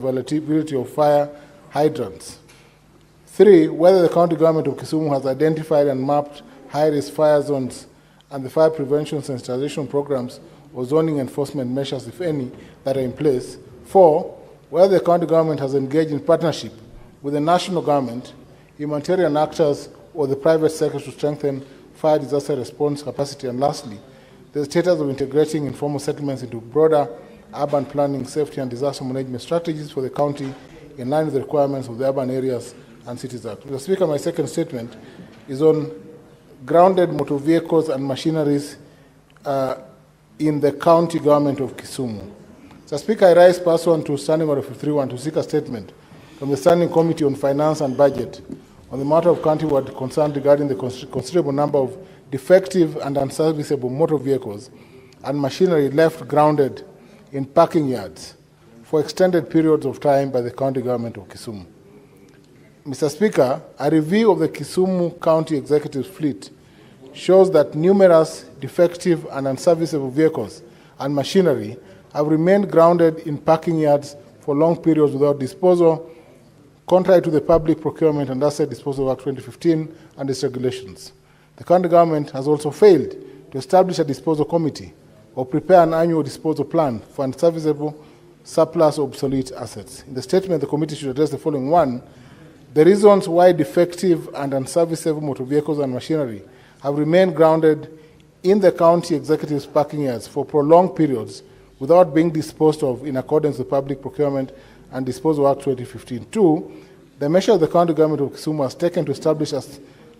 availability of fire hydrants. 3, whether the county government of Kisumu has identified and mapped high-risk fire zones and the fire prevention sensitization programs or zoning enforcement measures, if any, that are in place. 4, whether the county government has engaged in partnership with the national government, humanitarian actors, or the private sector to strengthen fire disaster response capacity. And lastly, the status of integrating informal settlements into broader urban planning, safety, and disaster management strategies for the county in line with the requirements of the Urban Areas and Cities Act. Mr. Speaker, my second statement is on grounded motor vehicles and machineries in the county government of Kisumu. Mr. Speaker, I rise pursuant to Standing Order 51 to seek a statement from the Standing Committee on Finance and Budget on the matter of county-wide concern regarding the considerable number of defective and unserviceable motor vehicles and machinery left grounded in parking yards for extended periods of time by the county government of Kisumu. Mr. Speaker, a review of the Kisumu County Executive's fleet shows that numerous defective and unserviceable vehicles and machinery have remained grounded in parking yards for long periods without disposal, contrary to the Public Procurement and Asset Disposal Act 2015 and its regulations. The county government has also failed to establish a disposal committee or prepare an annual disposal plan for unserviceable, surplus, or obsolete assets. In the statement, the committee should address the following. 1, the reasons why defective and unserviceable motor vehicles and machinery have remained grounded in the county executive's parking yards for prolonged periods without being disposed of in accordance with the Public Procurement and Disposal Act 2015. 2, the measures the county government of Kisumu has taken to establish a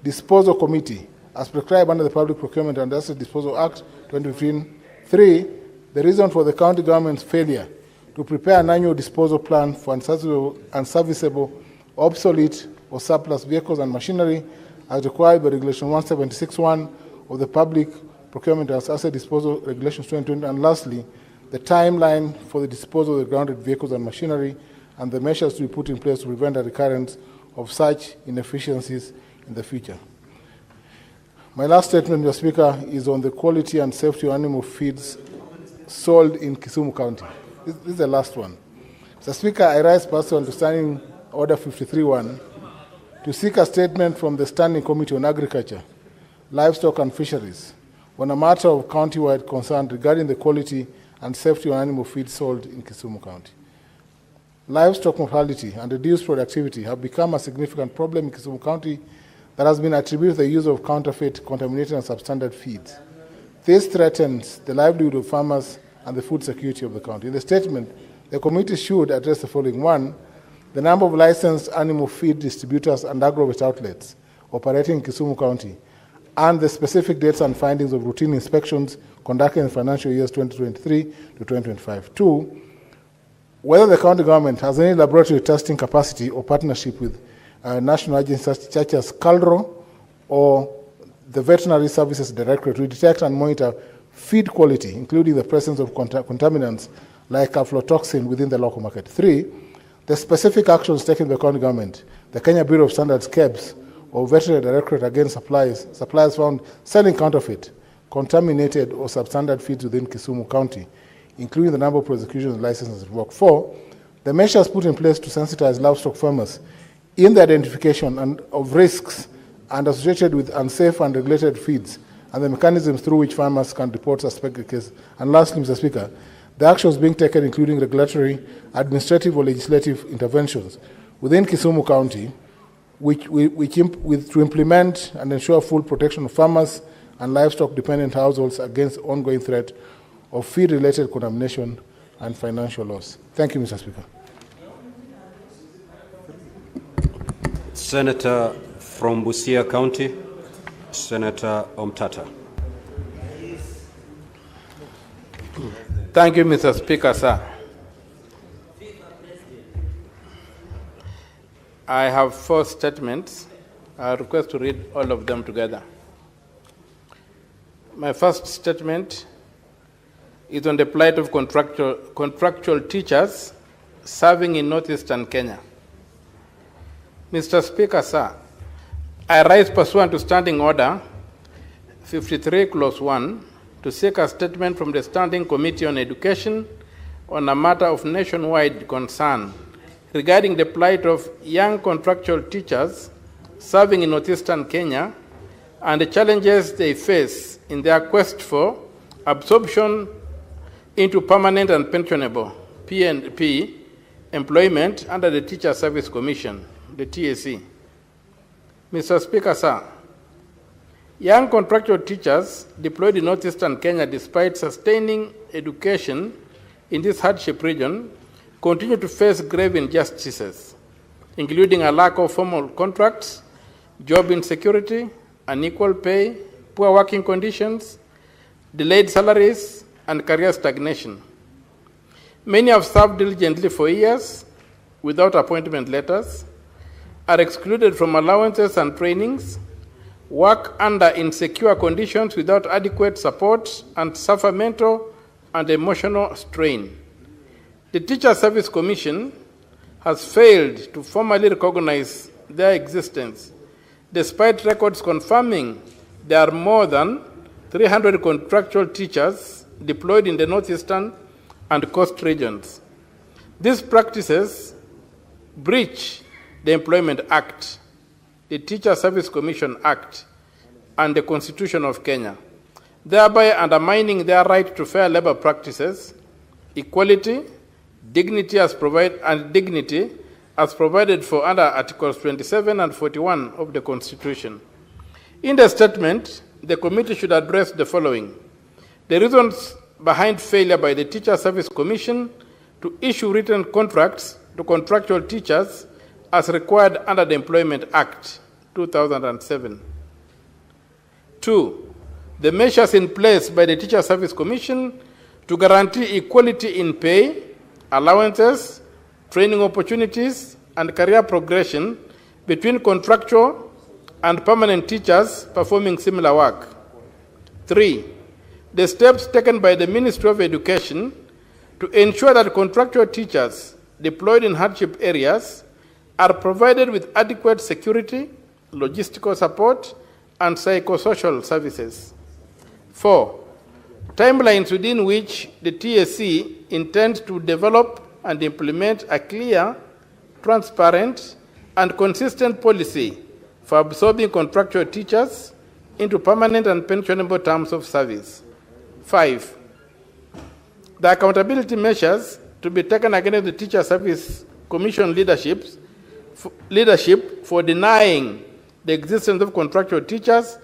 disposal committee as prescribed under the Public Procurement and Asset Disposal Act 2015. 3, the reason for the county government's failure to prepare an annual disposal plan for unserviceable, obsolete, or surplus vehicles and machinery as required by Regulation 176(1) of the Public Procurement and Asset Disposal Regulations 2020. And lastly, the timeline for the disposal of the grounded vehicles and machinery and the measures to be put in place to prevent a recurrence of such inefficiencies in the future. My last statement, Mr. Speaker, is on the quality and safety of animal feeds sold in Kisumu County. This is the last one. Mr. Speaker, I rise pursuant to Standing Order 53(1) to seek a statement from the Standing Committee on Agriculture, Livestock and Fisheries on a matter of county-wide concern regarding the quality and safety of animal feed sold in Kisumu County. Livestock mortality and reduced productivity have become a significant problem in Kisumu County that has been attributed to the use of counterfeit, contaminated, and substandard feeds. This threatens the livelihood of farmers and the food security of the county. In the statement, the committee should address the following. 1, the number of licensed animal feed distributors and agro-waste outlets operating in Kisumu County, and the specific dates and findings of routine inspections conducted in financial years 2023 to 2025. 2, whether the county government has any laboratory testing capacity or partnership with national agencies such as CALRO or the Veterinary Services Directorate to detect and monitor feed quality, including the presence of contaminants like aflatoxin within the local market. 3, the specific actions taken by the county government, the Kenya Bureau of Standards, KEBS, or Veterinary Directorate against suppliers found selling counterfeit, contaminated, or substandard feeds within Kisumu County, including the number of prosecutions and licenses revoked. 4, the measures put in place to sensitize livestock farmers in the identification of risks and associated with unsafe and regulated feeds, and the mechanisms through which farmers can report suspected cases. And lastly, Mr. Speaker, the actions being taken, including regulatory, administrative, or legislative interventions within Kisumu County, to implement and ensure full protection of farmers and livestock-dependent households against ongoing threat of feed-related contamination and financial loss. Thank you, Mr. Speaker. Senator from Busia County, Senator Omtata. Thank you, Mr. Speaker, sir. I have 4 statements. I request to read all of them together. My first statement is on the plight of contractual teachers serving in northeastern Kenya. Mr. Speaker, sir, I rise pursuant to Standing Order 53 Clause 1 to seek a statement from the Standing Committee on Education on a matter of nationwide concern regarding the plight of young contractual teachers serving in northeastern Kenya and the challenges they face in their quest for absorption into permanent and pensionable PNP employment under the Teacher Service Commission, the TSC. Mr. Speaker, sir, young contractual teachers deployed in northeastern Kenya, despite sustaining education in this hardship region, continue to face grave injustices, including a lack of formal contracts, job insecurity, unequal pay, poor working conditions, delayed salaries, and career stagnation. Many have served diligently for years without appointment letters, are excluded from allowances and trainings, work under insecure conditions without adequate support, and suffer mental and emotional strain. The Teacher Service Commission has failed to formally recognize their existence, despite records confirming there are more than 300 contractual teachers deployed in the northeastern and coast regions. These practices breach the Employment Act, the Teacher Service Commission Act, and the Constitution of Kenya, thereby undermining their right to fair labor practices, equality, dignity as provided for under Articles 27 and 41 of the Constitution. In the statement, the committee should address the following: the reasons behind failure by the Teacher Service Commission to issue written contracts to contractual teachers as required under the Employment Act 2007. 2. The measures in place by the Teacher Service Commission to guarantee equality in pay, allowances, training opportunities, and career progression between contractual and permanent teachers performing similar work. 3. The steps taken by the Ministry of Education to ensure that contractual teachers deployed in hardship areas are provided with adequate security, logistical support, and psychosocial services. 4. Timelines within which the TSC intends to develop and implement a clear, transparent, and consistent policy for absorbing contractual teachers into permanent and pensionable terms of service. 5. The accountability measures to be taken against the Teacher Service Commission leadership for denying the existence of contractual teachers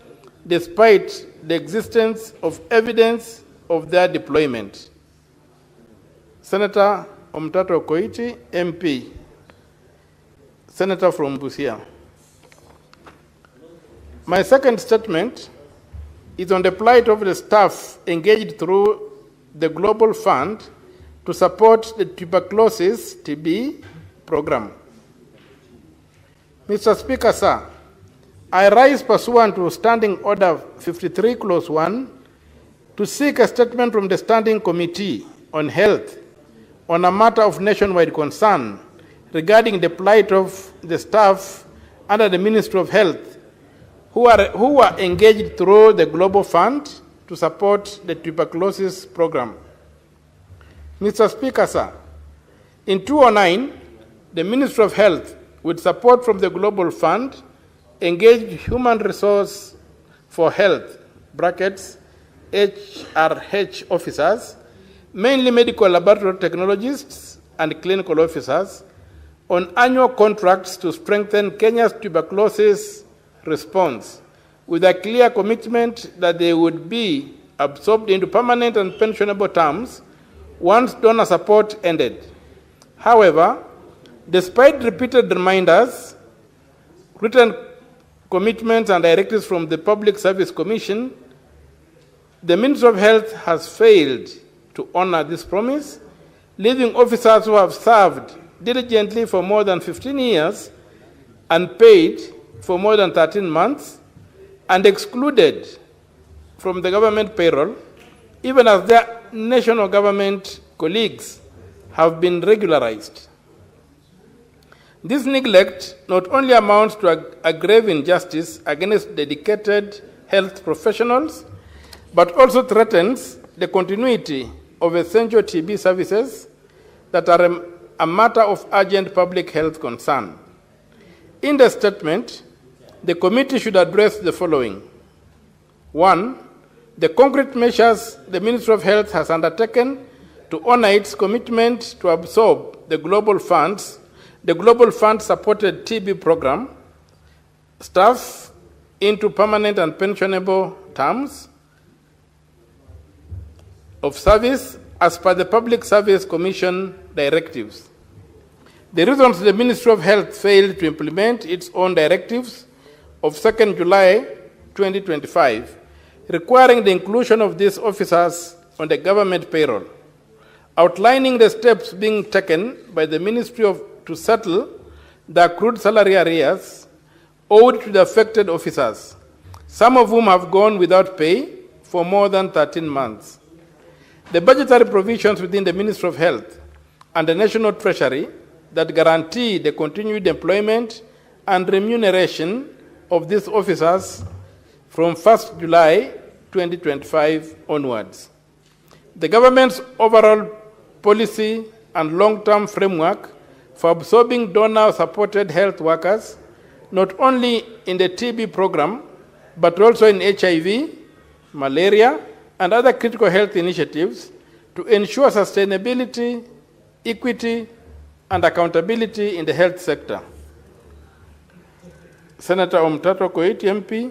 despite the existence of evidence of their deployment. Senator Omtato Koiti, MP, Senator from Busia. My second statement is on the plight of the staff engaged through the Global Fund to support the tuberculosis TB program. Mr. Speaker, sir, I rise pursuant to Standing Order 53, Clause 1, to seek a statement from the Standing Committee on Health on a matter of nationwide concern regarding the plight of the staff under the Ministry of Health who are engaged through the Global Fund to support the tuberculosis program. Mr. Speaker, sir, in 2009, the Ministry of Health, with support from the Global Fund, engaged Human Resource for Health, brackets, HRH officers, mainly medical laboratory technologists and clinical officers, on annual contracts to strengthen Kenya's tuberculosis response, with a clear commitment that they would be absorbed into permanent and pensionable terms once donor support ended. However, despite repeated reminders, written commitments and directives from the Public Service Commission, the Ministry of Health has failed to honor this promise, leaving officers who have served diligently for more than 15 years unpaid for more than 13 months and excluded from the government payroll, even as their national government colleagues have been regularized. This neglect not only amounts to a grave injustice against dedicated health professionals, but also threatens the continuity of essential TB services that are a matter of urgent public health concern. In the statement, the committee should address the following. 1. The concrete measures the Ministry of Health has undertaken to honor its commitment to absorb the Global Fund-supported TB program staff into permanent and pensionable terms of service as per the Public Service Commission directives. The reasons the Ministry of Health failed to implement its own directives of 2nd July 2025, requiring the inclusion of these officers on the government payroll, outlining the steps being taken by the Ministry to settle the accrued salary arrears owed to the affected officers, some of whom have gone without pay for more than 13 months. The budgetary provisions within the Ministry of Health and the National Treasury that guarantee the continued employment and remuneration of these officers from 1st July 2025 onwards. The government's overall policy and long-term framework for absorbing donor-supported health workers, not only in the TB program, but also in HIV, malaria, and other critical health initiatives to ensure sustainability, equity, and accountability in the health sector. Senator Omtato Koiti MP,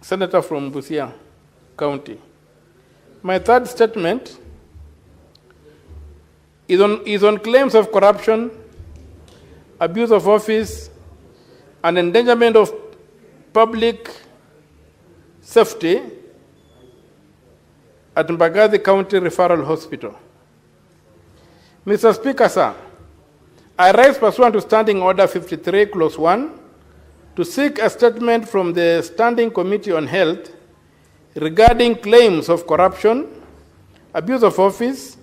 Senator from Busia County. My third statement is on claims of corruption, abuse of office, and endangerment of public safety at Mbagathi County Referral Hospital. Mr. Speaker, sir, I rise pursuant to Standing Order 53, Clause 1, to seek a statement from the Standing Committee on Health regarding claims of corruption, abuse of office,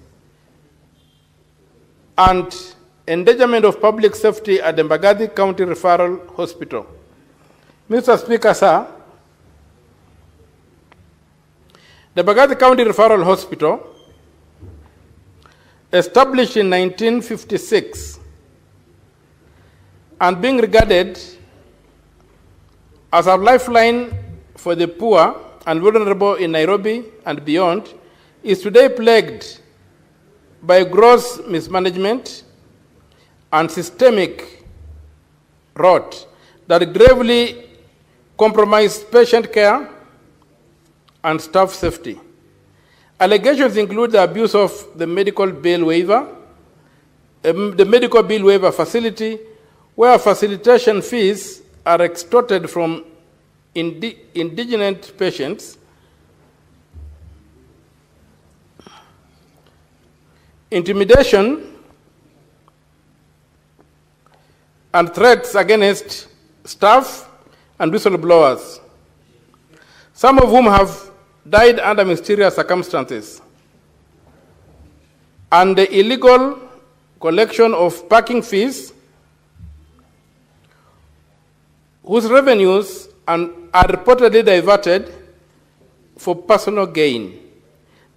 and endangerment of public safety at the Mbagathi County Referral Hospital. Mr. Speaker, sir, the Mbagathi County Referral Hospital, established in 1956 and being regarded as a lifeline for the poor and vulnerable in Nairobi and beyond, is today plagued by gross mismanagement and systemic rot that gravely compromise patient care and staff safety. Allegations include the abuse of the medical bill waiver facility, where facilitation fees are extorted from indigent patients, intimidation and threats against staff and whistleblowers, some of whom have died under mysterious circumstances, and the illegal collection of parking fees whose revenues are reportedly diverted for personal gain.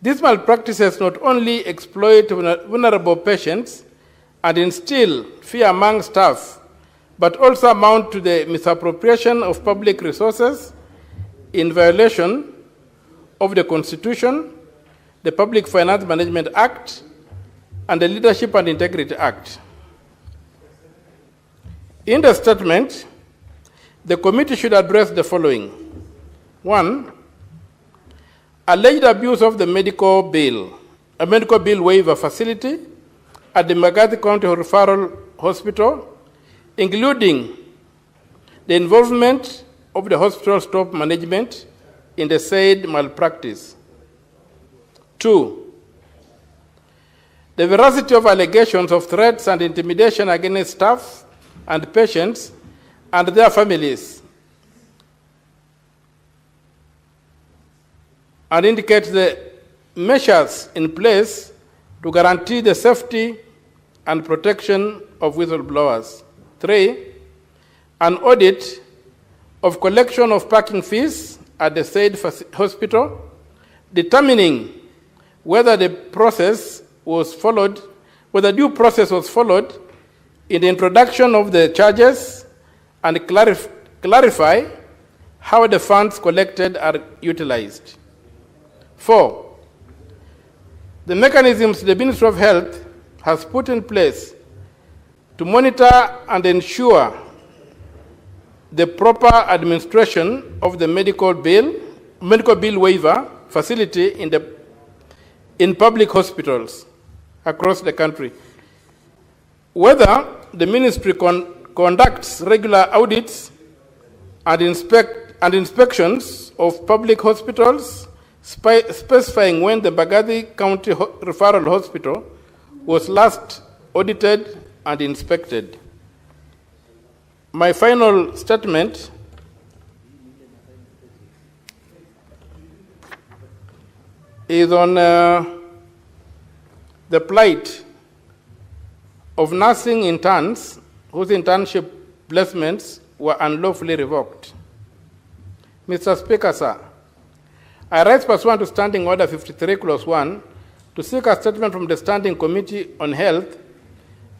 These malpractices not only exploit vulnerable patients and instill fear among staff, but also amount to the misappropriation of public resources in violation of the Constitution, the Public Finance Management Act, and the Leadership and Integrity Act. In the statement, the committee should address the following. 1, alleged abuse of the medical bill waiver facility at the Mbagathi County Referral Hospital, including the involvement of the hospital staff management in the said malpractice. 2, the veracity of allegations of threats and intimidation against staff and patients and their families, and indicates the measures in place to guarantee the safety and protection of whistleblowers. 3, an audit of collection of parking fees at the said hospital, determining whether the process was followed whether due process was followed in the introduction of the charges, and clarify how the funds collected are utilized. 4, the mechanisms the Ministry of Health has put in place to monitor and ensure the proper administration of the medical bill waiver facility in public hospitals across the country. Whether the ministry conducts regular audits and inspections of public hospitals, specifying when the Mbagathi County Referral Hospital was last audited and inspected. My final statement is on the plight of nursing interns whose internship placements were unlawfully revoked. Mr. Speaker, sir, I rise pursuant to Standing Order 53, Clause 1, to seek a statement from the Standing Committee on Health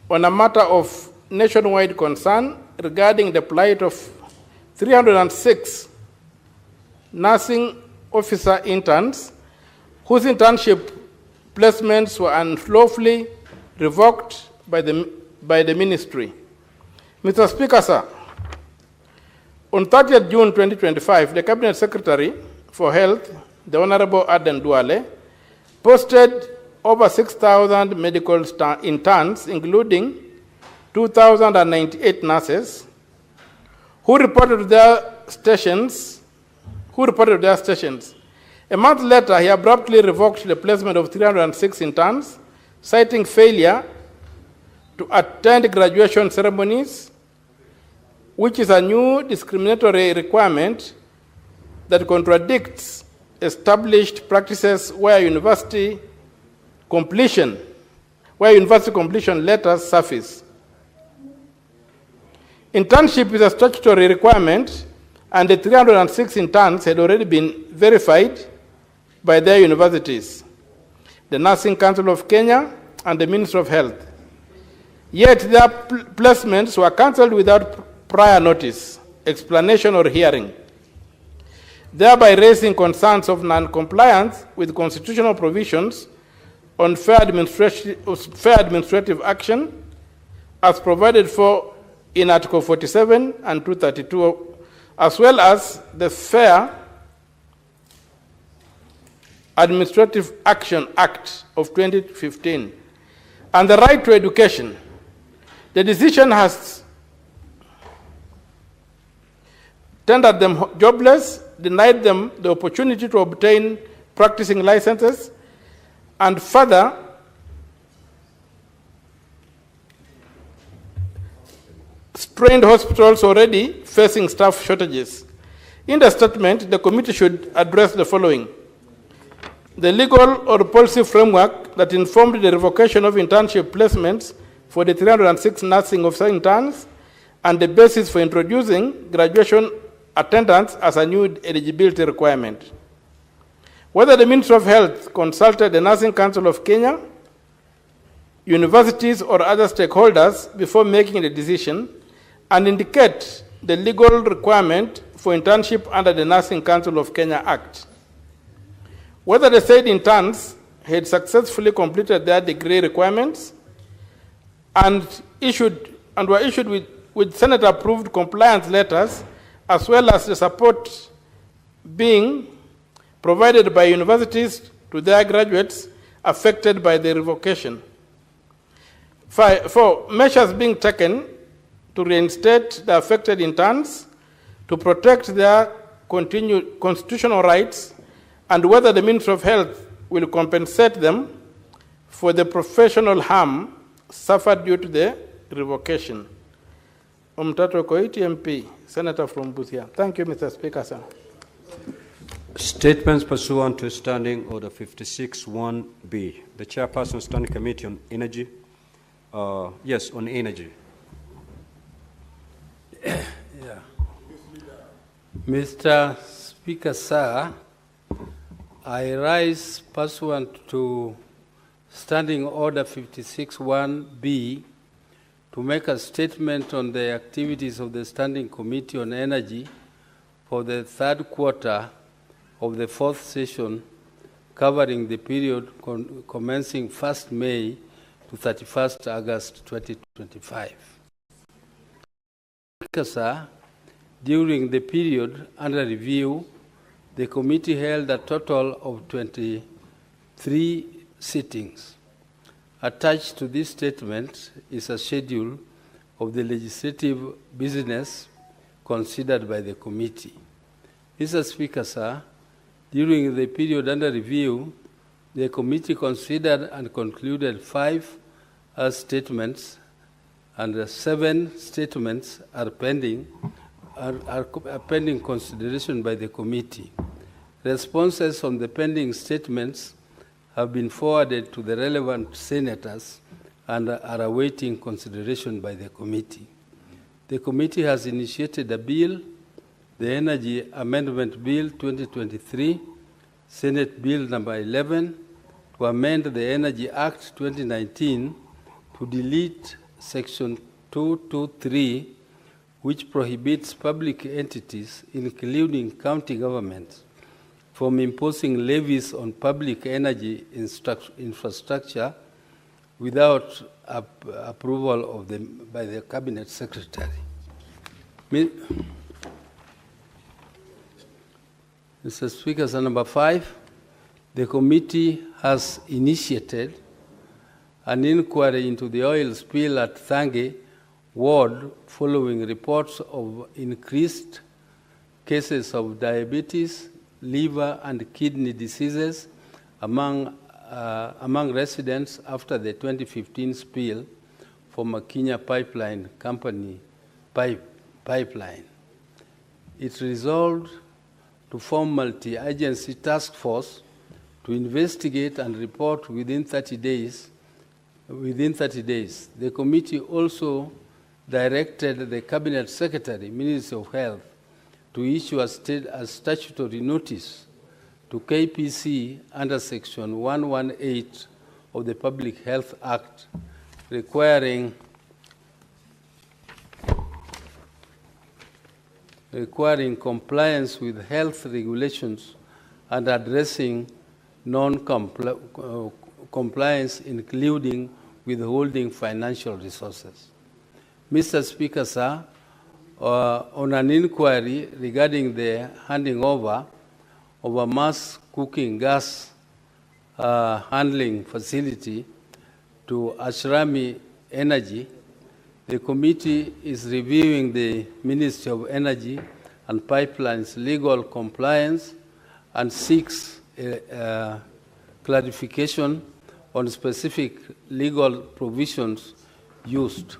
on a matter of nationwide concern regarding the plight of 306 nursing officer interns whose internship placements were unlawfully revoked by the ministry. Mr. Speaker, sir, on 30th June 2025, the Cabinet Secretary for Health, the Honorable Aden Duale, posted over 6,000 medical interns, including 2,098 nurses, who reported their stations. A month later, he abruptly revoked the placement of 306 interns, citing failure to attend graduation ceremonies, which is a new discriminatory requirement that contradicts established practices where university completion letters surface. Internship is a statutory requirement, and the 306 interns had already been verified by their universities, the Nursing Council of Kenya, and the Ministry of Health. Yet their placements were cancelled without prior notice, explanation, or hearing, thereby raising concerns of non-compliance with constitutional provisions on fair administrative action as provided for in Article 47 and 232, as well as the Fair Administrative Action Act of 2015, and the right to education. The decision has tendered them jobless, denied them the opportunity to obtain practicing licenses, and further strained hospitals already facing staff shortages. In the statement, the committee should address the following: the legal or policy framework that informed the revocation of internship placements for the 306 nursing officer interns, and the basis for introducing graduation attendance as a new eligibility requirement. Whether the Ministry of Health consulted the Nursing Council of Kenya, universities, or other stakeholders before making the decision, and indicate the legal requirement for internship under the Nursing Council of Kenya Act. Whether the said interns had successfully completed their degree requirements and were issued with Senate-approved compliance letters, as well as the support being provided by universities to their graduates affected by the revocation. 4, measures being taken to reinstate the affected interns to protect their continued constitutional rights, and whether the Ministry of Health will compensate them for the professional harm suffered due to the revocation. Omtato Koiti MP, Senator from Busia. Thank you, Mr. Speaker, sir. Statements pursuant to Standing Order 56(1)B. The Chairperson, Standing Committee on Energy. Yes, on energy. Yeah. Mr. Speaker, sir, I rise pursuant to Standing Order 56-1B to make a statement on the activities of the Standing Committee on Energy for the third quarter of the fourth session, covering the period commencing 1st May to 31st August 2025. Sir, during the period under review, the committee held a total of 23 sittings. Attached to this statement is a schedule of the legislative business considered by the committee. Mr. Speaker, sir, during the period under review, the committee considered and concluded 5 statements, and 7 statements are pending consideration by the committee. Responses on the pending statements have been forwarded to the relevant senators and are awaiting consideration by the committee. The committee has initiated a bill, the Energy Amendment Bill 2023, Senate Bill number 11, to amend the Energy Act 2019 to delete Section 223, which prohibits public entities, including county governments, from imposing levies on public energy infrastructure without approval by the Cabinet Secretary. Mr. Speaker, so number 5, the committee has initiated an inquiry into the oil spill at Thange ward following reports of increased cases of diabetes, liver and kidney diseases among residents after the 2015 spill from a Kenya pipeline company pipeline. It resolved to form multi-agency task force to investigate and report within 30 days. The committee also directed the Cabinet Secretary, Ministry of Health, to issue a statutory notice to KPC under Section 118 of the Public Health Act, requiring compliance with health regulations and addressing non-compliance, including withholding financial resources. Mr. Speaker, sir, on an inquiry regarding the handing over of a mass cooking gas handling facility to Ashrami Energy, the committee is reviewing the Ministry of Energy and Pipelines legal compliance and seeks clarification on specific legal provisions used.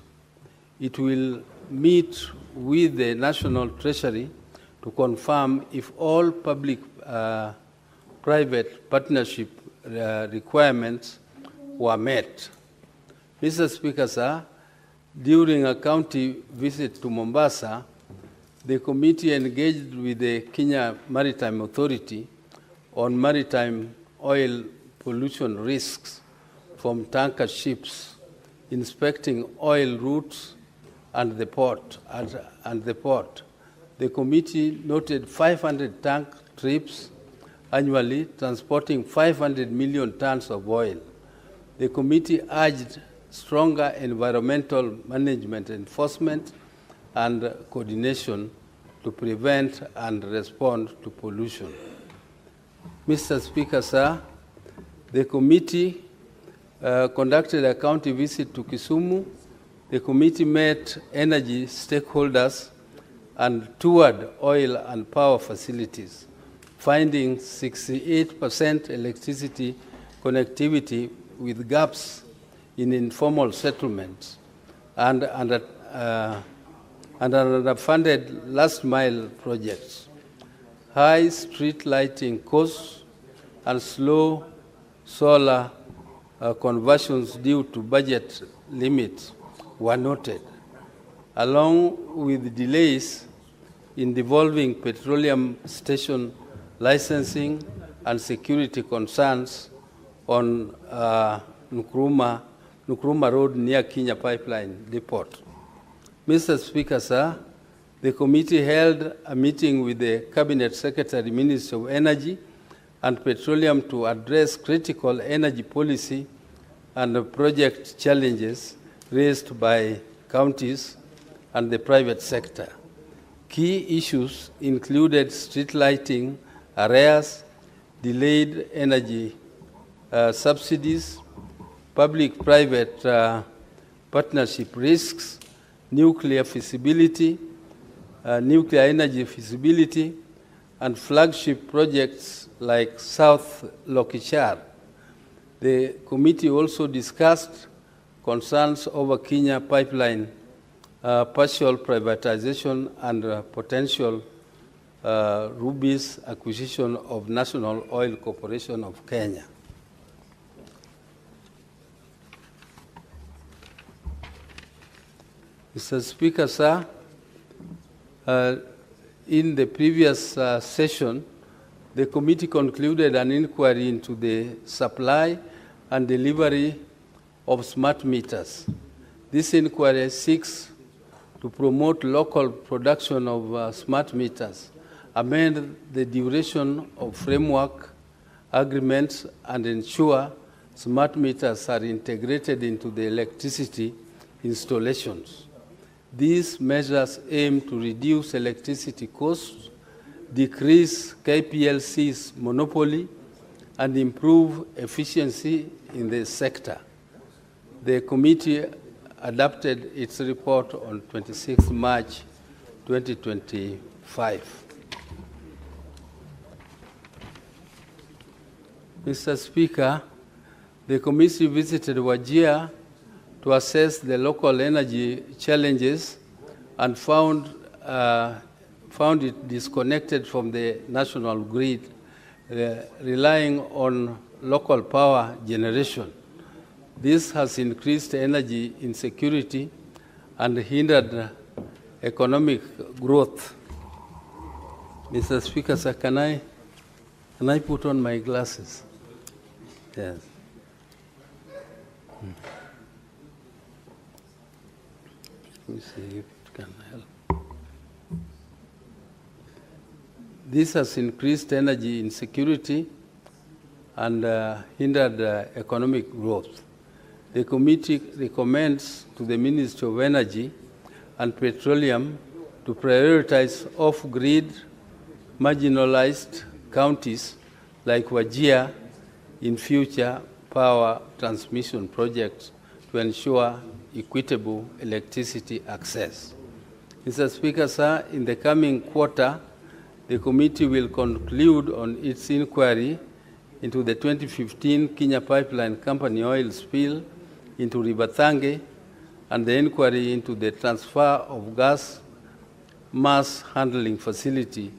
It will meet with the National Treasury to confirm if all public-private partnership requirements were met. Mr. Speaker, sir, during a county visit to Mombasa, the committee engaged with the Kenya Maritime Authority on maritime oil pollution risks from tanker ships, inspecting oil routes and the port. The committee noted 500 tank trips annually, transporting 500 million tons of oil. The committee urged stronger environmental management enforcement and coordination to prevent and respond to pollution. Mr. Speaker, sir, the committee conducted a county visit to Kisumu. The committee met energy stakeholders and toured oil and power facilities, finding 68% electricity connectivity with gaps in informal settlements and underfunded last-mile projects. High street lighting costs and slow solar conversions due to budget limits were noted, along with delays in devolving petroleum station licensing and security concerns on Nkrumah Road near Kenya Pipeline Depot. Mr. Speaker, sir, the committee held a meeting with the Cabinet Secretary, Ministry of Energy and Petroleum to address critical energy policy and project challenges raised by counties and the private sector. Key issues included street lighting, arrears, delayed energy subsidies, public-private partnership risks, nuclear feasibility, nuclear energy feasibility, and flagship projects like South Lokichar. The committee also discussed concerns over Kenya Pipeline partial privatization and potential Ruby's acquisition of National Oil Corporation of Kenya. Mr. Speaker, sir, in the previous session, the committee concluded an inquiry into the supply and delivery of smart meters. This inquiry seeks to promote local production of smart meters, amend the duration of framework agreements, and ensure smart meters are integrated into the electricity installations. These measures aim to reduce electricity costs, decrease KPLC's monopoly, and improve efficiency in the sector. The committee adopted its report on 26 March 2025. Mr. Speaker, the committee visited Wajir to assess the local energy challenges and found it disconnected from the national grid, relying on local power generation. This has increased energy insecurity and hindered economic growth. Mr. Speaker, sir, can I put on my glasses? Yes. Let me see if it can help. This has increased energy insecurity and hindered economic growth. The committee recommends to the Ministry of Energy and Petroleum to prioritize off-grid marginalized counties like Wajir in future power transmission projects to ensure equitable electricity access. Mr. Speaker, sir, in the coming quarter, the committee will conclude on its inquiry into the 2015 Kenya Pipeline Company oil spill into Ribathange and the inquiry into the transfer of gas mass handling facility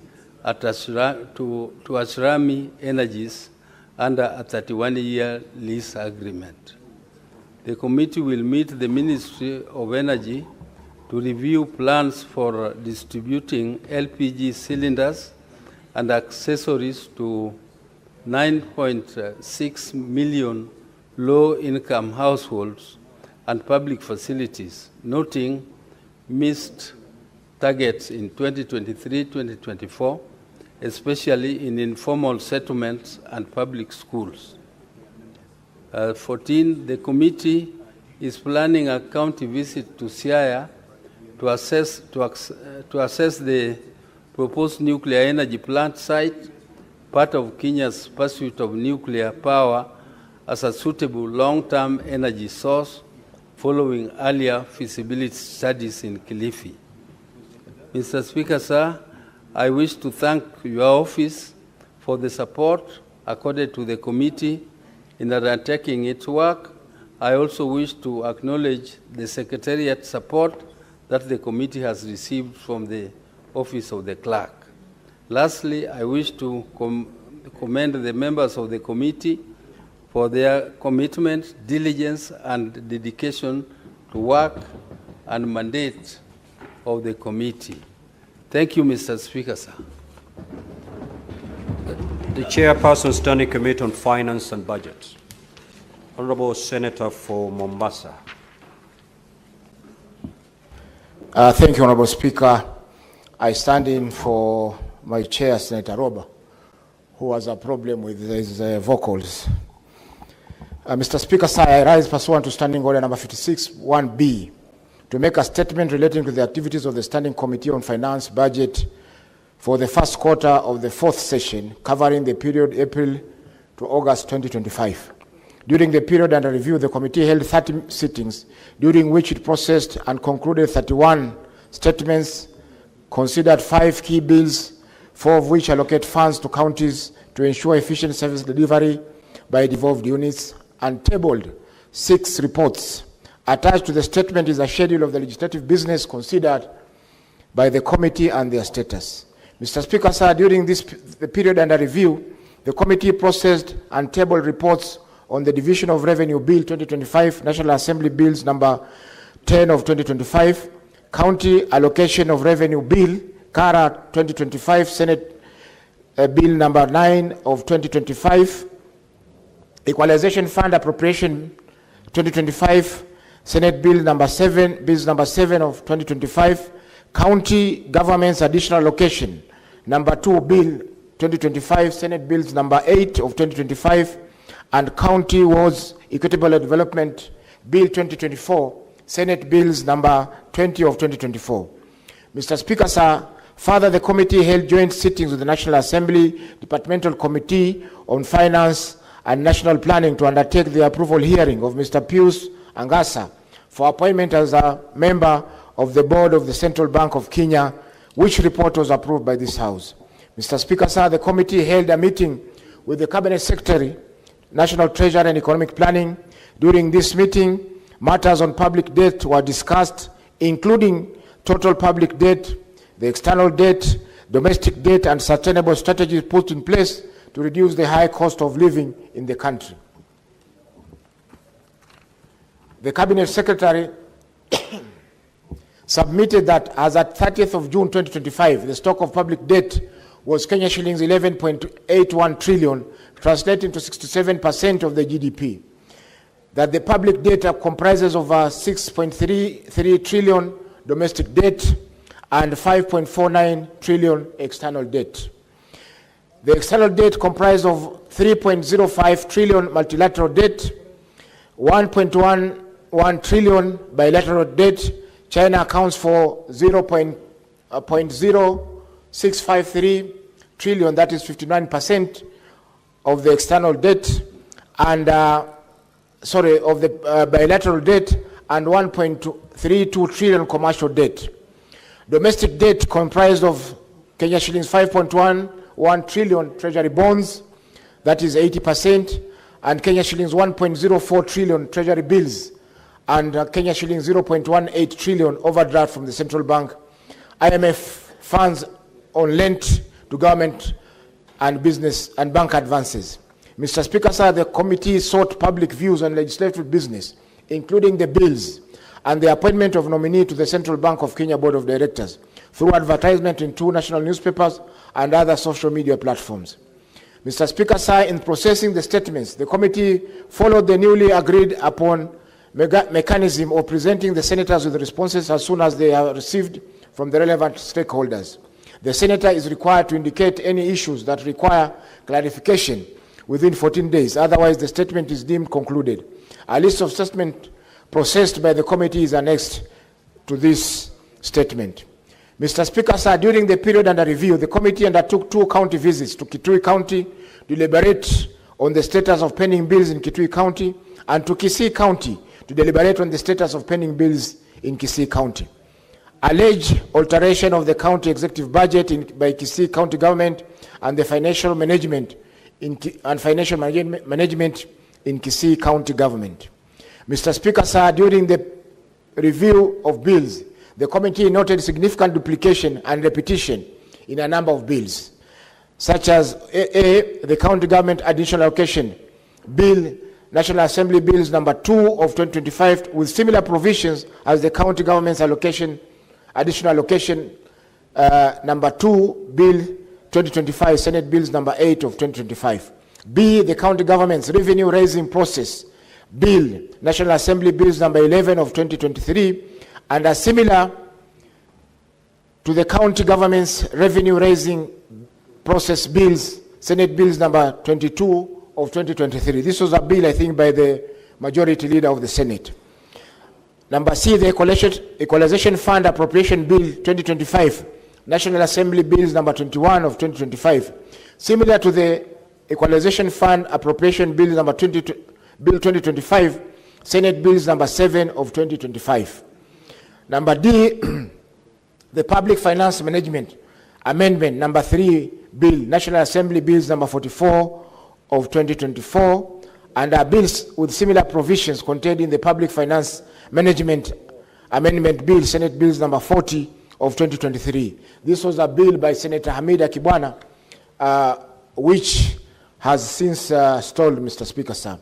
at to Ashrami Energies under a 31-year lease agreement. The committee will meet the Ministry of Energy to review plans for distributing LPG cylinders and accessories to 9.6 million low-income households and public facilities, noting missed targets in 2023-2024, especially in informal settlements and public schools. 14, the committee is planning a county visit to Siaya to assess the proposed nuclear energy plant site, part of Kenya's pursuit of nuclear power as a suitable long-term energy source following earlier feasibility studies in Kilifi. Mr. Speaker, sir, I wish to thank your office for the support accorded to the committee in undertaking its work. I also wish to acknowledge the Secretariat support that the committee has received from the Office of the Clerk. Lastly, I wish to commend the members of the committee for their commitment, diligence, and dedication to work and mandate of the committee. Thank you, Mr. Speaker, sir. The Chairperson, Standing Committee on Finance and Budget. Honorable Senator for Mombasa. Thank you, Honorable Speaker. I stand in for my chair, Senator Roba, who has a problem with his vocals. Mr. Speaker, sir, I rise pursuant to Standing Order number 56(1)B to make a statement relating to the activities of the Standing Committee on Finance Budget for the first quarter of the fourth session, covering the period April to August 2025. During the period under review, the committee held 30 sittings, during which it processed and concluded 31 statements, considered 5 key bills, 4 of which allocate funds to counties to ensure efficient service delivery by devolved units, and tabled 6 reports. Attached to the statement is a schedule of the legislative business considered by the committee and their status. Mr. Speaker, sir, during the period under review, the committee processed and tabled reports on the Division of Revenue Bill 2025, National Assembly Bills number 10 of 2025, County Allocation of Revenue Bill, CARA 2025, Senate Bill number 9 of 2025, Equalization Fund Appropriation 2025, Senate Bill number 7, Bills number 7 of 2025, County Government's Additional Allocation number 2 Bill 2025, Senate Bills number 8 of 2025, and County Wards Equitable Development Bill 2024, Senate Bills number 20 of 2024. Mr. Speaker, sir, further, the committee held joint sittings with the National Assembly Departmental Committee on Finance and National Planning to undertake the approval hearing of Mr. Pius Angasa for appointment as a member of the board of the Central Bank of Kenya, which report was approved by this House. Mr. Speaker, sir, the committee held a meeting with the Cabinet Secretary, National Treasury and Economic Planning. During this meeting, matters on public debt were discussed, including total public debt, the external debt, domestic debt, and sustainable strategies put in place to reduce the high cost of living in the country. The Cabinet Secretary submitted that as at 30th of June 2025, the stock of public debt was Kenya shillings 11.81 trillion, translating to 67% of the GDP. That the public debt comprises of 6.33 trillion domestic debt and 5.49 trillion external debt. The external debt comprised of 3.05 trillion multilateral debt, 1.11 trillion bilateral debt. China accounts for 0.0653 trillion, that is 59% of the external debt, and of the bilateral debt, and 1.32 trillion commercial debt. Domestic debt comprised of Kenya shillings 5.11 trillion treasury bonds, that is 80%, and Kenya shillings 1.04 trillion treasury bills, and Kenya shillings 0.18 trillion overdraft from the central bank, IMF funds on lent to government and business and bank advances. Mr. Speaker, sir, the committee sought public views on legislative business, including the bills and the appointment of nominee to the Central Bank of Kenya Board of Directors through advertisement in 2 national newspapers and other social media platforms. Mr. Speaker, sir, in processing the statements, the committee followed the newly agreed upon mechanism of presenting the senators with responses as soon as they are received from the relevant stakeholders. The senator is required to indicate any issues that require clarification within 14 days. Otherwise, the statement is deemed concluded. A list of statements processed by the committee is annexed to this statement. Mr. Speaker, sir, during the period under review, the committee undertook 2 county visits to Kitui County to deliberate on the status of pending bills in Kitui County, and to Kisii County to deliberate on the status of pending bills in Kisii County. Alleged alteration of the county executive budget by Kisii County government and the financial management in Kisii County government. Mr. Speaker, sir, during the review of bills, the committee noted significant duplication and repetition in a number of bills, such as the County Government Additional Allocation Bill, National Assembly Bills number 2 of 2025, with similar provisions as the County Government's Additional Allocation number 2 Bill 2025, Senate Bills number 8 of 2025. B, the County Government's Revenue Raising Process Bill, National Assembly Bills number 11 of 2023, and are similar to the county government's revenue raising process bills, Senate Bills number 22 of 2023. This was a bill, I think, by the majority leader of the Senate. Number C, the Equalization Fund Appropriation Bill 2025, National Assembly Bills number 21 of 2025, similar to the Equalization Fund Appropriation Bill number 2025, Senate Bills number 7 of 2025. Number D, the Public Finance Management Amendment number 3 Bill, National Assembly Bills number 44 of 2024, and are bills with similar provisions contained in the Public Finance Management Amendment Bill, Senate Bills number 40 of 2023. This was a bill by Senator Hamida Kibwana, which has since stalled, Mr. Speaker, sir.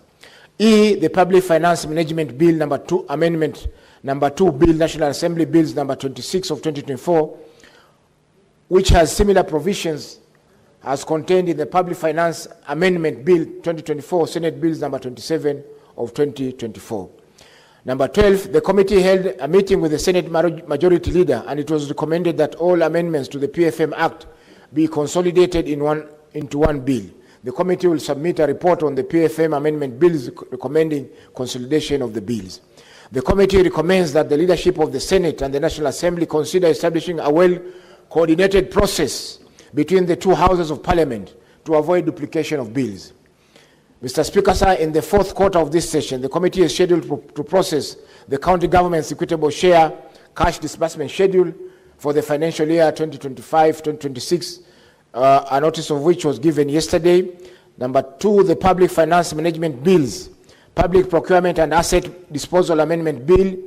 E, the Public Finance Management Bill number 2, Amendment number 2 Bill, National Assembly Bills number 26 of 2024, which has similar provisions as contained in the Public Finance Amendment Bill 2024, Senate Bills number 27 of 2024. Number 12, the committee held a meeting with the Senate Majority Leader, and it was recommended that all amendments to the PFM Act be consolidated into one bill. The committee will submit a report on the PFM amendment bills recommending consolidation of the bills. The committee recommends that the leadership of the Senate and the National Assembly consider establishing a well-coordinated process between the two houses of Parliament to avoid duplication of bills. Mr. Speaker, sir, in the fourth quarter of this session, the committee is scheduled to process the county government's equitable share cash disbursement schedule for the financial year 2025-2026, a notice of which was given yesterday. Number 2, the Public Finance Management Bills, Public Procurement and Asset Disposal Amendment Bill,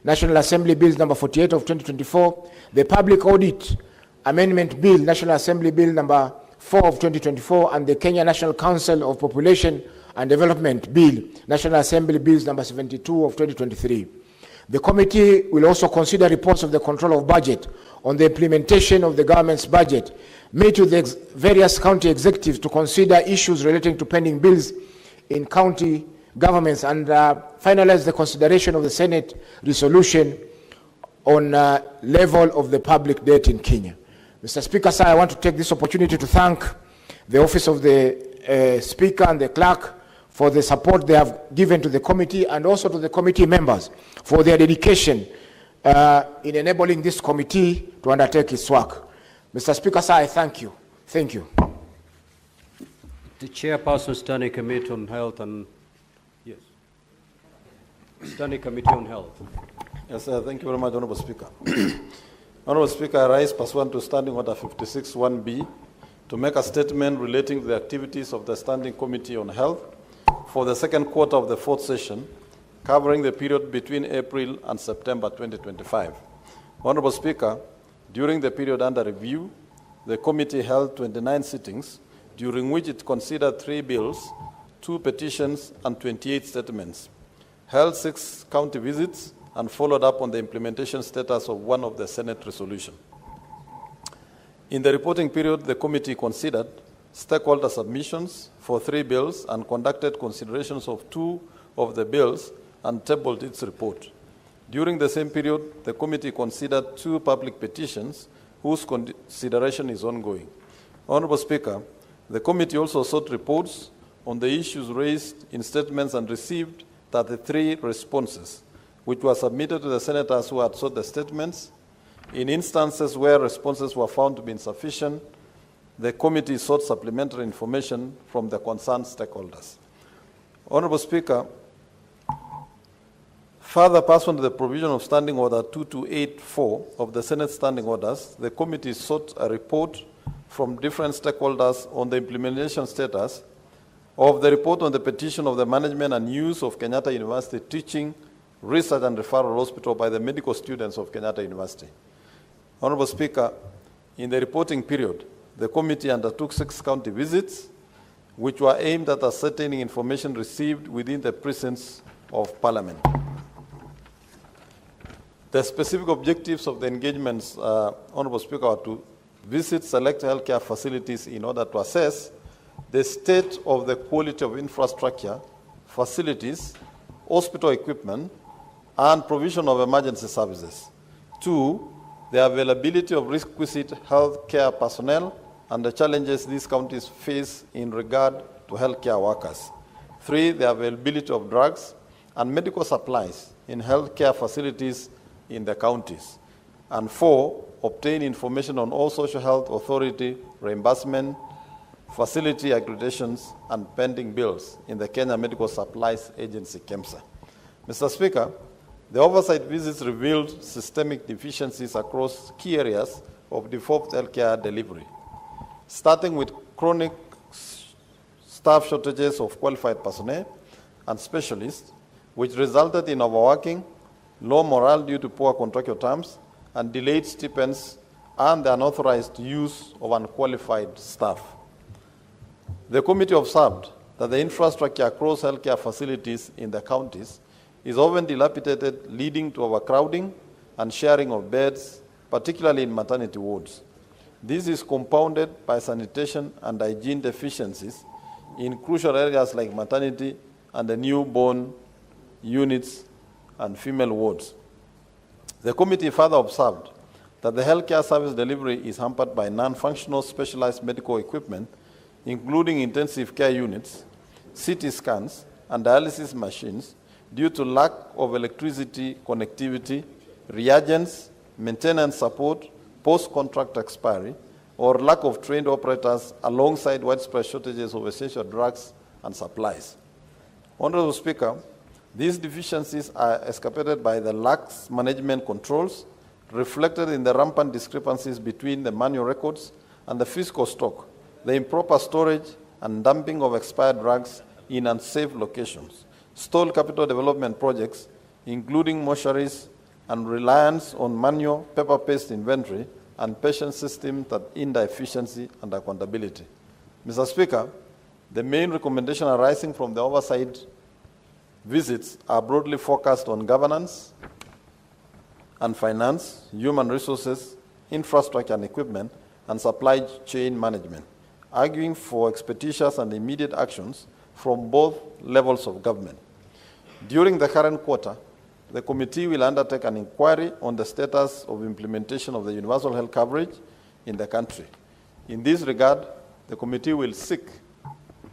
National Assembly Bills number 48 of 2024, the Public Audit Amendment Bill, National Assembly Bill number 4 of 2024, and the Kenya National Council of Population and Development Bill, National Assembly Bills number 72 of 2023. The committee will also consider reports of the Control of Budget on the implementation of the government's budget, meet with the various county executives to consider issues relating to pending bills in county governments, and finalize the consideration of the Senate resolution on level of the public debt in Kenya. Mr. Speaker, sir, I want to take this opportunity to thank the Office of the Speaker and the Clerk for the support they have given to the committee, and also to the committee members for their dedication in enabling this committee to undertake its work. Mr. Speaker, sir, I thank you. Thank you. The Chairperson, Standing Committee on Health and... Yes. Standing Committee on Health. Yes, thank you very much, Honorable Speaker. Honorable Speaker, I rise pursuant to Standing Order 56(1)B to make a statement relating to the activities of the Standing Committee on Health for the second quarter of the fourth session, covering the period between April and September 2025. Honorable Speaker, during the period under review, the committee held 29 sittings, during which it considered 3 bills, 2 petitions, and 28 statements, held 6 county visits, and followed up on the implementation status of one of the Senate resolutions. In the reporting period, the committee considered stakeholder submissions for 3 bills and conducted considerations of 2 of the bills and tabled its report. During the same period, the committee considered 2 public petitions whose consideration is ongoing. Honorable Speaker, the committee also sought reports on the issues raised in statements and received 33 responses, which were submitted to the senators who had sought the statements. In instances where responses were found to be insufficient, the committee sought supplementary information from the concerned stakeholders. Honorable Speaker, further pursuant to the provision of Standing Order 2284 of the Senate Standing Orders, the committee sought a report from different stakeholders on the implementation status of the report on the petition of the management and use of Kenyatta University Teaching, Research and Referral Hospital by the medical students of Kenyatta University. Honorable Speaker, in the reporting period, the committee undertook 6 county visits, which were aimed at ascertaining information received within the precincts of Parliament. The specific objectives of the engagements, Honorable Speaker, are to visit select healthcare facilities in order to assess the state of the quality of infrastructure, facilities, hospital equipment, and provision of emergency services. 2, the availability of requisite health care personnel and the challenges these counties face in regard to healthcare workers. 3, the availability of drugs and medical supplies in healthcare facilities in the counties. And 4, obtain information on all social health authority reimbursement, facility accreditations, and pending bills in the Kenya Medical Supplies Agency, KEMSA. Mr. Speaker, the oversight visits revealed systemic deficiencies across key areas of default healthcare delivery, starting with chronic staff shortages of qualified personnel and specialists, which resulted in overworking, low morale due to poor contractual terms, and delayed stipends and the unauthorized use of unqualified staff. The committee observed that the infrastructure across healthcare facilities in the counties is often dilapidated, leading to overcrowding and sharing of beds, particularly in maternity wards. This is compounded by sanitation and hygiene deficiencies in crucial areas like maternity and the newborn units and female wards. The committee further observed that the healthcare service delivery is hampered by non-functional specialized medical equipment, including intensive care units, CT scans, and dialysis machines, due to lack of electricity connectivity, reagents, maintenance support, post-contract expiry, or lack of trained operators, alongside widespread shortages of essential drugs and supplies. Honorable Speaker, these deficiencies are exacerbated by the lax management controls reflected in the rampant discrepancies between the manual records and the physical stock, the improper storage and dumping of expired drugs in unsafe locations, stalled capital development projects, including mortuaries, and reliance on manual paper-based inventory and patient systems that hinder efficiency and accountability. Mr. Speaker, the main recommendation arising from the oversight visits are broadly focused on governance and finance, human resources, infrastructure and equipment, and supply chain management, arguing for expeditious and immediate actions from both levels of government. During the current quarter, the committee will undertake an inquiry on the status of implementation of the universal health coverage in the country. In this regard, the committee will seek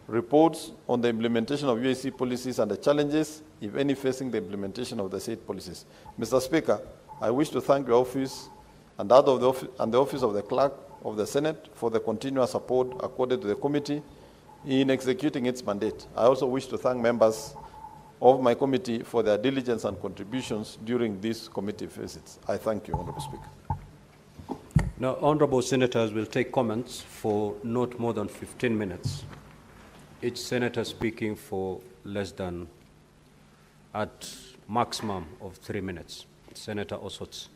reports on the implementation of UAC policies and the challenges, if any, facing the implementation of the said policies. Mr. Speaker, I wish to thank your office and that of the office of the Clerk of the Senate for the continuous support accorded to the committee in executing its mandate. I also wish to thank members of my committee for their diligence and contributions during these committee visits. I thank you, Honorable Speaker. Now, honorable senators will take comments for not more than 15 minutes. Each senator speaking for less than, at maximum of 3 minutes. Senator Osots.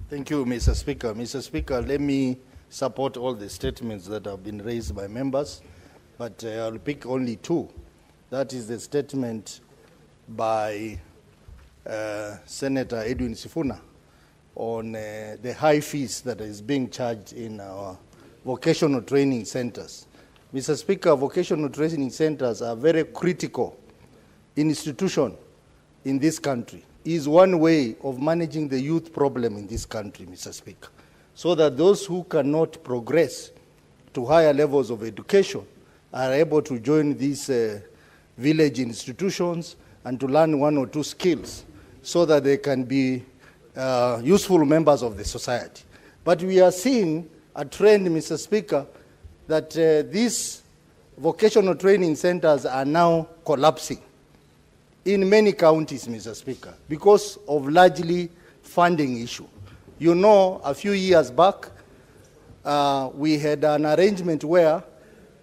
Thank you, Mr. Speaker. Mr. Speaker, let me support all the statements that have been raised by members, but I'll pick only two. That is the statement by Senator Edwin Sifuna on the high fees that is being charged in our vocational training centers. Mr. Speaker, vocational training centers are very critical institution in this country. It is one way of managing the youth problem in this country, Mr. Speaker, so that those who cannot progress to higher levels of education are able to join these village institutions and to learn one or two skills so that they can be useful members of the society. But we are seeing a trend, Mr. Speaker, that these vocational training centers are now collapsing in many counties, Mr. Speaker, because of largely funding issue. You know, a few years back, we had an arrangement where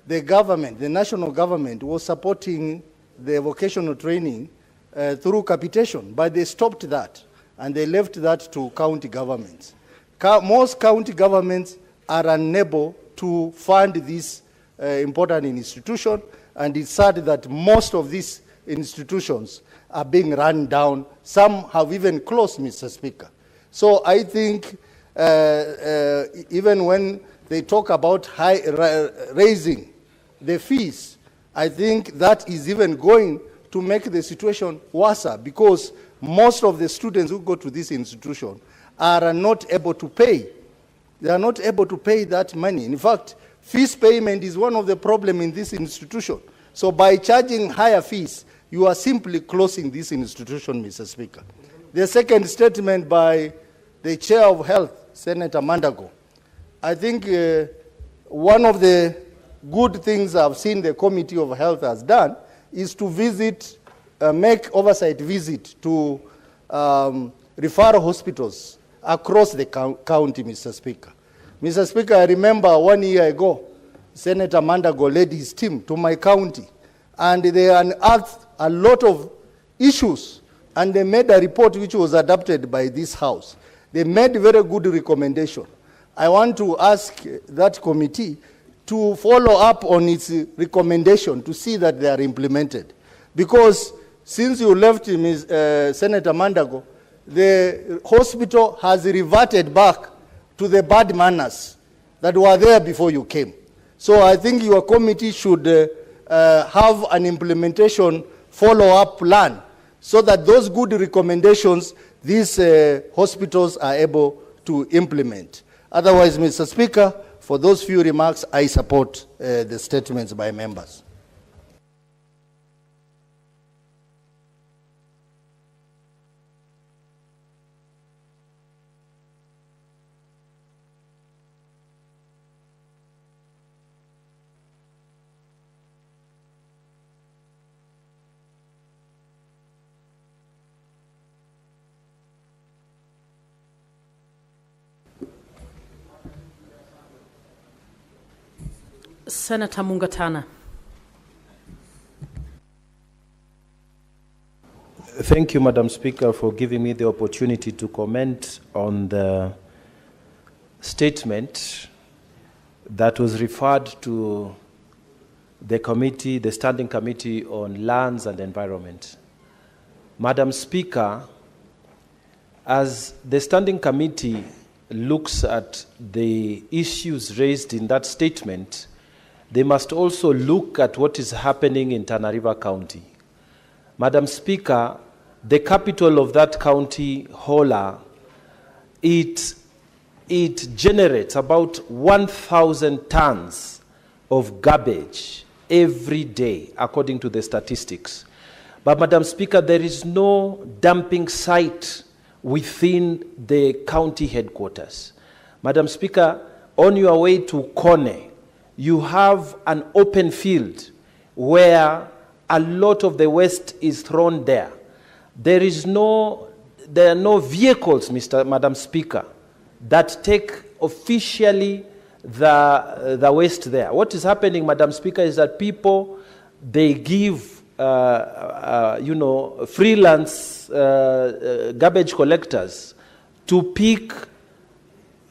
the government, the national government, was supporting the vocational training through capitation, but they stopped that, and they left that to county governments. Most county governments are unable to fund this important institution, and it's sad that most of these institutions are being run down. Some have even closed, Mr. Speaker. So I think even when they talk about raising the fees, I think that is even going to make the situation worse, because most of the students who go to this institution are not able to pay. They are not able to pay that money. In fact, fees payment is one of the problems in this institution. So by charging higher fees, you are simply closing this institution, Mr. Speaker. The second statement by the Chair of Health, Senator Mandago. I think one of the good things I've seen the Committee of Health has done is to visit, make oversight visit to referral hospitals across the county, Mr. Speaker. Mr. Speaker, I remember 1 year ago, Senator Mandago led his team to my county, and they unearthed a lot of issues, and they made a report which was adopted by this House. They made very good recommendation. I want to ask that committee to follow up on its recommendation to see that they are implemented. Because since you left, Senator Mandago, the hospital has reverted back to the bad manners that were there before you came. So I think your committee should have an implementation follow-up plan so that those good recommendations these hospitals are able to implement. Otherwise, Mr. Speaker, for those few remarks, I support the statements by members. Senator Mungatana. Thank you, Madam Speaker, for giving me the opportunity to comment on the statement that was referred to the committee, the Standing Committee on Lands and Environment. Madam Speaker, as the Standing Committee looks at the issues raised in that statement, they must also look at what is happening in Tana River County. Madam Speaker, the capital of that county, Hola, it generates about 1,000 tons of garbage every day, according to the statistics. But Madam Speaker, there is no dumping site within the county headquarters. Madam Speaker, on your way to Kone, you have an open field where a lot of the waste is thrown there. There are no vehicles, Madam Speaker, that take officially the waste there. What is happening, Madam Speaker, is that people, they give, freelance garbage collectors to pick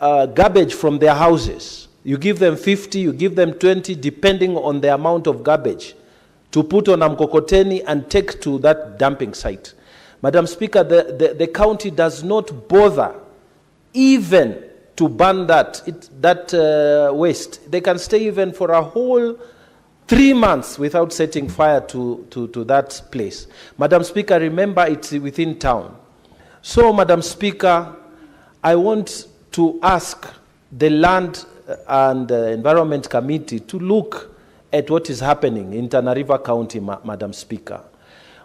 garbage from their houses. You give them 50, you give them 20, depending on the amount of garbage, to put on a mkokoteni and take to that dumping site. Madam Speaker, the county does not bother even to burn that waste. They can stay even for a whole 3 months without setting fire to that place. Madam Speaker, remember it's within town. So, Madam Speaker, I want to ask the Land and Environment Committee to look at what is happening in Tana River County, Madam Speaker.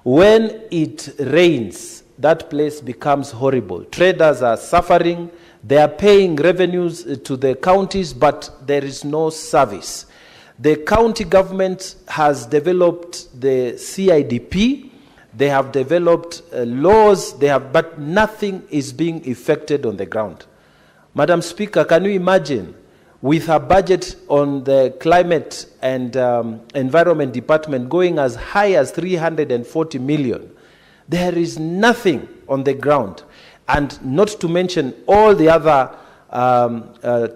When it rains, that place becomes horrible. Traders are suffering. They are paying revenues to the counties, but there is no service. The county government has developed the CIDP. They have developed laws, but nothing is being effected on the ground. Madam Speaker, can you imagine, with a budget on the Climate and Environment Department going as high as 340 million, there is nothing on the ground. And not to mention all the other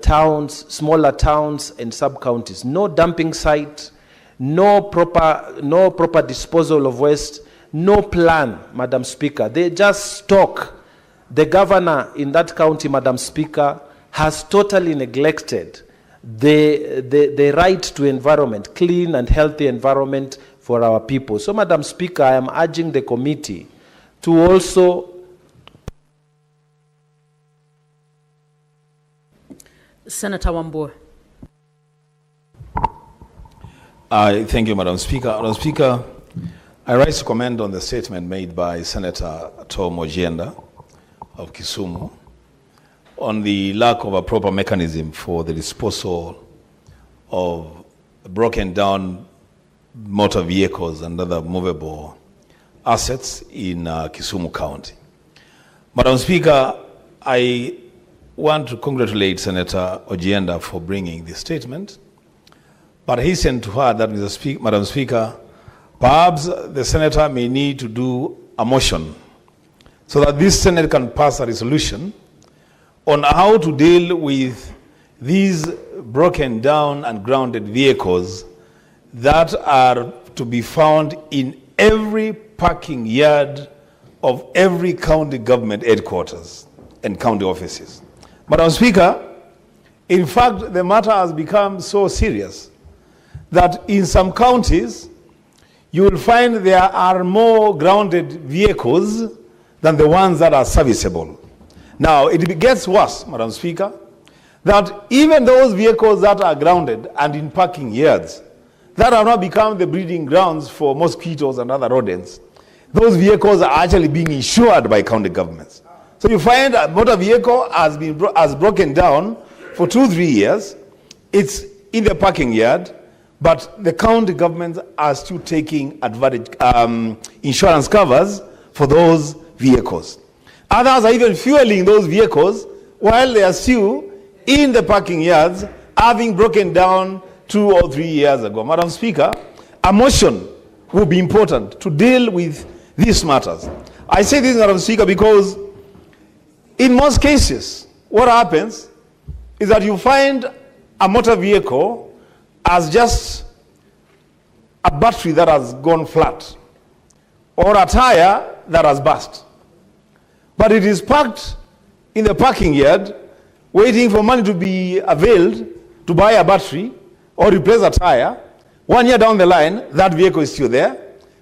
towns, smaller towns and sub-counties. No dumping site, no proper disposal of waste, no plan, Madam Speaker. They just stock. The governor in that county, Madam Speaker, has totally neglected the right to environment, clean and healthy environment for our people. So, Madam Speaker, I am urging the committee to also... Senator Wambua. Thank you, Madam Speaker. Madam Speaker, I rise to comment on the statement made by Senator Tom Ojienda of Kisumu on the lack of a proper mechanism for the disposal of broken down motor vehicles and other movable assets in Kisumu County. Madam Speaker, I want to congratulate Senator Ojienda for bringing this statement, but hasten to her that, Madam Speaker, perhaps the Senator may need to do a motion so that this Senate can pass a resolution on how to deal with these broken down and grounded vehicles that are to be found in every parking yard of every county government headquarters and county offices. Madam Speaker, in fact, the matter has become so serious that in some counties, you will find there are more grounded vehicles than the ones that are serviceable. Now, it gets worse, Madam Speaker, that even those vehicles that are grounded and in parking yards, that have now become the breeding grounds for mosquitoes and other rodents, those vehicles are actually being insured by county governments. So you find a motor vehicle has broken down for 2-3 years, it's in the parking yard, but the county governments are still taking advantage, insurance covers for those vehicles. Others are even fueling those vehicles while they are still in the parking yards, having broken down 2 or 3 years ago. Madam Speaker, a motion will be important to deal with these matters. I say this, Madam Speaker, because in most cases, what happens is that you find a motor vehicle as just a battery that has gone flat or a tire that has burst. But it is parked in the parking yard waiting for money to be availed to buy a battery or replace a tire. 1 year down the line, that vehicle is still there.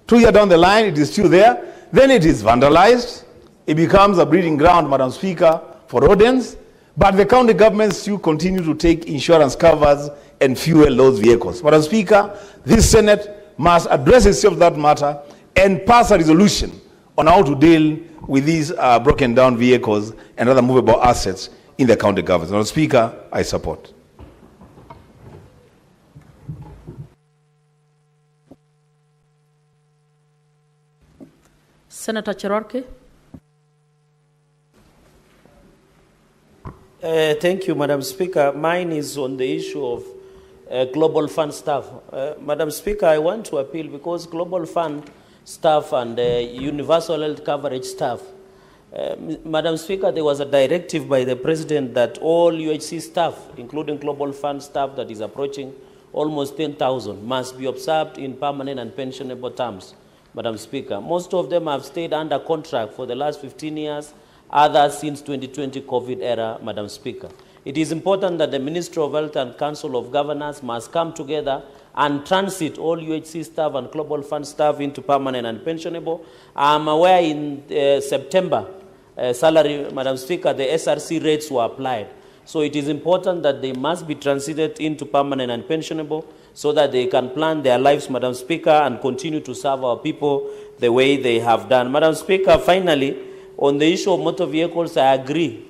2 years down the line, it is still there. Then it is vandalized. It becomes a breeding ground, Madam Speaker, for rodents. But the county governments still continue to take insurance covers and fuel those vehicles. Madam Speaker, this Senate must address itself that matter and pass a resolution on how to deal with these broken down vehicles and other movable assets in the county government. Madam Speaker, I support. Senator Cherarke. Thank you, Madam Speaker. Mine is on the issue of Global Fund staff. Madam Speaker, I want to appeal because Global Fund staff and universal health coverage staff, Madam Speaker, there was a directive by the President that all UHC staff, including Global Fund staff that is approaching almost 10,000, must be observed in permanent and pensionable terms, Madam Speaker. Most of them have stayed under contract for the last 15 years, others since 2020 COVID era, Madam Speaker. It is important that the Ministry of Health and Council of Governors must come together and transit all UHC staff and Global Fund staff into permanent and pensionable. I'm aware in September salary, Madam Speaker, the SRC rates were applied. So it is important that they must be transited into permanent and pensionable so that they can plan their lives, Madam Speaker, and continue to serve our people the way they have done. Madam Speaker, finally, on the issue of motor vehicles, I agree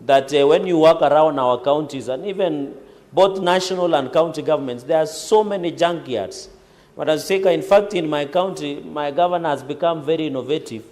that when you walk around our counties, and even both national and county governments, there are so many junkyards. Madam Speaker, in fact, in my county, my governor has become very innovative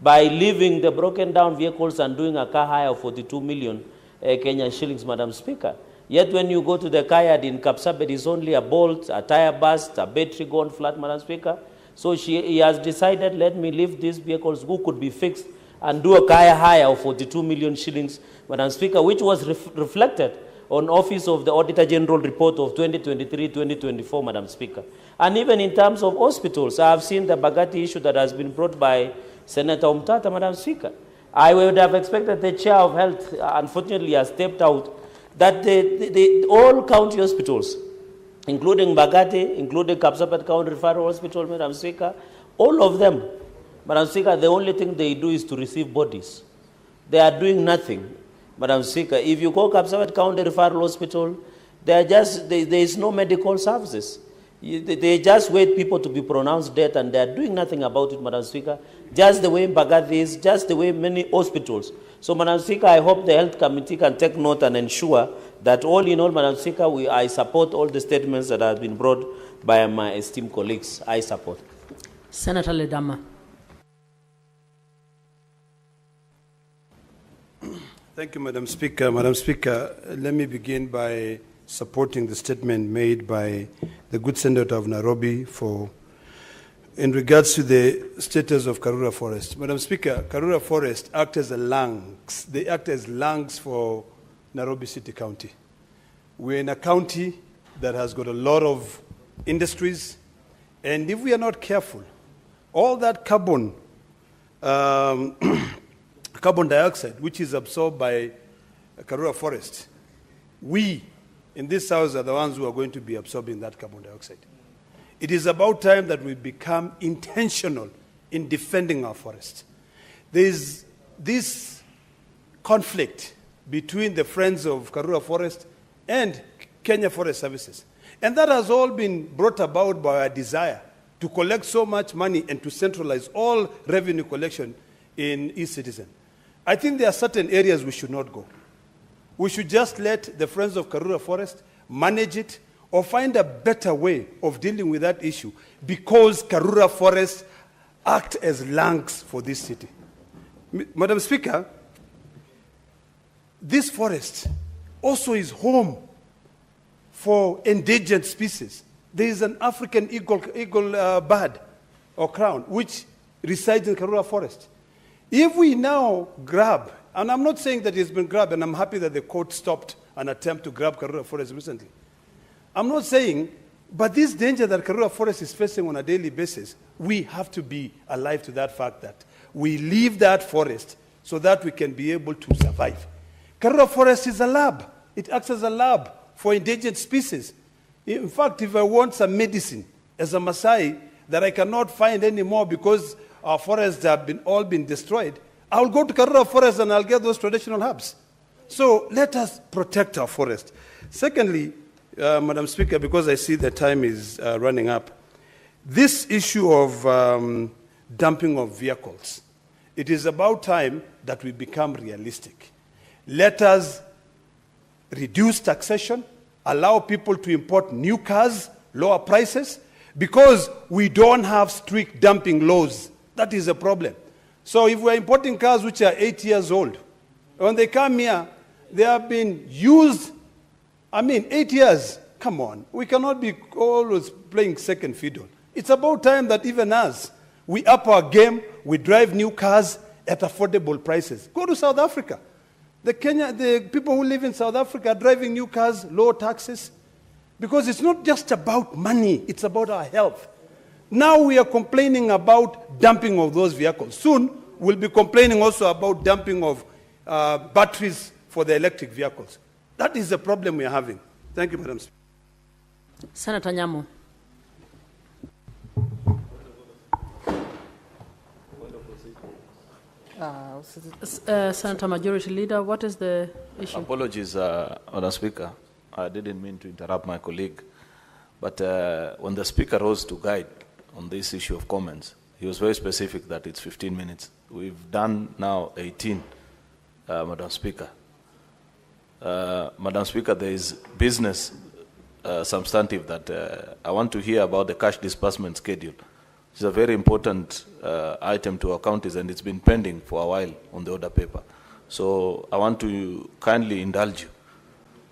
by leaving the broken down vehicles and doing a car hire of 42 million Kenyan shillings, Madam Speaker. Yet when you go to the car yard in Kapsabet, it's only a bolt, a tire burst, a battery gone flat, Madam Speaker. So he has decided, let me leave these vehicles who could be fixed and do a car hire of 42 million shillings, Madam Speaker, which was reflected on Office of the Auditor General report of 2023-2024, Madam Speaker. And even in terms of hospitals, I have seen the Bagati issue that has been brought by Senator Umtata, Madam Speaker. I would have expected the Chair of Health, unfortunately, has stepped out, that all county hospitals including Bagati, including Kapsapet County Referral Hospital, Madam Speaker, all of them, Madam Speaker, the only thing they do is to receive bodies. They are doing nothing, Madam Speaker. If you go Kapsapet County Referral Hospital, there is no medical services. They just wait people to be pronounced dead, and they are doing nothing about it, Madam Speaker, just the way Bagati is, just the way many hospitals. So, Madam Speaker, I hope the Health Committee can take note and ensure that all in all, Madam Speaker, I support all the statements that have been brought by my esteemed colleagues. I support. Senator Ledama. Thank you, Madam Speaker. Madam Speaker, let me begin by supporting the statement made by the good senator of Nairobi in regards to the status of Karura Forest. Madam Speaker, Karura Forest act as lungs. They act as lungs for Nairobi City County. We're in a county that has got a lot of industries, and if we are not careful, all that carbon dioxide, which is absorbed by Karura Forest, we in this house are the ones who are going to be absorbing that carbon dioxide. It is about time that we become intentional in defending our forests. There is this conflict between the Friends of Karura Forest and Kenya Forest Services. And that has all been brought about by a desire to collect so much money and to centralize all revenue collection in e-Citizen. I think there are certain areas we should not go. We should just let the Friends of Karura Forest manage it or find a better way of dealing with that issue, because Karura Forest act as lungs for this city. Madam Speaker, this forest also is home for endangered species. There is an African eagle bird or crown which resides in Karura Forest. If we now grab, and I'm not saying that it's been grabbed, and I'm happy that the court stopped an attempt to grab Karura Forest recently. I'm not saying, but this danger that Karura Forest is facing on a daily basis, we have to be alive to that fact that we leave that forest so that we can be able to survive. Karura Forest is a lab. It acts as a lab for endangered species. In fact, if I want some medicine as a Maasai that I cannot find anymore because our forests have all been destroyed, I'll go to Karura Forest and I'll get those traditional herbs. So let us protect our forest. Secondly, Madam Speaker, because I see the time is running up, this issue of dumping of vehicles, it is about time that we become realistic. Let us reduce taxation, allow people to import new cars, lower prices, because we don't have strict dumping laws. That is a problem. So if we're importing cars which are 8 years old, when they come here, they have been used, 8 years. Come on, we cannot be always playing second fiddle. It's about time that even us, we up our game, we drive new cars at affordable prices. Go to South Africa. The people who live in South Africa are driving new cars, low taxes, because it's not just about money, it's about our health. Now we are complaining about dumping of those vehicles. Soon, we'll be complaining also about dumping of batteries for the electric vehicles. That is the problem we are having. Thank you, Madam Speaker. Senator Nyamu. Senator Majority Leader, what is the issue? Apologies, Madam Speaker. I didn't mean to interrupt my colleague. But when the Speaker rose to guide on this issue of comments, he was very specific that it's 15 minutes. We've done now 18, Madam Speaker. Madam Speaker, there is business substantive that I want to hear about the cash disbursement schedule. It's a very important item to our counties, and it's been pending for a while on the order paper. So I want to kindly indulge you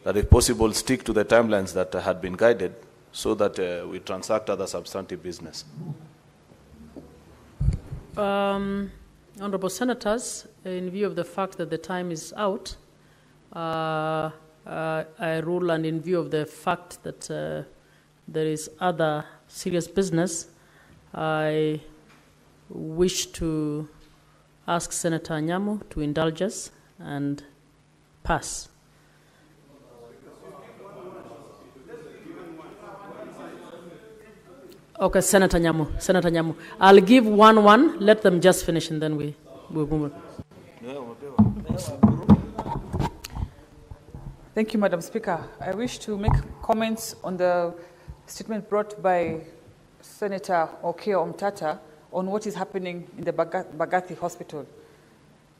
that if possible, stick to the timelines that had been guided so that we transact other substantive business. Honorable Senators, in view of the fact that the time is out, I rule, and in view of the fact that there is other serious business, I wish to ask Senator Nyamu to indulge us and pass. Okay, Senator Nyamu. Senator Nyamu. I'll give one. Let them just finish and then we'll move on. Thank you, Madam Speaker. I wish to make comments on the statement brought by Senator Okiya Omtata on what is happening in the Mbagathi Hospital.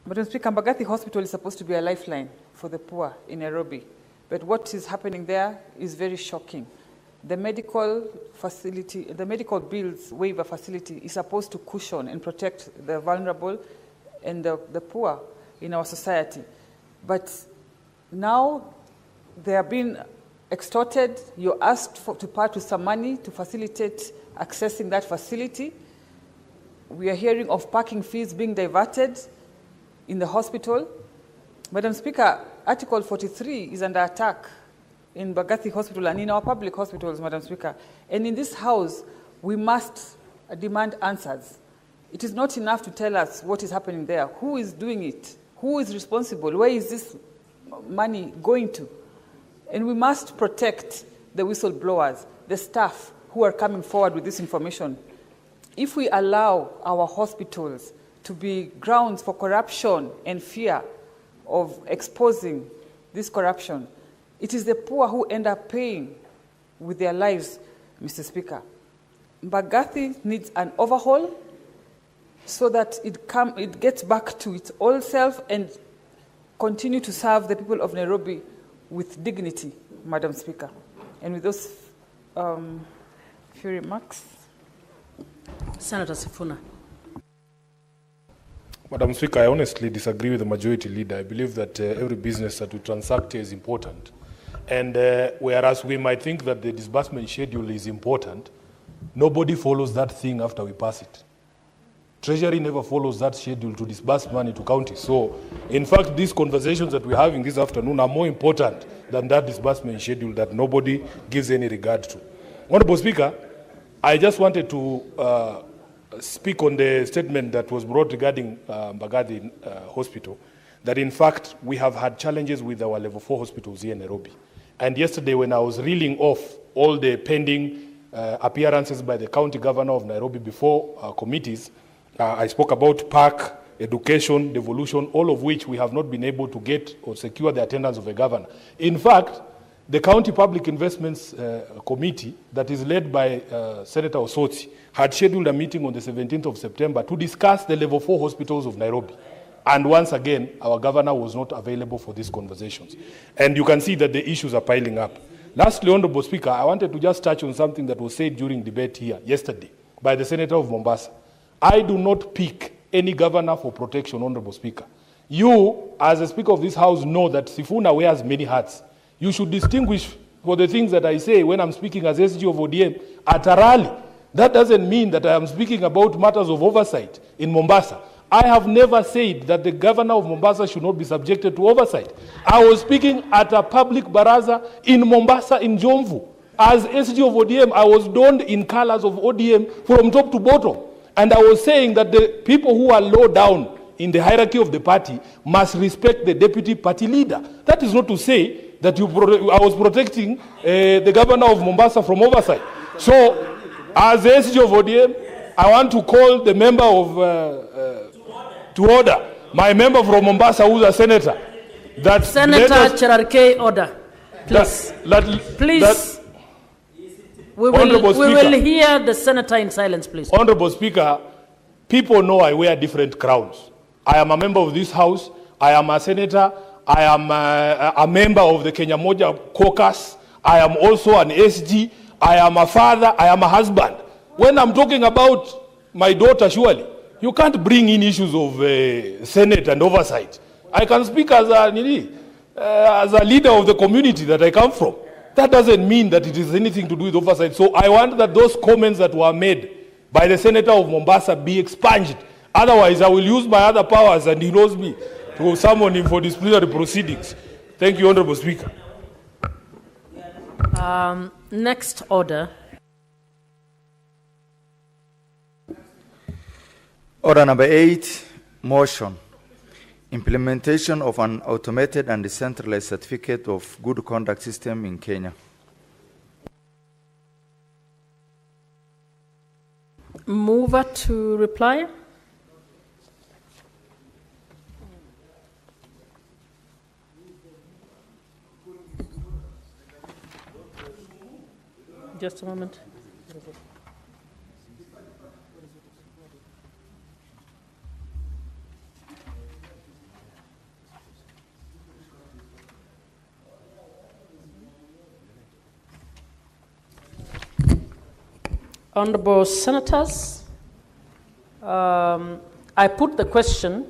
Madam Speaker, Mbagathi Hospital is supposed to be a lifeline for the poor in Nairobi, but what is happening there is very shocking. The medical facility, the medical bills waiver facility is supposed to cushion and protect the vulnerable and the poor in our society. But now they are being extorted. You're asked to part with some money to facilitate accessing that facility. We are hearing of parking fees being diverted in the hospital. Madam Speaker, Article 43 is under attack in Mbagathi Hospital and in our public hospitals, Madam Speaker. And in this House, we must demand answers. It is not enough to tell us what is happening there. Who is doing it? Who is responsible? Where is this money going to? And we must protect the whistleblowers, the staff who are coming forward with this information. If we allow our hospitals to be grounds for corruption and fear of exposing this corruption, it is the poor who end up paying with their lives, Mr. Speaker. Mbagathi needs an overhaul so that it gets back to its old self and continue to serve the people of Nairobi with dignity, Madam Speaker. And with those few remarks. Senator Sifuna. Madam Speaker, I honestly disagree with the majority leader. I believe that every business that we transact is important. And whereas we might think that the disbursement schedule is important, nobody follows that thing after we pass it. Treasury never follows that schedule to disburse money to counties. So, in fact, these conversations that we're having this afternoon are more important than that disbursement schedule that nobody gives any regard to. Honorable Speaker, I just wanted to speak on the statement that was brought regarding Mbagathi Hospital, that in fact we have had challenges with our level 4 hospitals here in Nairobi. And yesterday when I was reeling off all the pending appearances by the county governor of Nairobi before committees, I spoke about park, education, devolution, all of which we have not been able to get or secure the attendance of a governor. In fact, the County Public Investments Committee that is led by Senator Osotsi had scheduled a meeting on the 17th of September to discuss the level 4 hospitals of Nairobi. And once again, our governor was not available for these conversations. And you can see that the issues are piling up. Lastly, Honorable Speaker, I wanted to just touch on something that was said during debate here yesterday by the Senator of Mombasa. I do not pick any governor for protection, Honorable Speaker. You, as a Speaker of this House, know that Sifuna wears many hats. You should distinguish for the things that I say when I'm speaking as SG of ODM at a rally. That doesn't mean that I am speaking about matters of oversight in Mombasa. I have never said that the governor of Mombasa should not be subjected to oversight. I was speaking at a public baraza in Mombasa in Jomvu. As SG of ODM, I was donned in colors of ODM from top to bottom. And I was saying that the people who are low down in the hierarchy of the party must respect the deputy party leader. That is not to say that I was protecting the governor of Mombasa from oversight. So, as the SG of ODM, I want to call the member of to order, my member from Mombasa who's a senator. That Senator Cherargei, order. Please. Please. We will hear the senator in silence, please. Honorable Speaker, people know I wear different crowns. I am a member of this House. I am a senator. I am a member of the Kenya Moja caucus. I am also an SG. I am a father. I am a husband. When I'm talking about my daughter, surely, you can't bring in issues of Senate and oversight. I can speak as a leader of the community that I come from. That doesn't mean that it is anything to do with oversight. So I want that those comments that were made by the Senator of Mombasa be expunged. Otherwise, I will use my other powers, and he knows me, to summon him for disciplinary proceedings. Thank you, Honorable Speaker. Next order. Order number 8, motion. Implementation of an automated and decentralized certificate of good conduct system in Kenya. Mover to reply. Just a moment. Honorable Senators, I put the question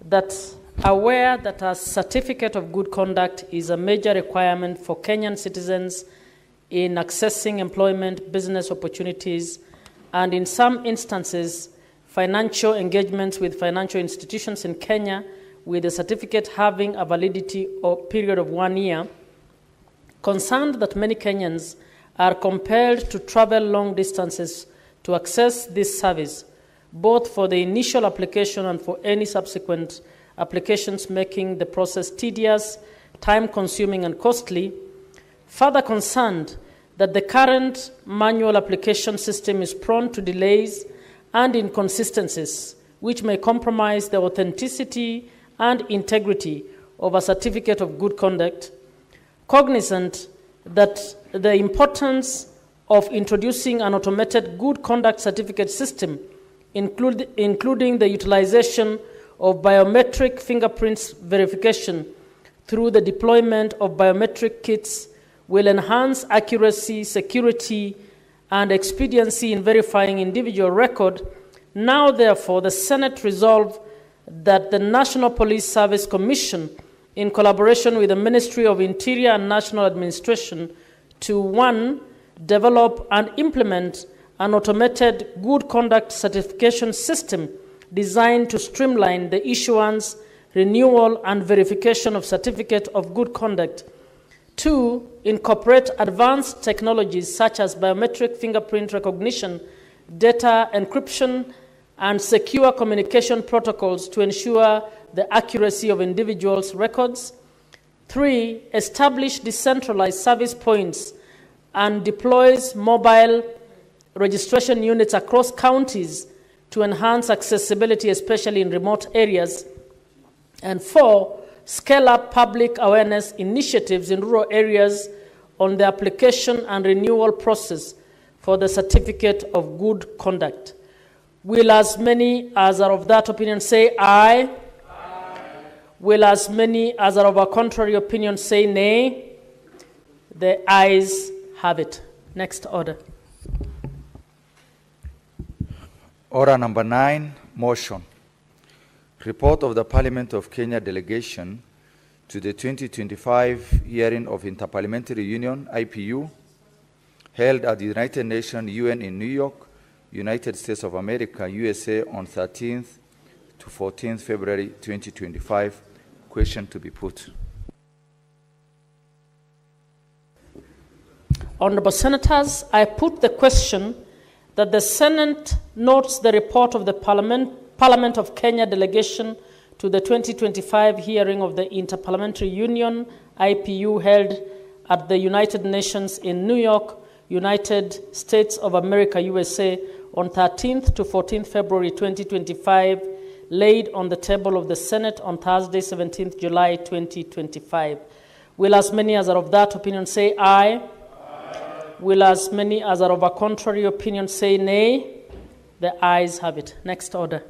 that aware that a certificate of good conduct is a major requirement for Kenyan citizens in accessing employment, business opportunities, and in some instances, financial engagements with financial institutions in Kenya, with the certificate having a validity period of 1 year, concerned that many Kenyans are compelled to travel long distances to access this service, both for the initial application and for any subsequent applications, making the process tedious, time-consuming, and costly. Further concerned that the current manual application system is prone to delays and inconsistencies, which may compromise the authenticity and integrity of a certificate of good conduct. Cognizant that the importance of introducing an automated good conduct certificate system, including the utilization of biometric fingerprints verification through the deployment of biometric kits, will enhance accuracy, security, and expediency in verifying individual record. Now, therefore, the Senate resolved that the National Police Service Commission, in collaboration with the Ministry of Interior and National Administration, to 1, develop and implement an automated good conduct certification system designed to streamline the issuance, renewal, and verification of certificate of good conduct. 2, incorporate advanced technologies such as biometric fingerprint recognition, data encryption, and secure communication protocols to ensure the accuracy of individuals' records. 3, establish decentralized service points and deploys mobile registration units across counties to enhance accessibility, especially in remote areas. And 4, scale up public awareness initiatives in rural areas on the application and renewal process for the certificate of good conduct. Will as many as are of that opinion say aye? Aye. Will as many as are of a contrary opinion say nay? The ayes have it. Next order. Order number 9, motion. Report of the Parliament of Kenya delegation to the 2025 hearing of Interparliamentary Union, IPU, held at the United Nations UN in New York, United States of America, USA, on 13th to 14th February 2025. Question to be put. Honorable Senators, I put the question that the Senate notes the report of the Parliament of Kenya delegation to the 2025 hearing of the Interparliamentary Union, IPU, held at the United Nations in New York, United States of America, USA, on 13th to 14th February 2025, laid on the table of the Senate on Thursday, 17th July 2025. Will as many as are of that opinion say aye? Aye. Will as many as are of a contrary opinion say nay? The ayes have it. Next order.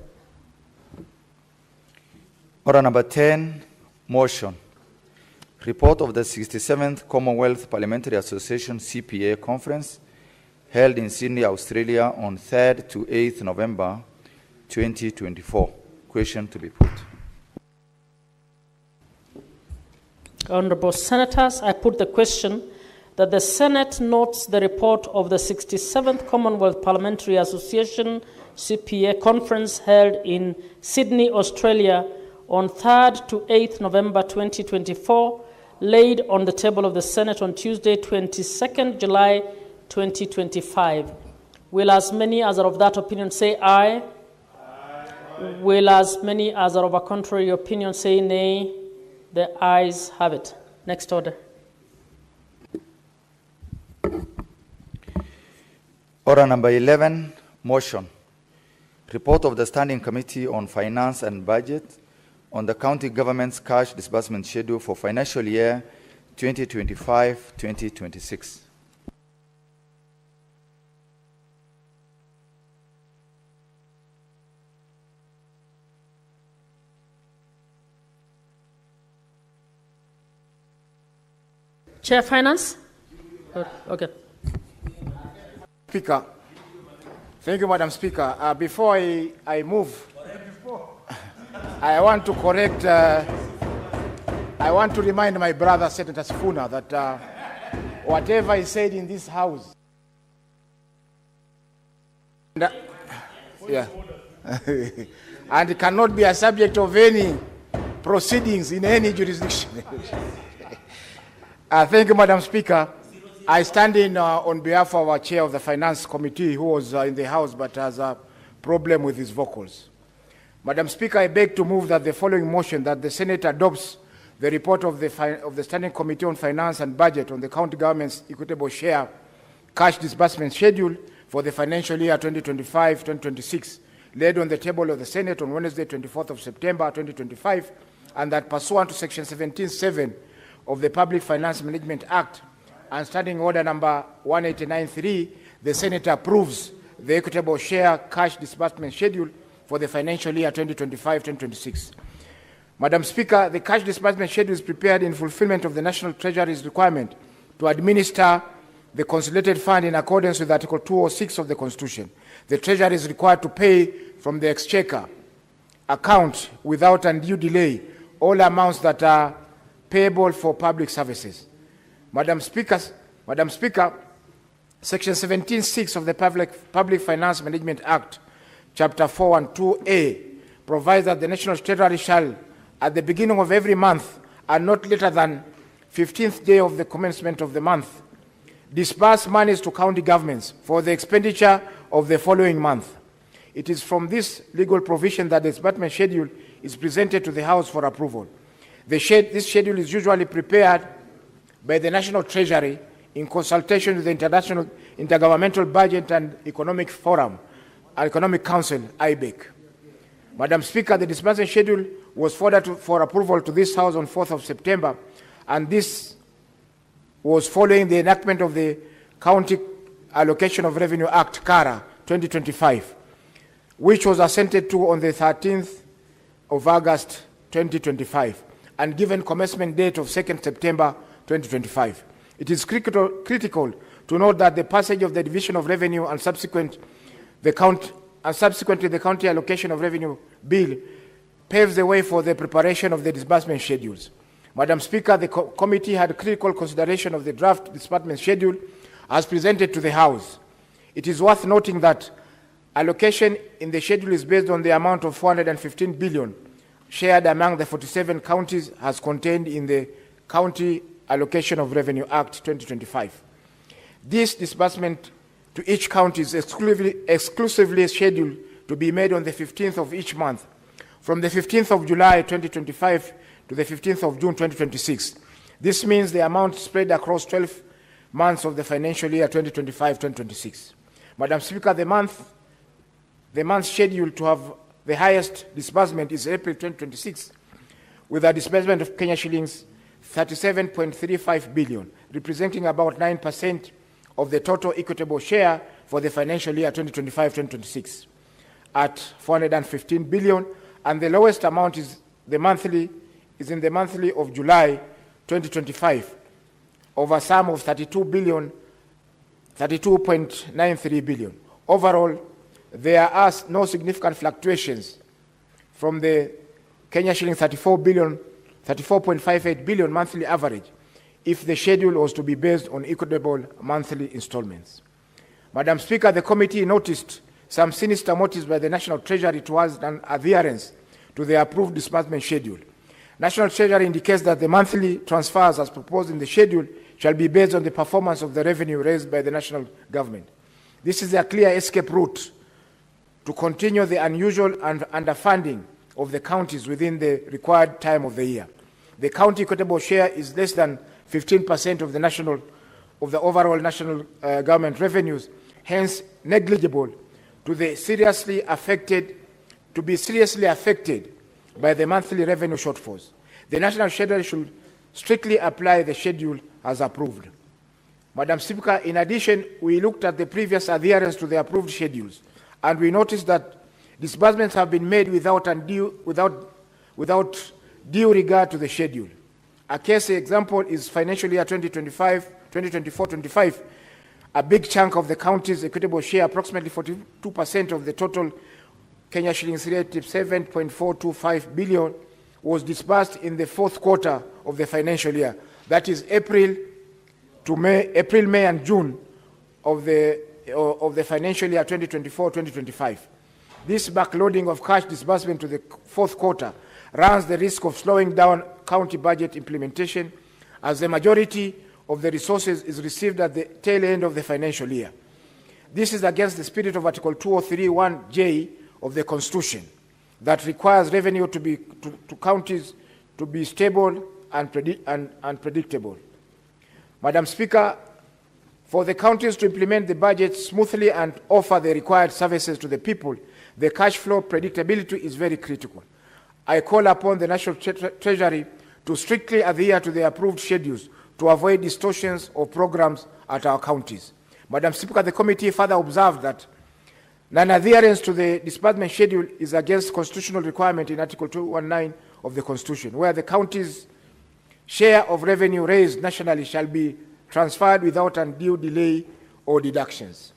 Order number 10, motion. Report of the 67th Commonwealth Parliamentary Association CPA Conference held in Sydney, Australia on 3rd to 8th November 2024. Question to be put. Honorable Senators, I put the question that the Senate notes the report of the 67th Commonwealth Parliamentary Association CPA Conference held in Sydney, Australia on 3rd to 8th November 2024, laid on the table of the Senate on Tuesday, 22nd July 2025. Will as many as are of that opinion say aye? Aye. Will as many as are of a contrary opinion say nay? The ayes have it. Next order. Order number 11, Motion. Report of the Standing Committee on Finance and Budget on the county government's cash disbursement schedule for financial year 2025-2026. Chair Finance? Okay. Speaker. Thank you, Madam Speaker. Before I move, I want to correct, I want to remind my brother, Senator Sifuna, that whatever is said in this House, yeah, and it cannot be a subject of any proceedings in any jurisdiction. Thank you, Madam Speaker. I stand in on behalf of our chair of the Finance Committee, who was in the House but has a problem with his vocals. Madam Speaker, I beg to move that the following motion, that the Senate adopts the report of the Standing Committee on Finance and Budget on the county government's equitable share cash disbursement schedule for the financial year 2025-2026, laid on the table of the Senate on Wednesday, 24th of September 2025, and that pursuant to Section 17(7) of the Public Finance Management Act and Standing Order number 189.3, the Senate approves the equitable share cash disbursement schedule for the financial year 2025-2026. Madam Speaker, the cash disbursement schedule is prepared in fulfillment of the National Treasury's requirement to administer the consolidated fund in accordance with Article 206 of the Constitution. The Treasury is required to pay from the Exchequer account without undue delay all amounts that are payable for public services. Madam Speaker, Section 17(6) of the Public Finance Management Act, Chapter 4 and 2A, provides that the National Treasury shall, at the beginning of every month and not later than 15th day of the commencement of the month, disburse monies to county governments for the expenditure of the following month. It is from this legal provision that the disbursement schedule is presented to the House for approval. This schedule is usually prepared by the National Treasury in consultation with the Intergovernmental Budget and Economic Forum, Economic Council, IBEC. Madam Speaker, the disbursement schedule was forwarded for approval to this House on 4th of September, and this was following the enactment of the County Allocation of Revenue Act, CARA, 2025, which was assented to on the 13th of August, 2025, and given commencement date of 2nd September, 2025. It is critical to note that the passage of the Division of Revenue and subsequently the County Allocation of Revenue Bill paves the way for the preparation of the disbursement schedules. Madam Speaker, the committee had critical consideration of the draft disbursement schedule as presented to the House. It is worth noting that allocation in the schedule is based on the amount of 415 billion shared among the 47 counties as contained in the County Allocation of Revenue Act 2025. This disbursement to each county is exclusively scheduled to be made on the 15th of each month, from the 15th of July 2025 to the 15th of June 2026. This means the amount spread across 12 months of the financial year 2025-2026. Madam Speaker, the month scheduled to have the highest disbursement is April 2026, with a disbursement of Kenya shillings 37.35 billion, representing about 9% of the total equitable share for the financial year 2025-2026 at 415 billion, and the lowest amount is in the monthly of July 2025 of a sum of 32.93 billion. Overall, there are no significant fluctuations from the Kenya shilling 34.58 billion monthly average if the schedule was to be based on equitable monthly installments. Madam Speaker, the committee noticed some sinister motives by the National Treasury towards an adherence to the approved disbursement schedule. National Treasury indicates that the monthly transfers as proposed in the schedule shall be based on the performance of the revenue raised by the national government. This is a clear escape route to continue the unusual underfunding of the counties within the required time of the year. The county equitable share is less than 15% of the overall national government revenues, hence negligible to be seriously affected by the monthly revenue shortfalls. The National Treasury should strictly apply the schedule as approved. Madam Speaker, in addition, we looked at the previous adherence to the approved schedules, and we noticed that disbursements have been made without due regard to the schedule. A case example is financial year 2024-25. A big chunk of the county's equitable share, approximately 42% of the total Kenya shillings relative 7.425 billion, was disbursed in the fourth quarter of the financial year. That is April, May, and June of the financial year 2024-2025. This backloading of cash disbursement to the fourth quarter runs the risk of slowing down county budget implementation, as the majority of the resources is received at the tail end of the financial year. This is against the spirit of Article 203(1)(j) of the Constitution, that requires revenue to counties to be stable and predictable. Madam Speaker, for the counties to implement the budget smoothly and offer the required services to the people, the cash flow predictability is very critical. I call upon the National Treasury to strictly adhere to the approved schedules to avoid distortions of programs at our counties. Madam Speaker, the committee further observed that non-adherence to the disbursement schedule is against constitutional requirement in Article 219 of the Constitution, where the county's share of revenue raised nationally shall be transferred without undue delay or deductions.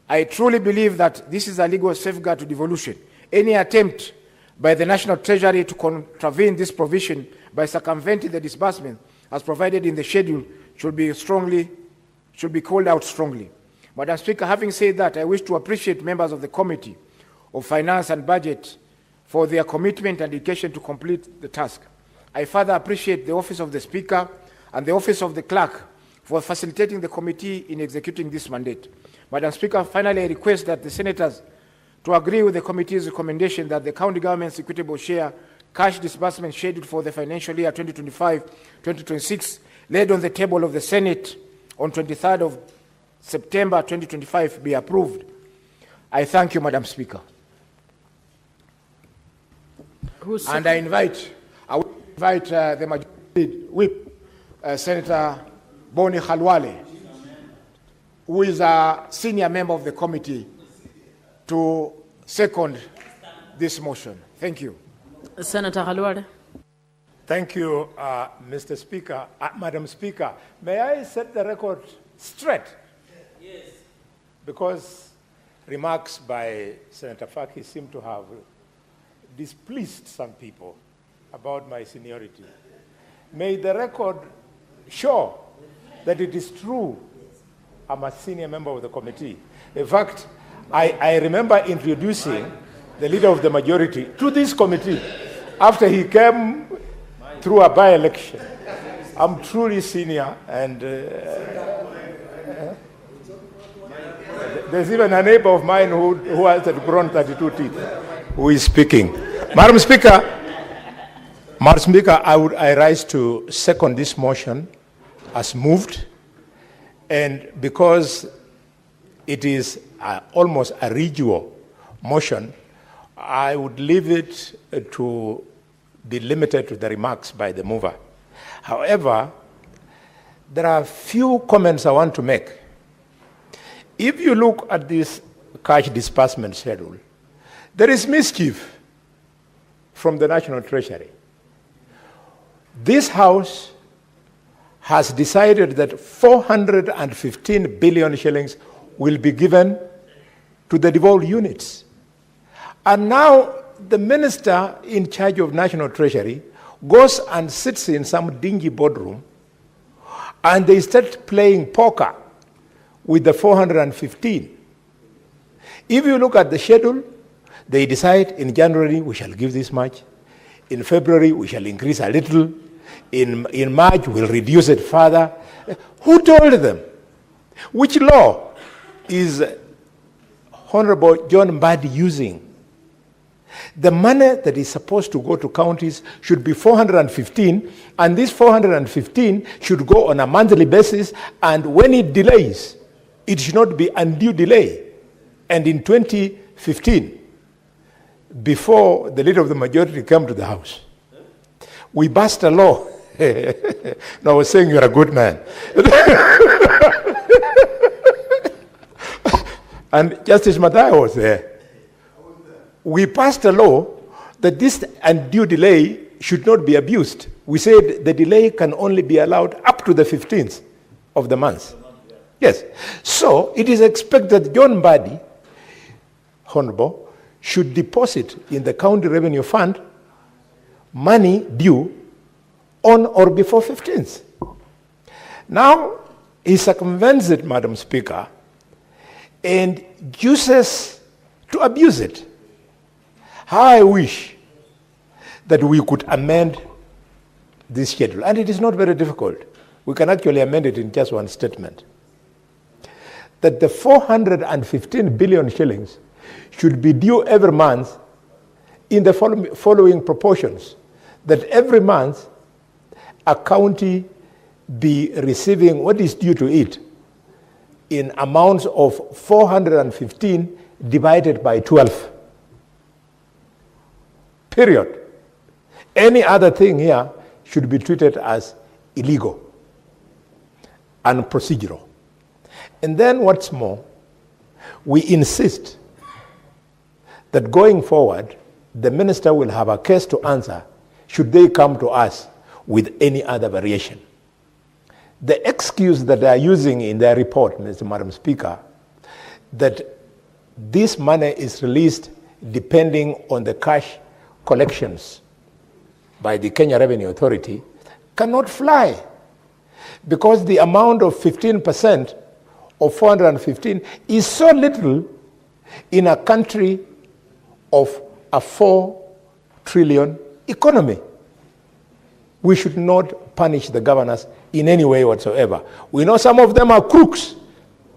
I truly believe that this is a legal safeguard to devolution. Any attempt by the National Treasury to contravene this provision by circumventing the disbursement as provided in the schedule should be called out strongly. Madam Speaker, having said that, I wish to appreciate members of the Committee of Finance and Budget for their commitment and dedication to complete the task. I further appreciate the Office of the Speaker and the Office of the Clerk for facilitating the committee in executing this mandate. Madam Speaker, finally, I request that the Senators to agree with the committee's recommendation that the county government's equitable share cash disbursement scheduled for the financial year 2025-2026 laid on the table of the Senate on 23rd of September 2025 be approved. I thank you, Madam Speaker. And I invite the Majority Whip, Senator Boni Khalwale, who is a senior member of the committee, to second this motion. Thank you. Senator Khalwale. Thank you, Mr. Speaker. Madam Speaker, may I set the record straight? Yes. Because remarks by Senator Faki seem to have displeased some people about my seniority. May the record show that it is true I'm a senior member of the committee. In fact, I remember introducing the leader of the majority to this committee after he came through a by-election. I'm truly senior, and there's even a neighbor of mine who has grown 32 teeth, who is speaking. Madam Speaker, I rise to second this motion as moved, and because it is almost a residual motion, I would leave it to be limited to the remarks by the mover. However, there are a few comments I want to make. If you look at this cash disbursement schedule, there is mischief from the National Treasury. This House has decided that 415 billion shillings will be given to the devolved units. And now the minister in charge of National Treasury goes and sits in some dingy boardroom, and they start playing poker with the 415. If you look at the schedule, they decide in January we shall give this much, in February we shall increase a little, in March we'll reduce it further. Who told them? Which law is Honorable John Mbadi using? The money that is supposed to go to counties should be 415, and this 415 should go on a monthly basis, and when it delays, it should not be undue delay. And in 2015, before the leader of the majority came to the House, we passed a law. No, I was saying you're a good man. And Justice Mathai was there. We passed a law that this undue delay should not be abused. We said the delay can only be allowed up to the 15th of the month. Yes. So it is expected John Mbadi, Honorable, should deposit in the County Revenue Fund money due on or before 15th. Now, he circumvents it, Madam Speaker, and uses to abuse it. How I wish that we could amend this schedule. And it is not very difficult. We can actually amend it in just one statement. That the 415 billion shillings should be due every month in the following proportions. That every month a county be receiving what is due to it in amounts of 415 divided by 12. Period. Any other thing here should be treated as illegal and procedural. And then what's more, we insist that going forward, the minister will have a case to answer should they come to us with any other variation. The excuse that they are using in their report, Madam Speaker, that this money is released depending on the cash collections by the Kenya Revenue Authority cannot fly, because the amount of 15% of 415 is so little in a country of a 4 trillion economy. We should not punish the governors in any way whatsoever. We know some of them are crooks,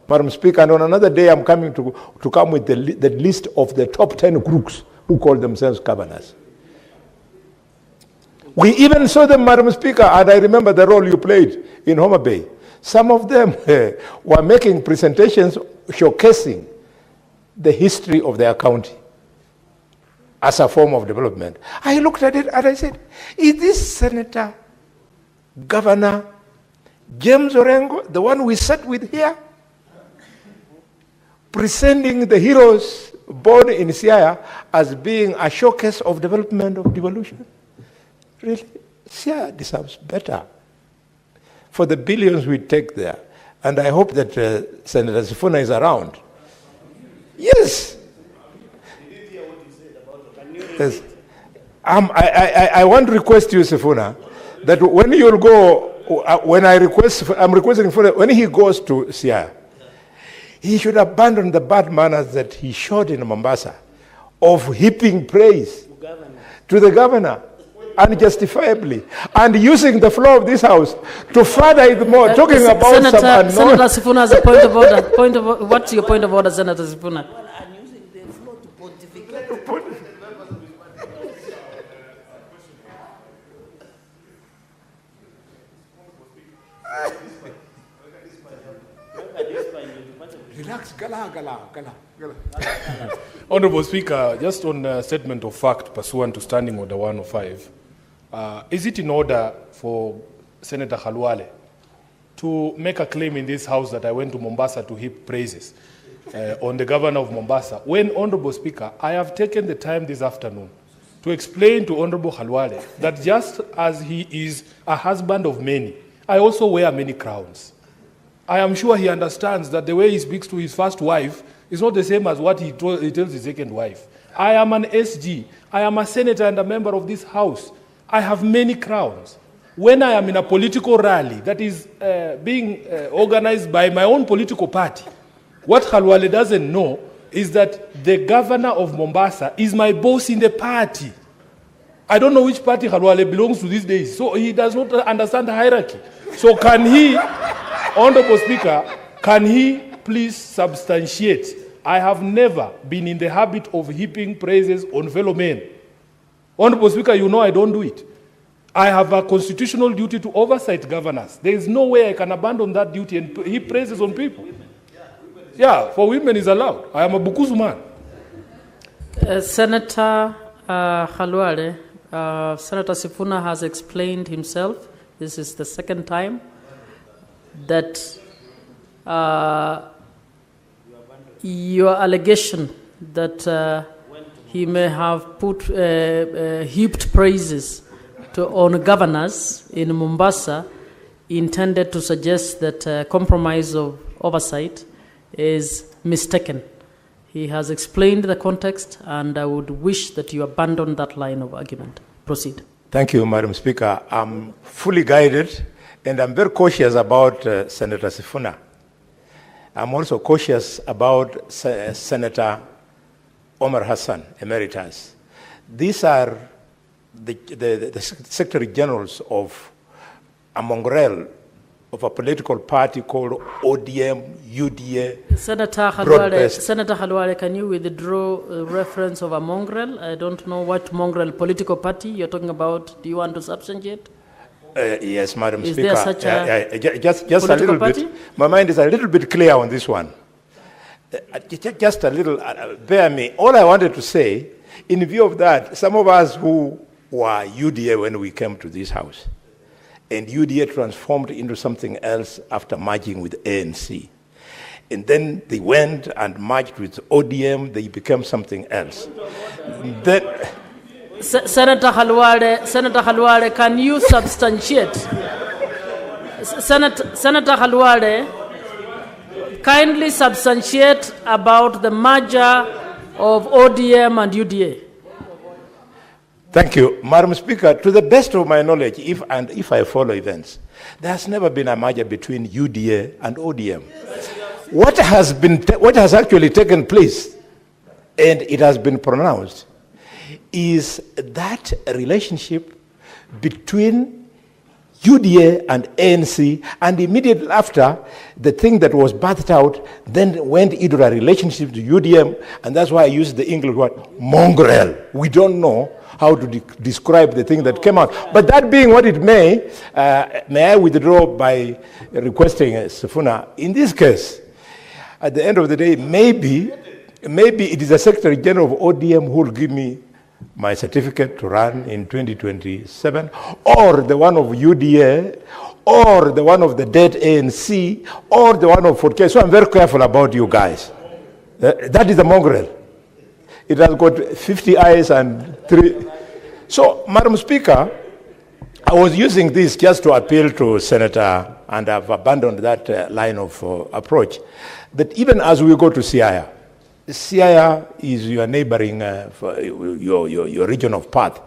Madam Speaker, and on another day I'm coming to come with the list of the top 10 crooks who call themselves governors. We even saw them, Madam Speaker, and I remember the role you played in Homa Bay. Some of them were making presentations showcasing the history of their county as a form of development. I looked at it and I said, is this Senator, Governor James Orengo, the one we sat with here, presenting the heroes born in Siaya as being a showcase of development of devolution? Really, Siaya deserves better for the billions we take there. And I hope that Senator Sifuna is around. Yes. Yes. I want to request you, Sifuna, that when you'll go, I'm requesting for when he goes to Siaya, he should abandon the bad manners that he showed in Mombasa of heaping praise to the governor unjustifiably and using the floor of this house to further it more, talking about Senator, some unknown... Senator Sifuna has a point of order. What's your point of order, Senator Sifuna? Well, I'm using the floor to pontificate. Relax, gala. Honorable Speaker, just on a statement of fact pursuant to Standing Order 105, is it in order for Senator Khalwale to make a claim in this House that I went to Mombasa to heap praises on the governor of Mombasa, when, Honorable Speaker, I have taken the time this afternoon to explain to Honorable Khalwale that just as he is a husband of many, I also wear many crowns. I am sure he understands that the way he speaks to his first wife is not the same as what he tells his second wife. I am an SG. I am a senator and a member of this House. I have many crowns. When I am in a political rally that is being organized by my own political party, what Khalwale doesn't know is that the governor of Mombasa is my boss in the party. I don't know which party Khalwale belongs to these days, so he does not understand the hierarchy. So can he, Honorable Speaker, can he please substantiate? I have never been in the habit of heaping praises on fellow men. Honorable Speaker, you know I don't do it. I have a constitutional duty to oversight governors. There is no way I can abandon that duty and heap praises on people. Yeah, for women is allowed. I am a Bukusu man. Senator Khalwale, Senator Sifuna has explained himself. This is the second time that your allegation that he may have put heaped praises on governors in Mombasa intended to suggest that compromise of oversight is mistaken. He has explained the context, and I would wish that you abandon that line of argument. Proceed. Thank you, Madam Speaker. I'm fully guided, and I'm very cautious about Senator Sifuna. I'm also cautious about Senator Omar Hassan, Emeritus. These are the Secretary Generals of a mongrel of a political party called ODM, UDA. Senator Khalwale, can you withdraw a reference of a mongrel? I don't know what mongrel political party you're talking about. Do you want to substantiate? Yes, Madam Is Speaker. there such a just a little party? bit. My mind is a little bit clear on this one. Just a little, bear me. All I wanted to say, in view of that, some of us who were UDA when we came to this house, and UDA transformed into something else after merging with ANC. And then they went and merged with ODM, they became something else. Then, Senator Khalwale, can you substantiate? Senator Khalwale, kindly substantiate about the merger of ODM and UDA. Thank you. Madam Speaker, to the best of my knowledge, if I follow events, there has never been a merger between UDA and ODM. What has actually taken place, and it has been pronounced, is that relationship between UDA and ANC, and immediately after, the thing that was birthed out then went into a relationship to UDM, and that's why I use the English word mongrel. We don't know how to describe the thing that came out. But that being what it may I withdraw by requesting Sifuna, in this case, at the end of the day, maybe it is the Secretary General of ODM who will give me my certificate to run in 2027, or the one of UDA, or the one of the dead ANC, or the one of 4K. So I'm very careful about you guys. That is the mongrel. It has got 50 eyes and 3. So, Madam Speaker, I was using this just to appeal to Senator, and I've abandoned that line of approach, that even as we go to Siaya is your neighboring, your region of path.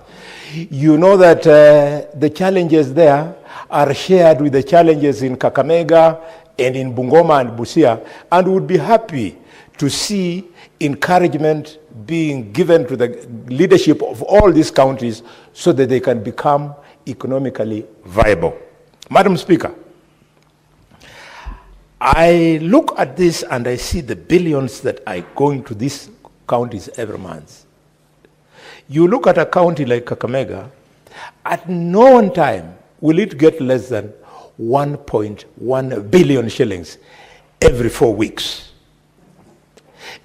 You know that the challenges there are shared with the challenges in Kakamega and in Bungoma and Busia, and would be happy to see encouragement being given to the leadership of all these counties so that they can become economically viable. Madam Speaker, I look at this and I see the billions that are going to these counties every month. You look at a county like Kakamega, at no one time will it get less than 1.1 billion shillings every 4 weeks.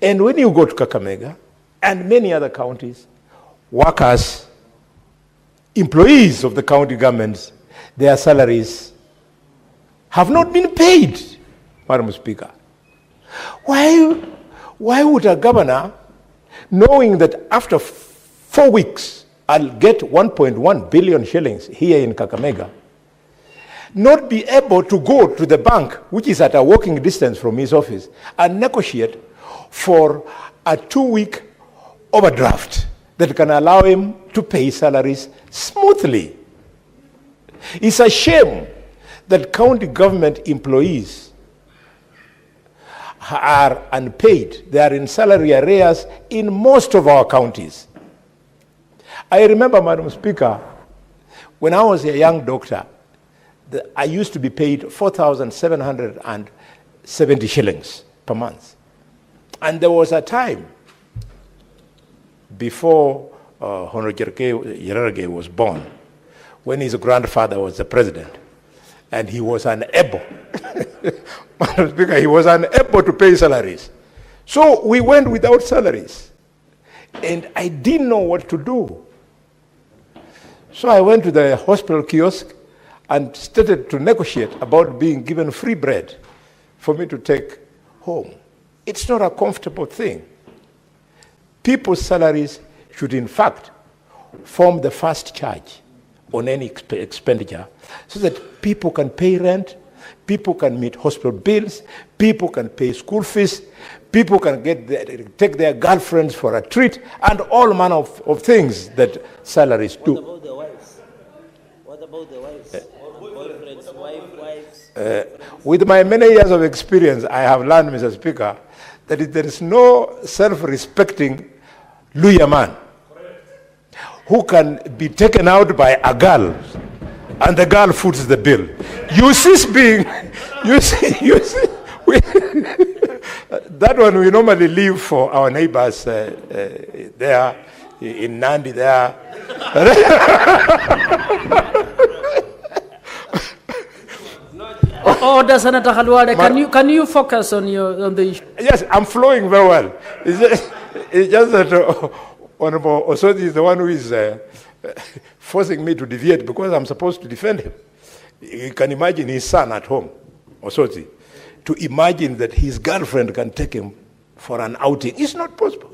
And when you go to Kakamega and many other counties, workers, employees of the county governments, their salaries have not been paid, Madam Speaker. Why would a governor, knowing that after 4 weeks I'll get 1.1 billion shillings here in Kakamega, not be able to go to the bank, which is at a walking distance from his office, and negotiate for a 2-week overdraft that can allow him to pay salaries smoothly? It's a shame that county government employees are unpaid. They are in salary arrears in most of our counties. I remember, Madam Speaker, when I was a young doctor, I used to be paid 4,770 shillings per month. And there was a time before Honorable Jerarge was born, when his grandfather was the president, and he was unable Madam Speaker, he was unable to pay salaries. So we went without salaries. And I didn't know what to do. So I went to the hospital kiosk and started to negotiate about being given free bread for me to take home. It's not a comfortable thing. People's salaries should, in fact, form the first charge on any expenditure so that people can pay rent, people can meet hospital bills, people can pay school fees, people can take their girlfriends for a treat, and all manner of things that salaries do. What about the wives? What about the wives? Boyfriends, wives? With my many years of experience, I have learned, Mr. Speaker, that there is no self-respecting Luya man who can be taken out by a girl and the girl foots the bill. You cease being, you see, that one we normally leave for our neighbors there in Nandi there. Order, Senator Khalwale, can you focus on the issue? Yes, I'm flowing very well. It's just that Honorable Osodi is the one who is forcing me to deviate because I'm supposed to defend him. You can imagine his son at home, Osodi, to imagine that his girlfriend can take him for an outing. It's not possible.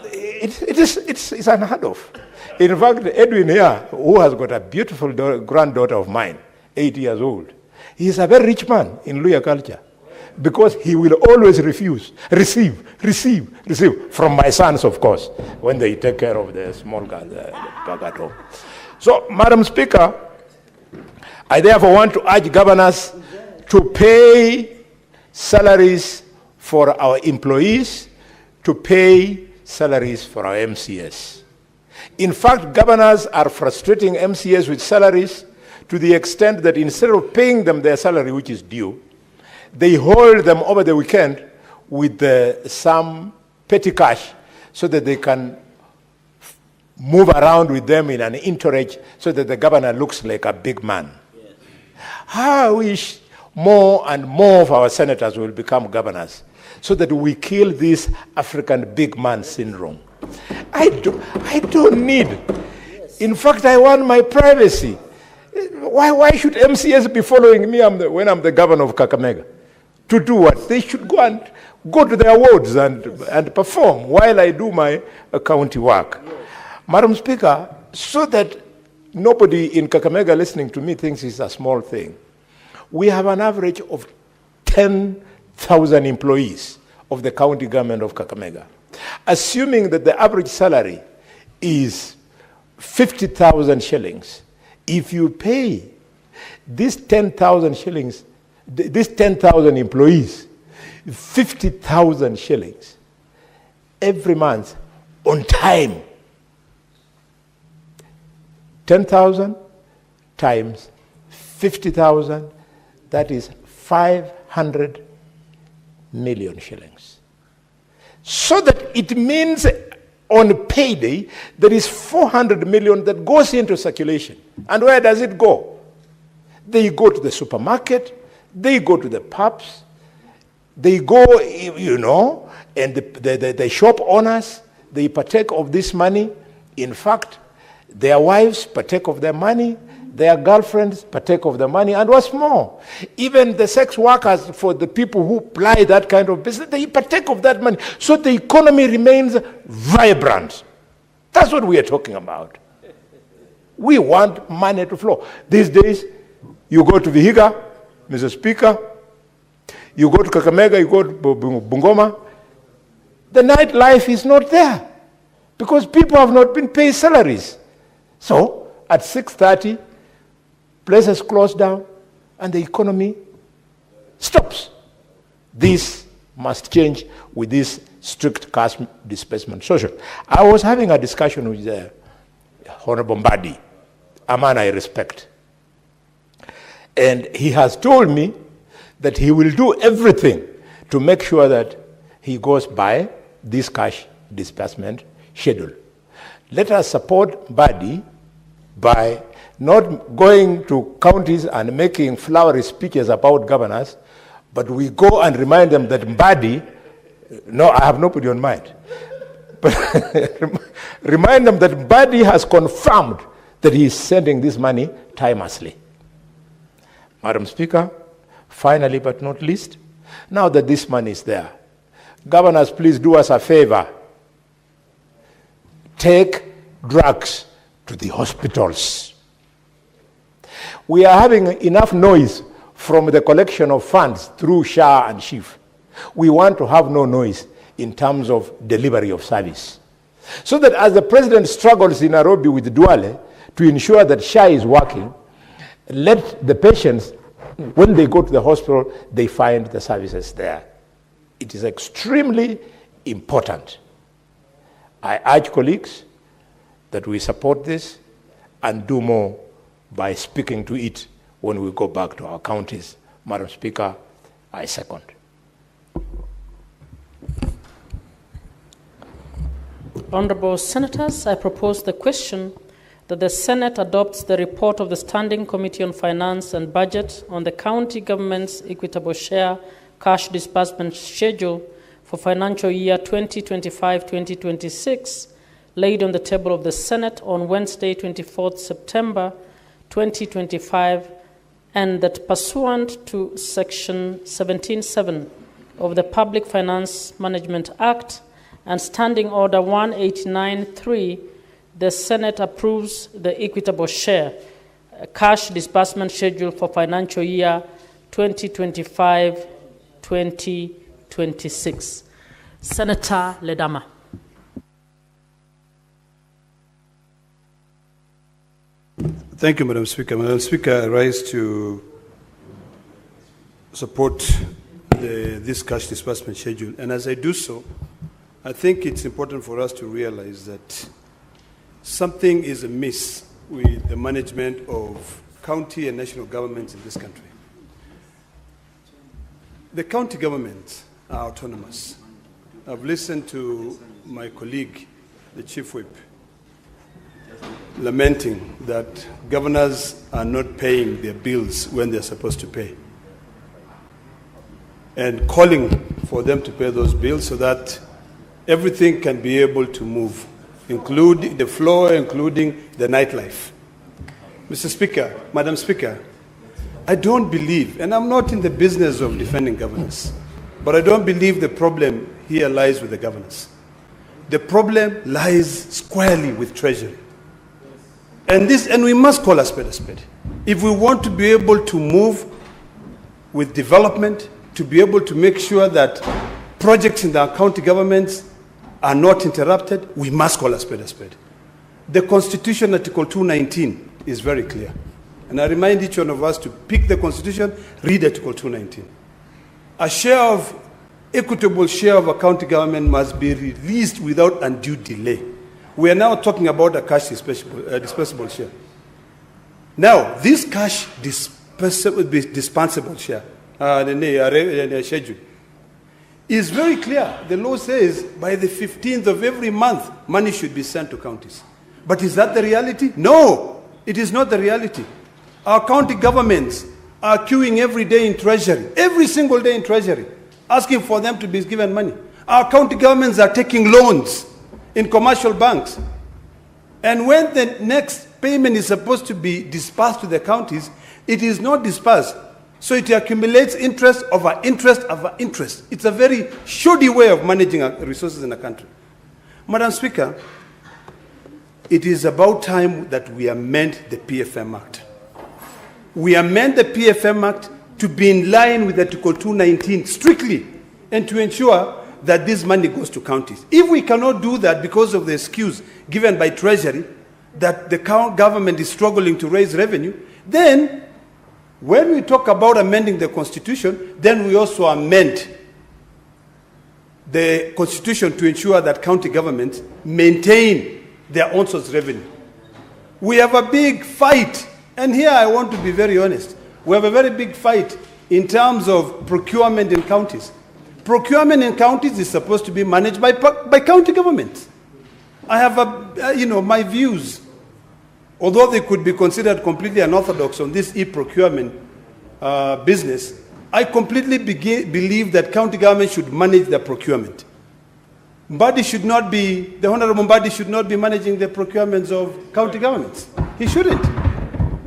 It's unheard of. In fact, Edwin here, who has got a beautiful granddaughter of mine, 8 years old, he's a very rich man in Luya culture because he will always receive from my sons, of course, when they take care of the small girl back at home. So, Madam Speaker, I therefore want to urge governors to pay salaries for our employees, to pay salaries for our MCS. In fact, governors are frustrating MCS with salaries to the extent that instead of paying them their salary, which is due, they hold them over the weekend with some petty cash so that they can move around with them in an entourage so that the governor looks like a big man. Yes. I wish more and more of our senators will become governors so that we kill this African big man syndrome. I don't need. In fact, I want my privacy. Why should MCS be following me when I'm the governor of Kakamega? To do what? They should go to their wards and perform while I do my county work. Yes. Madam Speaker, so that nobody in Kakamega listening to me thinks it's a small thing, we have an average of 10,000 employees of the county government of Kakamega. Assuming that the average salary is 50,000 shillings, if you pay these 10,000 shillings, these 10,000 employees, 50,000 shillings every month on time, 10,000 times 50,000, that is 500 million shillings. So that it means on payday, there is 400 million that goes into circulation. And where does it go? They go to the supermarket, they go to the pubs, they go, and the shop owners, they partake of this money. In fact, their wives partake of their money, their girlfriends partake of the money, and what's more, even the sex workers for the people who ply that kind of business, they partake of that money. So the economy remains vibrant. That's what we are talking about. We want money to flow. These days, you go to Vihiga, Mr. Speaker, you go to Kakamega, you go to Bungoma, the nightlife is not there because people have not been paid salaries. So at 6:30, places close down, and the economy stops. This must change with this strict cash disbursement social. I was having a discussion with Honorable Mbadi, a man I respect. And he has told me that he will do everything to make sure that he goes by this cash disbursement schedule. Let us support Mbadi by not going to counties and making flowery speeches about governors, but we go and remind them that Mbadi, no, I have nobody on mind, but remind them that Mbadi has confirmed that he is sending this money timelessly. Madam Speaker, finally but not least, now that this money is there, governors, please do us a favor. Take drugs to the hospitals. We are having enough noise from the collection of funds through SHA and SHIF. We want to have no noise in terms of delivery of service. So that as the president struggles in Nairobi with Duale to ensure that SHA is working, let the patients, when they go to the hospital, they find the services there. It is extremely important. I urge colleagues that we support this and do more by speaking to it when we go back to our counties. Madam Speaker, I second. Honourable Senators, I propose the question that the Senate adopts the report of the Standing Committee on Finance and Budget on the county government's equitable share cash disbursement schedule for financial year 2025-2026, laid on the table of the Senate on Wednesday, 24th September 2025, and that pursuant to Section 17(7) of the Public Finance Management Act and Standing Order 189.3, the Senate approves the equitable share cash disbursement schedule for financial year 2025-2026. Senator Ledama. Thank you, Madam Speaker. Madam Speaker, I rise to support this cash disbursement schedule. And as I do so, I think it's important for us to realize that something is amiss with the management of county and national governments in this country. The county governments are autonomous. I've listened to my colleague, the Chief Whip, lamenting that governors are not paying their bills when they're supposed to pay, and calling for them to pay those bills so that everything can be able to move, including the floor, including the nightlife. Mr. Speaker, Madam Speaker, I don't believe, and I'm not in the business of defending governors, but I don't believe the problem here lies with the governors. The problem lies squarely with Treasury. And we must call a spade a spade. If we want to be able to move with development, to be able to make sure that projects in the county governments are not interrupted, we must call a spade a spade. The Constitution, Article 219, is very clear. And I remind each one of us to pick the Constitution, read Article 219. A equitable share of a county government must be released without undue delay. We are now talking about a cash dispensable share. Now, this cash dispensable share, schedule, is very clear. The law says by the 15th of every month, money should be sent to counties. But is that the reality? No, it is not the reality. Our county governments are queuing every day in Treasury, every single day in Treasury, asking for them to be given money. Our county governments are taking loans in commercial banks. And when the next payment is supposed to be dispersed to the counties, it is not dispersed. So it accumulates interest over interest over interest. It's a very shoddy way of managing resources in a country. Madam Speaker, it is about time that we amend the PFM Act. We amend the PFM Act to be in line with Article 219 strictly, and to ensure that this money goes to counties. If we cannot do that because of the excuse given by Treasury that the government is struggling to raise revenue, then when we talk about amending the Constitution, then we also amend the Constitution to ensure that county governments maintain their own source revenue. We have a big fight, and here I want to be very honest. We have a very big fight in terms of procurement in counties. Procurement in counties is supposed to be managed by county governments. I have my views although they could be considered completely unorthodox on this e-procurement business, I completely believe that county government should manage the procurement. The Honorable Mbadi should not be managing the procurements of county governments. He shouldn't.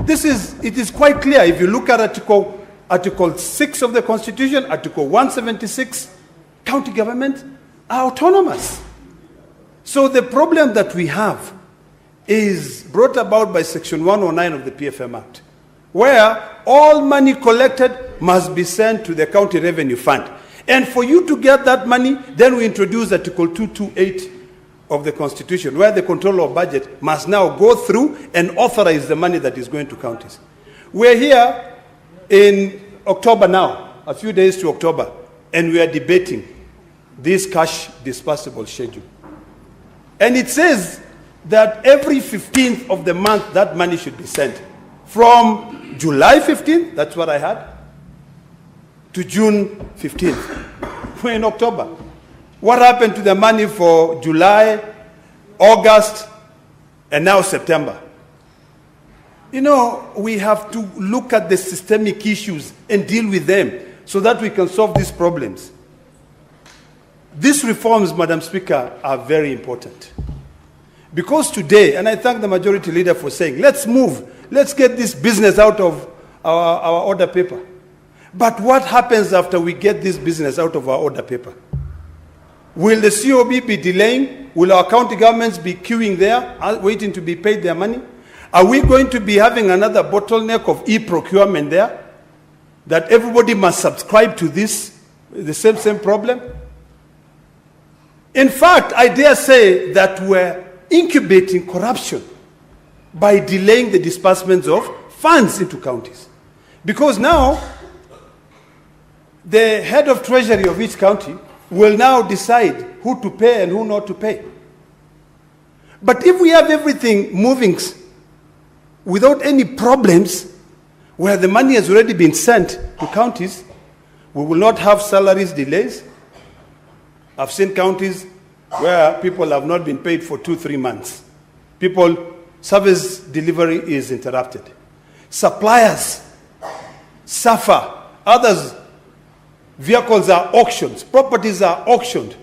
It is quite clear. If you look at Article 6 of the Constitution, Article 176, county governments are autonomous. So the problem that we have is brought about by Section 109 of the PFM Act, where all money collected must be sent to the county revenue fund. And for you to get that money, then we introduce Article 228 of the Constitution, where the controller of budget must now go through and authorize the money that is going to counties. We're here in October now, a few days to October, and we are debating this cash disbursable schedule. And it says that every 15th of the month, that money should be sent. From July 15th, that's what I had, to June 15th. We're in October. What happened to the money for July, August, and now September? You know, we have to look at the systemic issues and deal with them so that we can solve these problems. These reforms, Madam Speaker, are very important. Because today, and I thank the majority leader for saying, let's move, let's get this business out of our order paper. But what happens after we get this business out of our order paper? Will the COB be delaying? Will our county governments be queuing there, waiting to be paid their money? Are we going to be having another bottleneck of e-procurement there? That everybody must subscribe to this, the same problem? In fact, I dare say that we're incubating corruption by delaying the disbursements of funds into counties. Because now, the head of treasury of each county will now decide who to pay and who not to pay. But if we have everything moving without any problems, where the money has already been sent to counties, we will not have salaries delays. I've seen counties where people have not been paid for 2-3 months. Service delivery is interrupted. Suppliers suffer. Others, vehicles are auctioned, properties are auctioned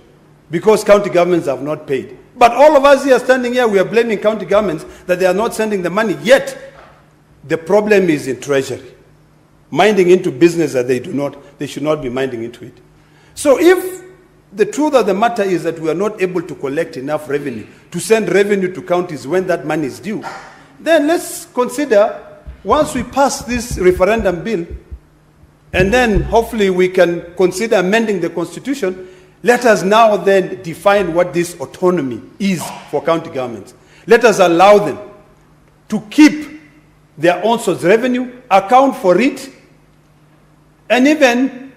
because county governments have not paid. But all of us here standing here, we are blaming county governments that they are not sending the money. Yet, the problem is in treasury, minding into business that they should not be minding into it. So if the truth of the matter is that we are not able to collect enough revenue to send revenue to counties when that money is due, then let's consider, once we pass this referendum bill, and then hopefully we can consider amending the Constitution, let us now then define what this autonomy is for county governments. Let us allow them to keep their own source revenue, account for it, and even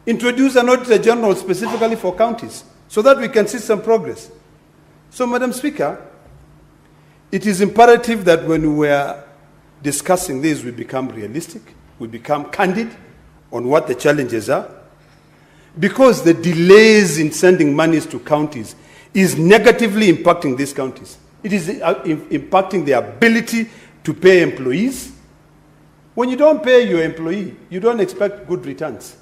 introduce an Auditor General specifically for counties so that we can see some progress. So, Madam Speaker, it is imperative that when we are discussing this, we become realistic, we become candid on what the challenges are, because the delays in sending monies to counties is negatively impacting these counties. It is impacting their ability to pay employees. When you don't pay your employee, you don't expect good returns.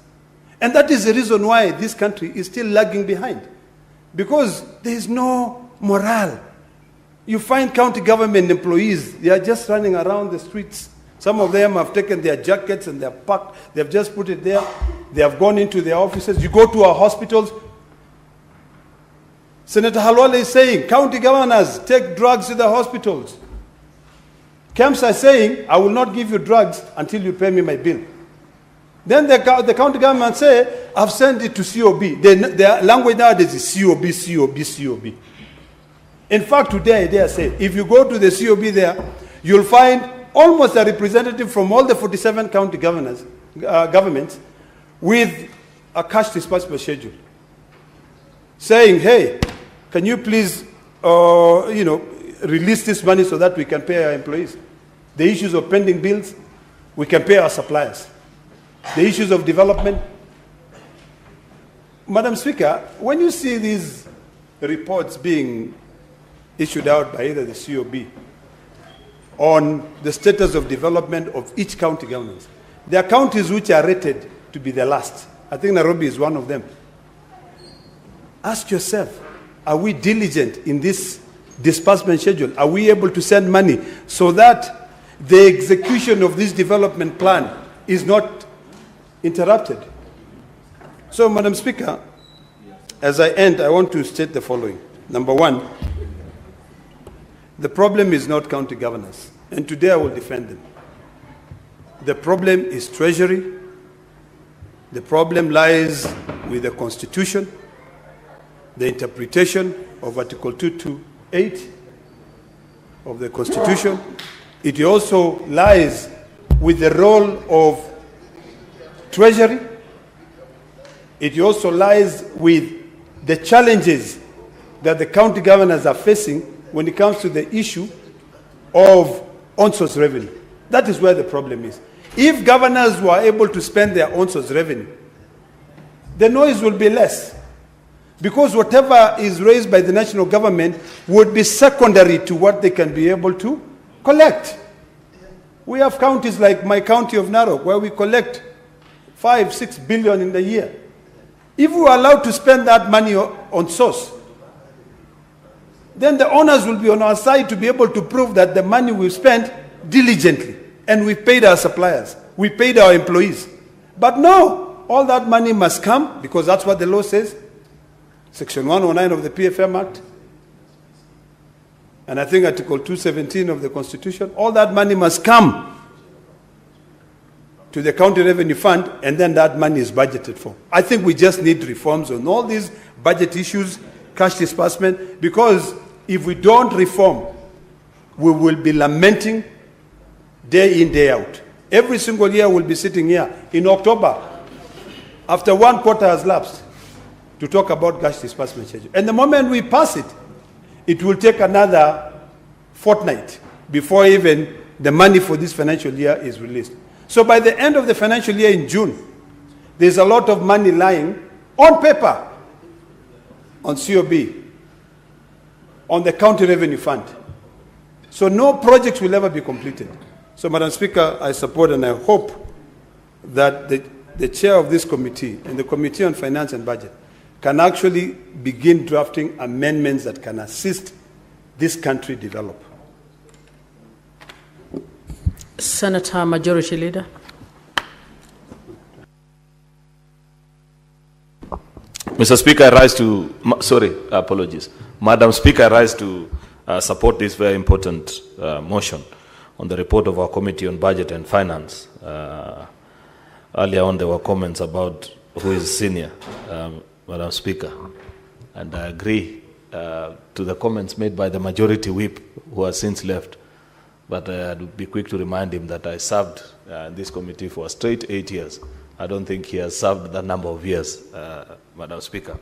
And that is the reason why this country is still lagging behind, because there is no morale. You find county government employees, they are just running around the streets. Some of them have taken their jackets and they're packed, they've just put it there. They have gone into their offices. You go to our hospitals. Senator Halwale is saying, county governors take drugs to the hospitals. Camps are saying, I will not give you drugs until you pay me my bill. Then the county government say, I've sent it to COB. Their language nowadays is COB. In fact, today they are saying, if you go to the COB there, you'll find almost a representative from all the 47 county governments with a cash disbursement schedule, saying, hey, can you please release this money so that we can pay our employees? The issues of pending bills, we can pay our suppliers. The issues of development. Madam Speaker, when you see these reports being issued out by either the COB on the status of development of each county government. There are counties which are rated to be the last. I think Nairobi is one of them. Ask yourself, are we diligent in this disbursement schedule? Are we able to send money so that the execution of this development plan is not interrupted? So, Madam Speaker, as I end, I want to state the following. Number one, the problem is not county governors, and today I will defend them. The problem is Treasury. The problem lies with the Constitution, the interpretation of Article 228 of the Constitution. It also lies with the role of Treasury. It also lies with the challenges that the county governors are facing when it comes to the issue of on-source revenue. That is where the problem is. If governors were able to spend their on-source revenue, the noise will be less, because whatever is raised by the national government would be secondary to what they can be able to collect. We have counties like my county of Narok, where we collect 5-6 billion in the year. If we are allowed to spend that money on source, then the owners will be on our side to be able to prove that the money we've spent diligently, and we paid our suppliers, we paid our employees. But no, all that money must come, because that's what the law says, Section 109 of the PFM Act, and I think Article 217 of the Constitution. All that money must come to the County Revenue Fund, and then that money is budgeted for. I think we just need reforms on all these budget issues, cash disbursement, because if we don't reform, we will be lamenting day in, day out. Every single year we'll be sitting here in October, after one quarter has lapsed, to talk about cash disbursement schedule. And the moment we pass it, it will take another fortnight before even the money for this financial year is released. So by the end of the financial year in June, there's a lot of money lying on paper, on COB, on the County Revenue Fund. So no projects will ever be completed. So, Madam Speaker, I support and I hope that the chair of this committee and the Committee on Finance and Budget can actually begin drafting amendments that can assist this country develop. Senator Majority Leader. Mr. Speaker, I rise to, apologies. Madam Speaker, I rise to support this very important motion on the report of our Committee on Budget and Finance. Earlier on, there were comments about who is senior, Madam Speaker, and I agree to the comments made by the Majority Whip, who has since left. But I'd be quick to remind him that I served in this committee for a straight 8 years. I don't think he has served that number of years, Madam Speaker.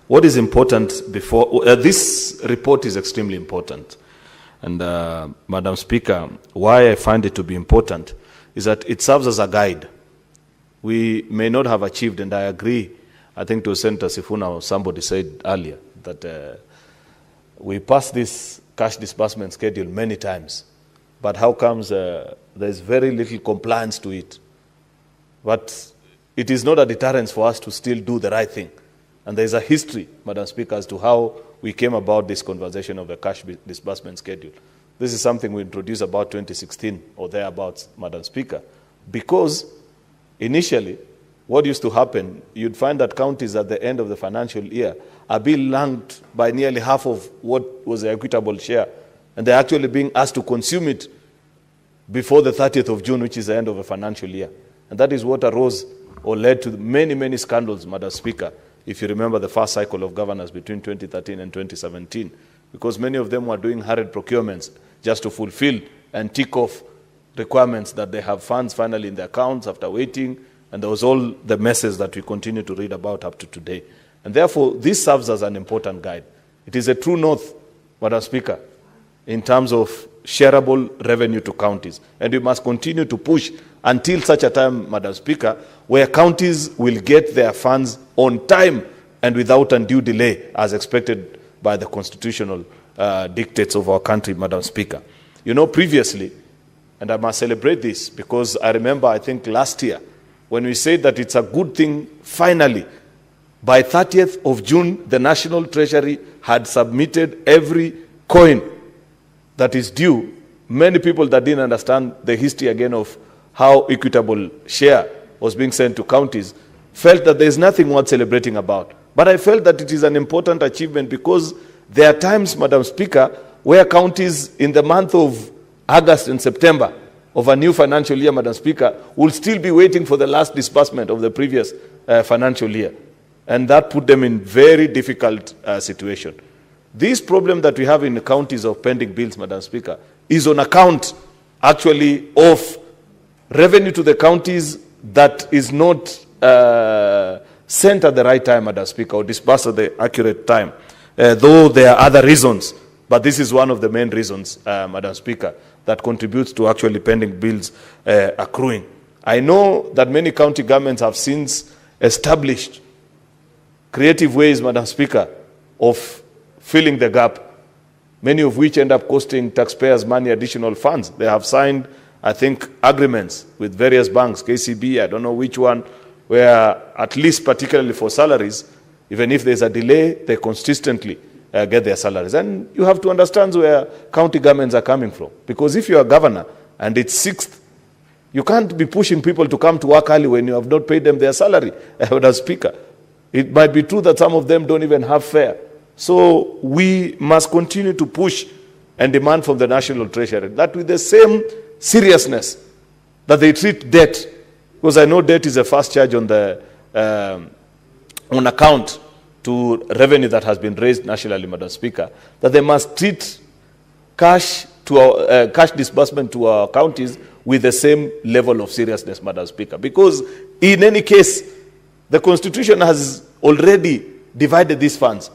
What is important before, this report is extremely important. And Madam Speaker, why I find it to be important is that it serves as a guide. We may not have achieved, and I agree, I think to Senator Sifuna, somebody said earlier, that we passed this cash disbursement schedule many times. But how comes there's very little compliance to it? But it is not a deterrence for us to still do the right thing. And there's a history, Madam Speaker, as to how we came about this conversation of the cash disbursement schedule. This is something we introduced about 2016 or thereabouts, Madam Speaker, because initially what used to happen, you'd find that counties at the end of the financial year are being lanked by nearly half of what was the equitable share, and they're actually being asked to consume it before the 30th of June, which is the end of a financial year. And that is what arose or led to many, many scandals, Madam Speaker, if you remember the first cycle of governance between 2013 and 2017, because many of them were doing hurried procurements just to fulfill and tick off requirements that they have funds finally in their accounts after waiting, and there was all the messes that we continue to read about up to today. And therefore, this serves as an important guide. It is a true north, Madam Speaker, in terms of shareable revenue to counties. And we must continue to push until such a time, Madam Speaker, where counties will get their funds on time and without undue delay, as expected by the constitutional dictates of our country, Madam Speaker. You know, previously, and I must celebrate this because I remember, I think last year, when we said that it's a good thing, finally, by 30th of June, the National Treasury had submitted every coin that is due. Many people that didn't understand the history again of how equitable share was being sent to counties felt that there's nothing worth celebrating about. But I felt that it is an important achievement because there are times, Madam Speaker, where counties in the month of August and September of a new financial year, Madam Speaker, will still be waiting for the last disbursement of the previous financial year. And that put them in very difficult situation. This problem that we have in the counties of pending bills, Madam Speaker, is on account actually of revenue to the counties that is not sent at the right time, Madam Speaker, or disbursed at the accurate time. Though there are other reasons, but this is one of the main reasons, Madam Speaker, that contributes to actually pending bills accruing. I know that many county governments have since established creative ways, Madam Speaker, of filling the gap, many of which end up costing taxpayers money, additional funds. They have signed, I think, agreements with various banks, KCB, I don't know which one, where at least particularly for salaries, even if there's a delay, they consistently get their salaries. And you have to understand where county governments are coming from. Because if you're a governor and it's 6th, you can't be pushing people to come to work early when you have not paid them their salary, Madam Speaker. It might be true that some of them don't even have fare. So we must continue to push and demand from the National Treasury that with the same seriousness that they treat debt, because I know debt is a first charge on the on account to revenue that has been raised nationally, Madam Speaker, that they must treat cash to our, cash disbursement to our counties with the same level of seriousness, Madam Speaker. Because in any case, the Constitution has already divided these funds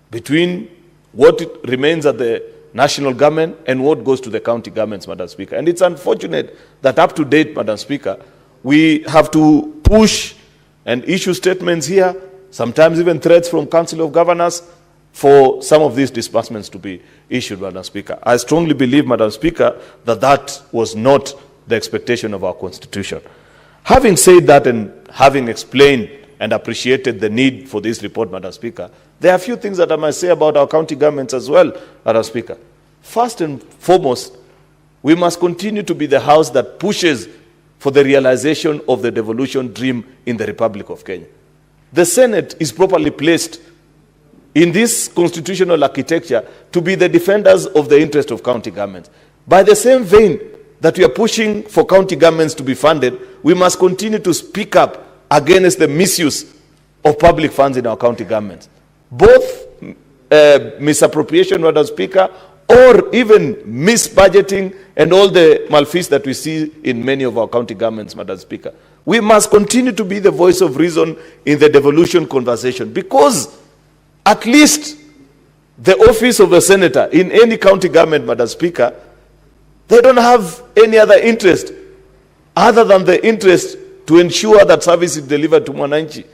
between what remains at the national government and what goes to the county governments, Madam Speaker. And it's unfortunate that up to date, Madam Speaker, we have to push and issue statements here, sometimes even threats from Council of Governors for some of these disbursements to be issued, Madam Speaker. I strongly believe, Madam Speaker, that that was not the expectation of our Constitution. Having said that and having explained and appreciated the need for this report, Madam Speaker, there are a few things that I must say about our county governments as well, Madam Speaker. First and foremost, we must continue to be the house that pushes for the realization of the devolution dream in the Republic of Kenya. The Senate is properly placed in this constitutional architecture to be the defenders of the interest of county governments. By the same vein that we are pushing for county governments to be funded, we must continue to speak up against the misuse of public funds in our county governments. Both misappropriation, Madam Speaker, or even misbudgeting and all the malfeasance that we see in many of our county governments, Madam Speaker. We must continue to be the voice of reason in the devolution conversation, because at least the office of the senator in any county government, Madam Speaker, they don't have any other interest other than the interest to ensure that service is delivered to Mwananchi.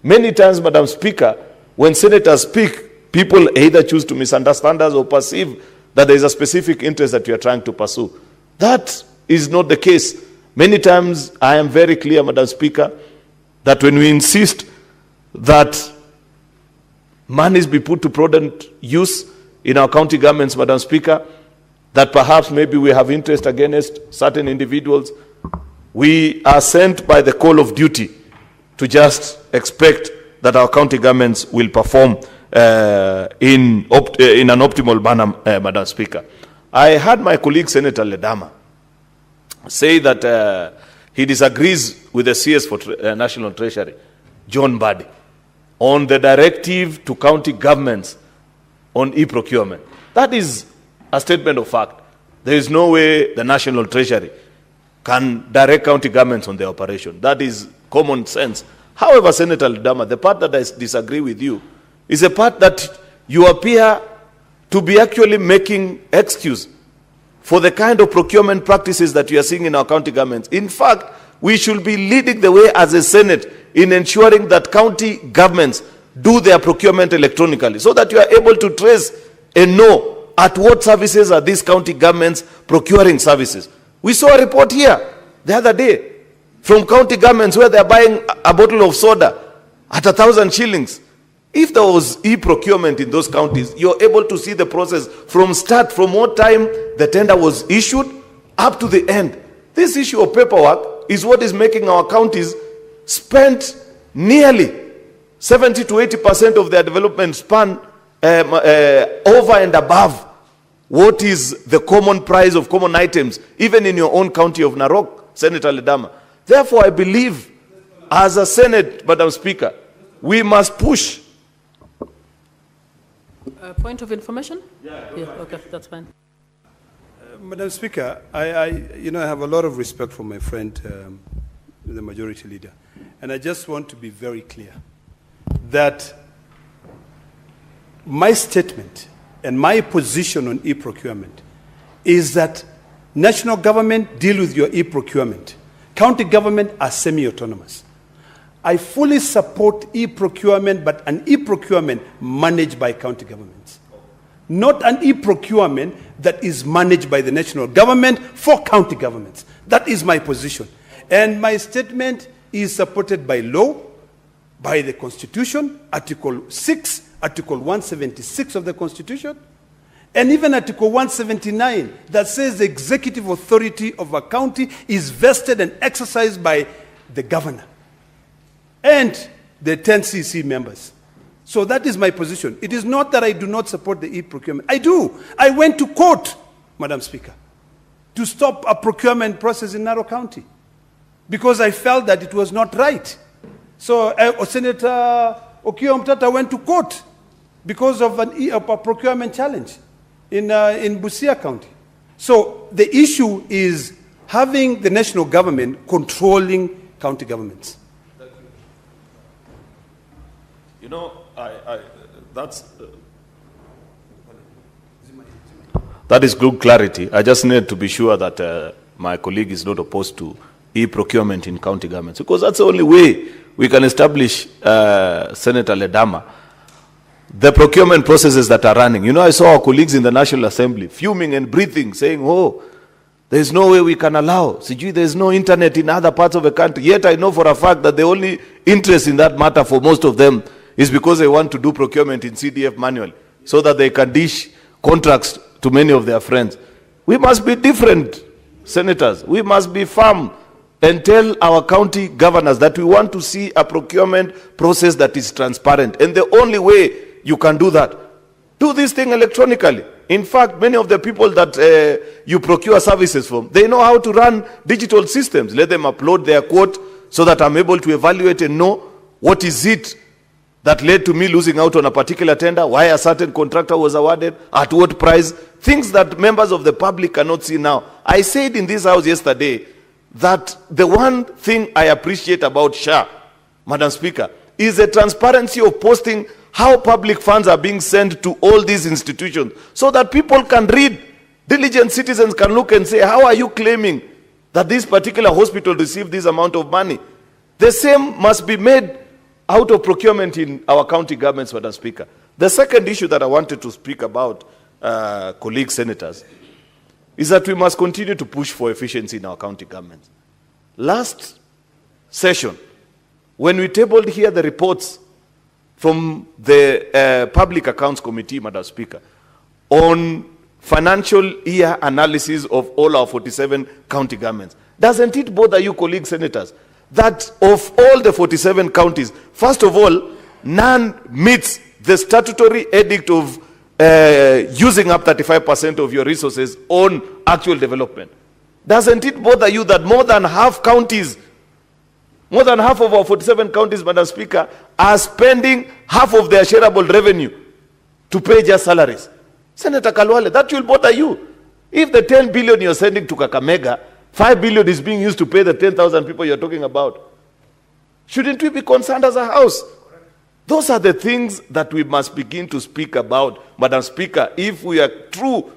Many times, Madam Speaker, when senators speak, people either choose to misunderstand us or perceive that there is a specific interest that we are trying to pursue. That is not the case. Many times, I am very clear, Madam Speaker, that when we insist that monies be put to prudent use in our county governments, Madam Speaker, that perhaps maybe we have interest against certain individuals, we are sent by the call of duty to just expect that our county governments will perform in an optimal manner, Madam Speaker. I heard my colleague, Senator Ledama, say that he disagrees with the CS for National Treasury, John Badi, on the directive to county governments on e-procurement. That is a statement of fact. There is no way the National Treasury can direct county governments on their operation. That is common sense. However, Senator Ledama, the part that I disagree with you is a part that you appear to be actually making excuse for the kind of procurement practices that we are seeing in our county governments. In fact, we should be leading the way as a Senate in ensuring that county governments do their procurement electronically so that you are able to trace and know at what services are these county governments procuring services. We saw a report here the other day from county governments where they're buying a bottle of soda at 1,000 shillings. If there was e-procurement in those counties, you're able to see the process from start, from what time the tender was issued up to the end. This issue of paperwork is what is making our counties spend nearly 70 to 80% of their development span over and above what is the common price of common items, even in your own county of Narok, Senator Ledama. Therefore, I believe, as a Senate, Madam Speaker, we must push. Point of information? Yeah, okay, that's fine. Madam Speaker, I have a lot of respect for my friend, the majority leader. And I just want to be very clear that my statement and my position on e-procurement is that national government deal with your e-procurement. County government are semi-autonomous. I fully support e-procurement, but an e-procurement managed by county governments. Not an e-procurement that is managed by the national government for county governments. That is my position. And my statement is supported by law, by the Constitution, Article 6, Article 176 of the Constitution, and even Article 179 that says the executive authority of a county is vested and exercised by the governor and the 10 CC members. So that is my position. It is not that I do not support the e-procurement. I do. I went to court, Madam Speaker, to stop a procurement process in Narok County because I felt that it was not right. So Senator Okiya Omtata went to court because of a procurement challenge in Busia County. So the issue is having the national government controlling county governments. You know, that is good clarity. I just need to be sure that my colleague is not opposed to e-procurement in county governments, because that's the only way we can establish, Senator Ledama, the procurement processes that are running. You know, I saw our colleagues in the National Assembly fuming and breathing, saying, oh, there's no way we can allow. There's no internet in other parts of the country. Yet I know for a fact that the only interest in that matter for most of them is because they want to do procurement in CDF manually so that they can dish contracts to many of their friends. We must be different, senators. We must be firm and tell our county governors that we want to see a procurement process that is transparent. And the only way you can do that, do this thing electronically. In fact, many of the people that you procure services from, they know how to run digital systems. Let them upload their quote so that I'm able to evaluate and know what is it that led to me losing out on a particular tender, why a certain contractor was awarded, at what price, things that members of the public cannot see now. I said in this house yesterday that the one thing I appreciate about SHA, Madam Speaker, is the transparency of posting how public funds are being sent to all these institutions so that people can read. Diligent citizens can look and say, how are you claiming that this particular hospital received this amount of money? The same must be made out of procurement in our county governments, Madam Speaker. The second issue that I wanted to speak about, colleague senators, is that we must continue to push for efficiency in our county governments. Last session, when we tabled here the reports from the Public Accounts Committee, Madam Speaker, on financial year analysis of all our 47 county governments, doesn't it bother you, colleague senators, that of all the 47 counties, first of all, none meets the statutory edict of using up 35% of your resources on actual development? Doesn't it bother you that more than half counties, more than half of our 47 counties, Madam Speaker, are spending half of their shareable revenue to pay just salaries? Senator Kalwale, that will bother you. If the 10 billion you're sending to Kakamega, 5 billion is being used to pay the 10,000 people you're talking about, shouldn't we be concerned as a house? Those are the things that we must begin to speak about, Madam Speaker, if we are true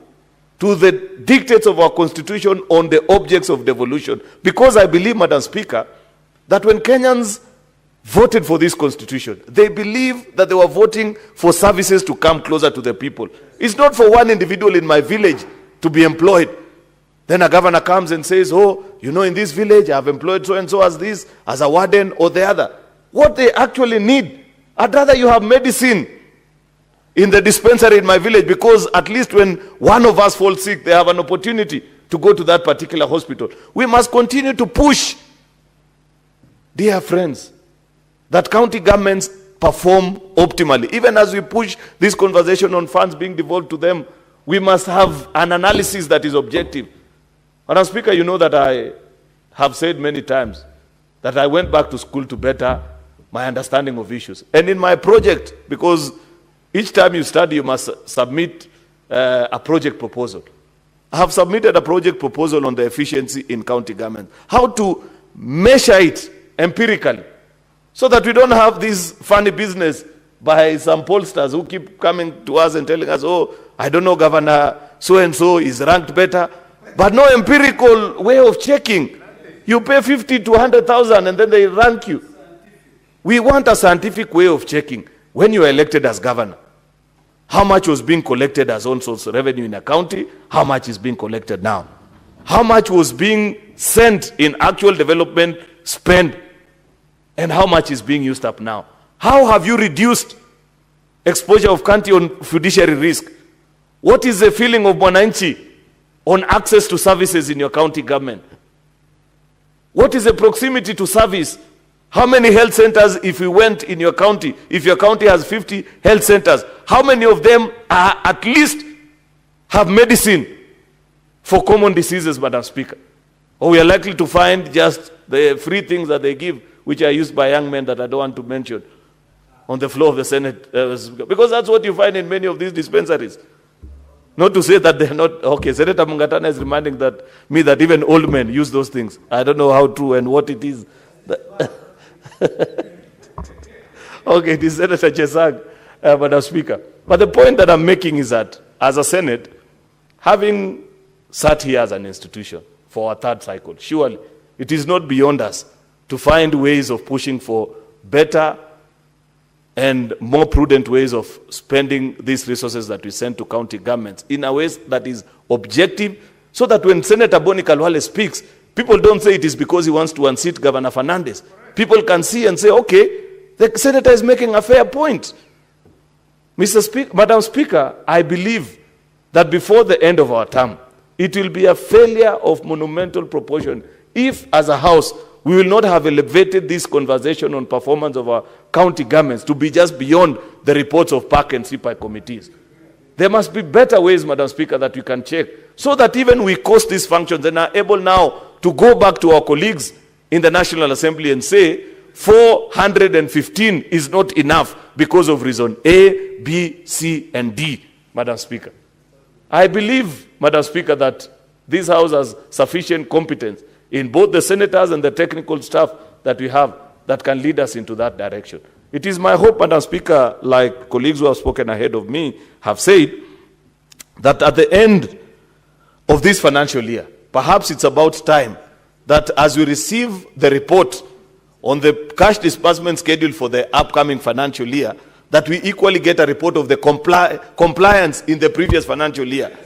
to the dictates of our constitution on the objects of devolution. Because I believe, Madam Speaker, that when Kenyans voted for this constitution, they believe that they were voting for services to come closer to the people. It's not for one individual in my village to be employed. Then a governor comes and says, oh, you know, in this village, I've employed so-and-so as this, as a warden or the other. What they actually need, I'd rather you have medicine in the dispensary in my village, because at least when one of us falls sick, they have an opportunity to go to that particular hospital. We must continue to push, dear friends, that county governments perform optimally. Even as we push this conversation on funds being devolved to them, we must have an analysis that is objective. Madam Speaker, you know that I have said many times that I went back to school to better my understanding of issues. And in my project, because each time you study, you must submit a project proposal. I have submitted a project proposal on the efficiency in county government. How to measure it empirically, so that we don't have this funny business by some pollsters who keep coming to us and telling us, oh, I don't know, Governor so-and-so is ranked better. But no empirical way of checking. You pay 50 to 100,000 and then they rank you. We want a scientific way of checking. When you are elected as governor, how much was being collected as own source revenue in a county? How much is being collected now? How much was being sent in actual development spend? And how much is being used up now? How have you reduced exposure of county on fiduciary risk? What is the feeling of Mwananchi on access to services in your county government? What is the proximity to service? How many health centers, if we went in your county, if your county has 50 health centers, how many of them are at least have medicine for common diseases, Madam Speaker? Or we are likely to find just the free things that they give, which are used by young men that I don't want to mention, on the floor of the Senate. Because that's what you find in many of these dispensaries. Not to say that they're not, okay, Senator Mungatana is reminding me that even old men use those things. I don't know how true and what it is. Okay, it is Senator Chesang, Madam Speaker. But the point that I'm making is that, as a Senate, having sat here as an institution for our third cycle, surely it is not beyond us to find ways of pushing for better and more prudent ways of spending these resources that we send to county governments in a way that is objective, so that when Senator Boni Kalwale speaks, people don't say it is because he wants to unseat Governor Fernandez. People can see and say, okay, the senator is making a fair point. Madam Speaker, I believe that before the end of our term, it will be a failure of monumental proportion if, as a House, we will not have elevated this conversation on performance of our county governments to be just beyond the reports of PAC and CPI committees. There must be better ways, Madam Speaker, that we can check, so that even we cost these functions and are able now to go back to our colleagues in the National Assembly and say 415 is not enough because of reason A, B, C, and D, Madam Speaker. I believe, Madam Speaker, that this House has sufficient competence in both the senators and the technical staff that we have that can lead us into that direction. It is my hope, Madam Speaker, like colleagues who have spoken ahead of me have said, that at the end of this financial year, perhaps it's about time that as we receive the report on the cash disbursement schedule for the upcoming financial year, that we equally get a report of the compliance in the previous financial year,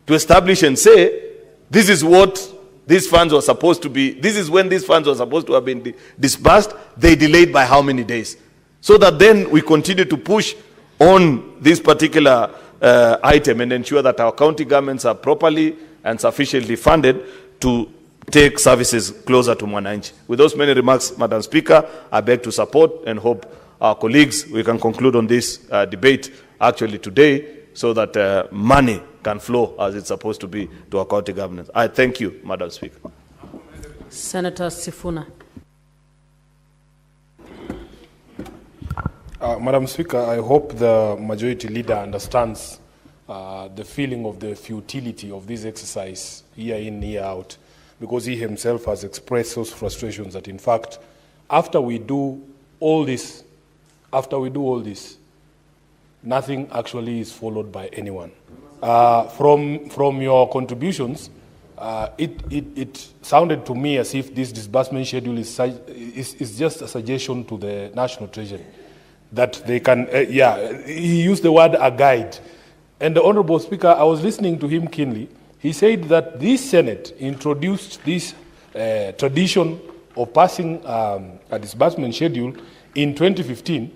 to establish and say, this is what these funds were supposed to be, this is when these funds were supposed to have been disbursed, they delayed by how many days? So that then we continue to push on this particular item and ensure that our county governments are properly and sufficiently funded to take services closer to Mwananchi. With those many remarks, Madam Speaker, I beg to support and hope our colleagues, we can conclude on this debate actually today, so that money can flow as it's supposed to be to our county governments. I thank you, Madam Speaker. Senator Sifuna. Madam Speaker, I hope the majority leader understands the feeling of the futility of this exercise year in, year out, because he himself has expressed those frustrations that, in fact, after we do all this, nothing actually is followed by anyone. From your contributions, it sounded to me as if this disbursement schedule is just a suggestion to the National Treasury that they can, he used the word a guide. And the Honorable Speaker, I was listening to him keenly. he said that this Senate introduced this tradition of passing a disbursement schedule in 2015,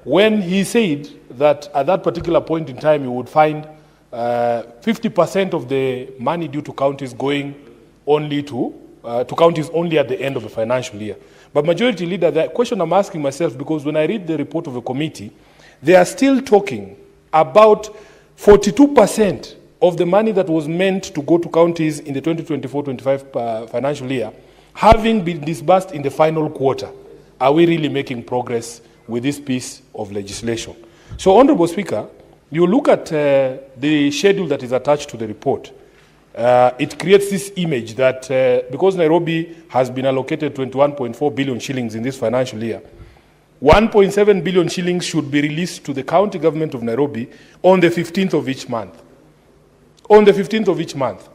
when he said that at that particular point in time you would find 50% of the money due to counties going only to counties only at the end of the financial year. But Majority Leader, the question I'm asking myself, because when I read the report of the committee, they are still talking about 42% of the money that was meant to go to counties in the 2024-25 financial year having been disbursed in the final quarter. Are we really making progress with this piece of legislation? So, Honorable Speaker, you look at the schedule that is attached to the report. It creates this image that because Nairobi has been allocated 21.4 billion shillings in this financial year, 1.7 billion shillings should be released to the county government of Nairobi on the 15th of each month. On the 15th of each month.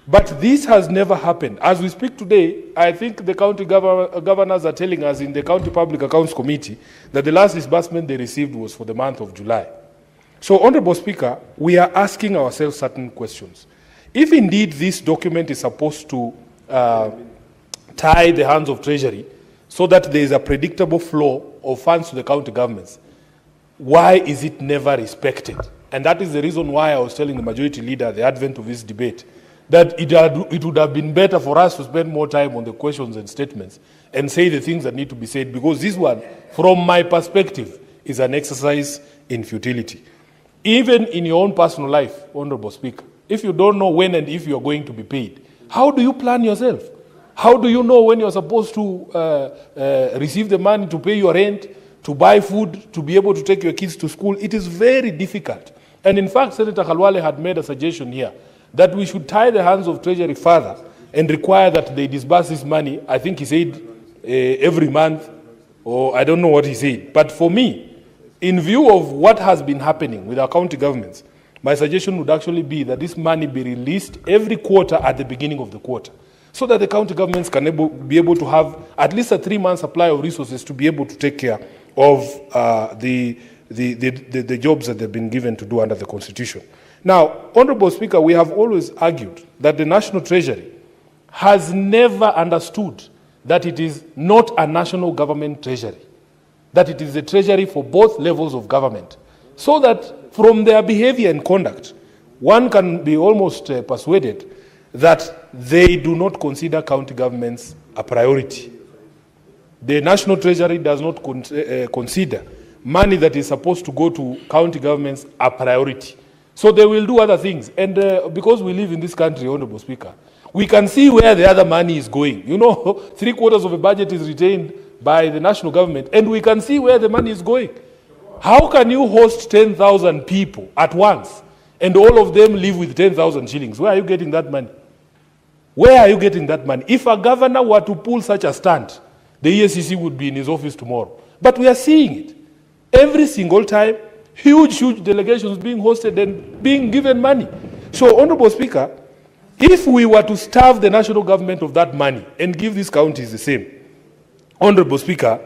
But this has never happened. As we speak today, I think the county governors are telling us in the County Public Accounts Committee that the last disbursement they received was for the month of July. So, Honorable Speaker, we are asking ourselves certain questions. If indeed this document is supposed to tie the hands of Treasury so that there is a predictable flow of funds to the county governments, why is it never respected? And that is the reason why I was telling the Majority Leader at the advent of this debate that it would have been better for us to spend more time on the questions and statements and say the things that need to be said, because this one, from my perspective, is an exercise in futility. Even in your own personal life, Honorable Speaker, if you don't know when and if you are going to be paid, how do you plan yourself? How do you know when you're supposed to receive the money to pay your rent, to buy food, to be able to take your kids to school? It is very difficult. And in fact, Senator Khalwale had made a suggestion here that we should tie the hands of Treasury further and require that they disburse this money. I think he said every month, or I don't know what he said. But for me, in view of what has been happening with our county governments, my suggestion would actually be that this money be released every quarter at the beginning of the quarter, so that the county governments can be able to have at least a 3-month supply of resources to be able to take care of the jobs that they've been given to do under the Constitution. Now, Honorable Speaker, we have always argued that the National Treasury has never understood that it is not a national government treasury, that it is a treasury for both levels of government, so that from their behavior and conduct, one can be almost persuaded that they do not consider county governments a priority. The National Treasury does not consider money that is supposed to go to county governments a priority. So they will do other things. And because we live in this country, Honorable Speaker, we can see where the other money is going. You know, 3/4 of the budget is retained by the national government, and we can see where the money is going. How can you host 10,000 people at once, and all of them live with 10,000 shillings? Where are you getting that money? Where are you getting that money? If a governor were to pull such a stunt, the EACC would be in his office tomorrow. But we are seeing it. Every single time, huge delegations being hosted and being given money. So, Honorable Speaker, if we were to starve the national government of that money and give these counties the same, Honorable Speaker,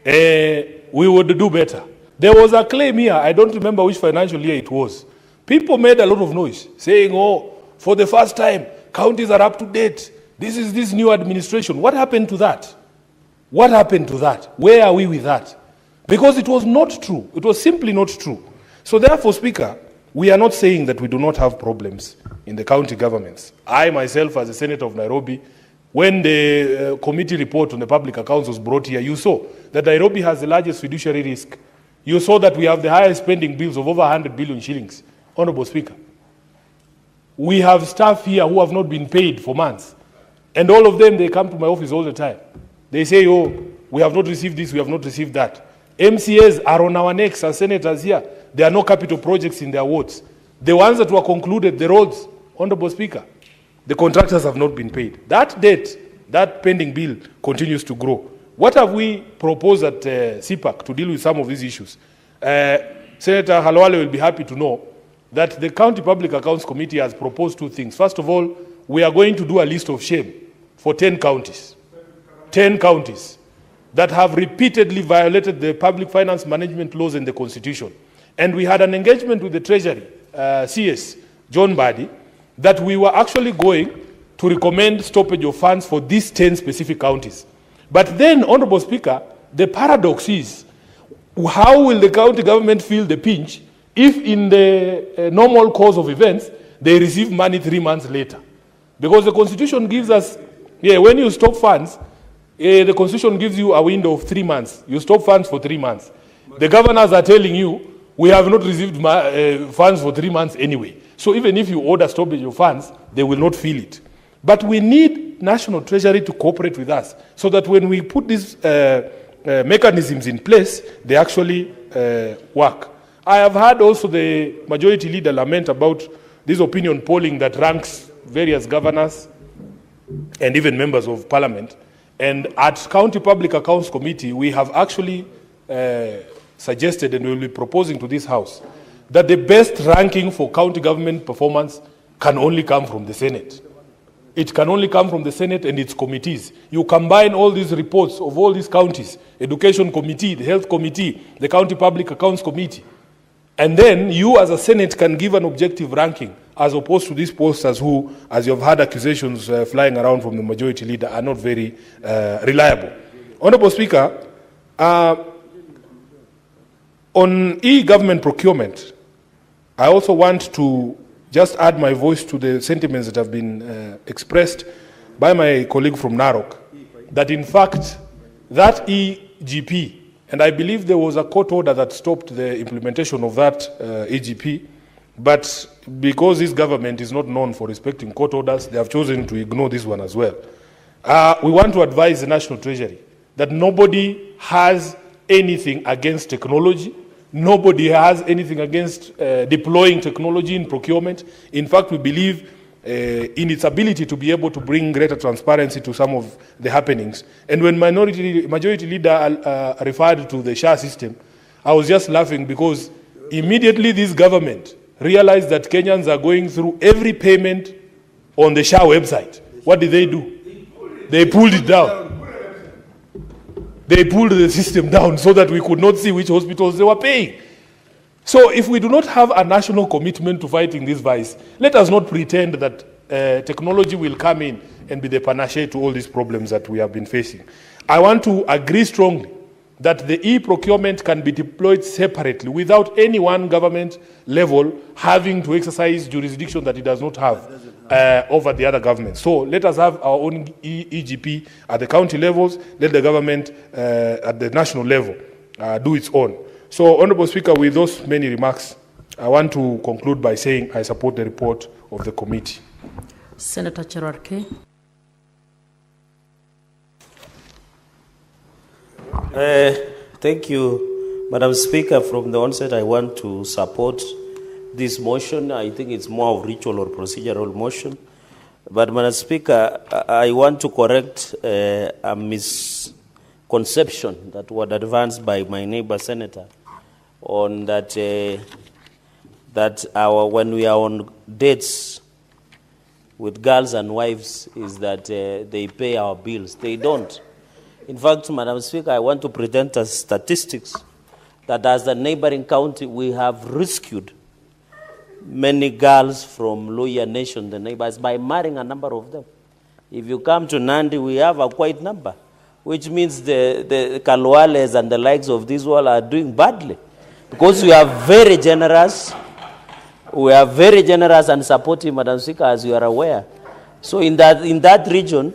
we would do better. There was a claim here, I don't remember which financial year it was. People made a lot of noise, saying, oh, for the first time, counties are up to date. This is this new administration. What happened to that? What happened to that? Where are we with that? Because it was not true. It was simply not true. So therefore, Speaker, we are not saying that we do not have problems in the county governments. I myself, as a senator of Nairobi, when the committee report on the public accounts was brought here, you saw that Nairobi has the largest fiduciary risk. You saw that we have the highest spending bills of over 100 billion shillings. Honorable Speaker, we have staff here who have not been paid for months. And all of them, they come to my office all the time. They say, oh, we have not received this, we have not received that. MCAs are on our necks as senators here. There are no capital projects in their wards. The ones that were concluded, the roads, Honorable Speaker, the contractors have not been paid. That debt, that pending bill continues to grow. What have we proposed at CPAC to deal with some of these issues? Senator Khalwale will be happy to know that the County Public Accounts Committee has proposed 2 things. First of all, we are going to do a list of shame for 10 counties. 10 counties that have repeatedly violated the public finance management laws and the Constitution. And we had an engagement with the Treasury, CS, John Badi, that we were actually going to recommend stoppage of funds for these 10 specific counties. But then, Honorable Speaker, the paradox is, how will the county government feel the pinch if in the normal course of events, they receive money 3 months later? Because the Constitution gives us, when you stop funds, the Constitution gives you a window of 3 months. You stop funds for 3 months. The governors are telling you, we have not received funds for 3 months anyway. So even if you order stoppage of funds, they will not feel it. But we need National Treasury to cooperate with us so that when we put these mechanisms in place, they actually work. I have heard also the majority leader lament about this opinion polling that ranks various governors and even members of parliament. And at County Public Accounts Committee, we have actually suggested and we will be proposing to this House that the best ranking for county government performance can only come from the Senate. It can only come from the Senate and its committees. You combine all these reports of all these counties, Education Committee, the Health Committee, the County Public Accounts Committee, and then you as a Senate can give an objective ranking as opposed to these posters who, as you have had accusations flying around from the majority leader, are not very reliable. Honorable Speaker, on e-government procurement, I also want to just add my voice to the sentiments that have been expressed by my colleague from Narok, that in fact, that EGP, and I believe there was a court order that stopped the implementation of that EGP, but because this government is not known for respecting court orders, they have chosen to ignore this one as well. We want to advise the National Treasury that nobody has anything against technology. Nobody has anything against deploying technology in procurement. In fact, we believe in its ability to be able to bring greater transparency to some of the happenings. And when majority leader referred to the SHA system, I was just laughing because immediately this government realized that Kenyans are going through every payment on the SHA website. What did they do? They pulled it down. They pulled the system down so that we could not see which hospitals they were paying. So if we do not have a national commitment to fighting this vice, let us not pretend that technology will come in and be the panacea to all these problems that we have been facing. I want to agree strongly that the e-procurement can be deployed separately without any one government level having to exercise jurisdiction that it does not have over the other governments. So let us have our own EGP at the county levels, let the government at the national level do its own. So, Honorable Speaker, with those many remarks, I want to conclude by saying I support the report of the committee. Senator Cherarke. Thank you, Madam Speaker. From the onset, I want to support this motion. I think it's more of ritual or procedural motion. But, Madam Speaker, I want to correct a misconception that was advanced by my neighbor senator on that when we are on dates with girls and wives is that they pay our bills. They don't. In fact, Madam Speaker, I want to present as statistics that as the neighboring county, we have rescued many girls from Luhya Nation, the neighbors, by marrying a number of them. If you come to Nandi, we have a quite number, which means the Kalwales and the likes of this world are doing badly. Because we are very generous. We are very generous and supportive, Madam Speaker, as you are aware. So in that region,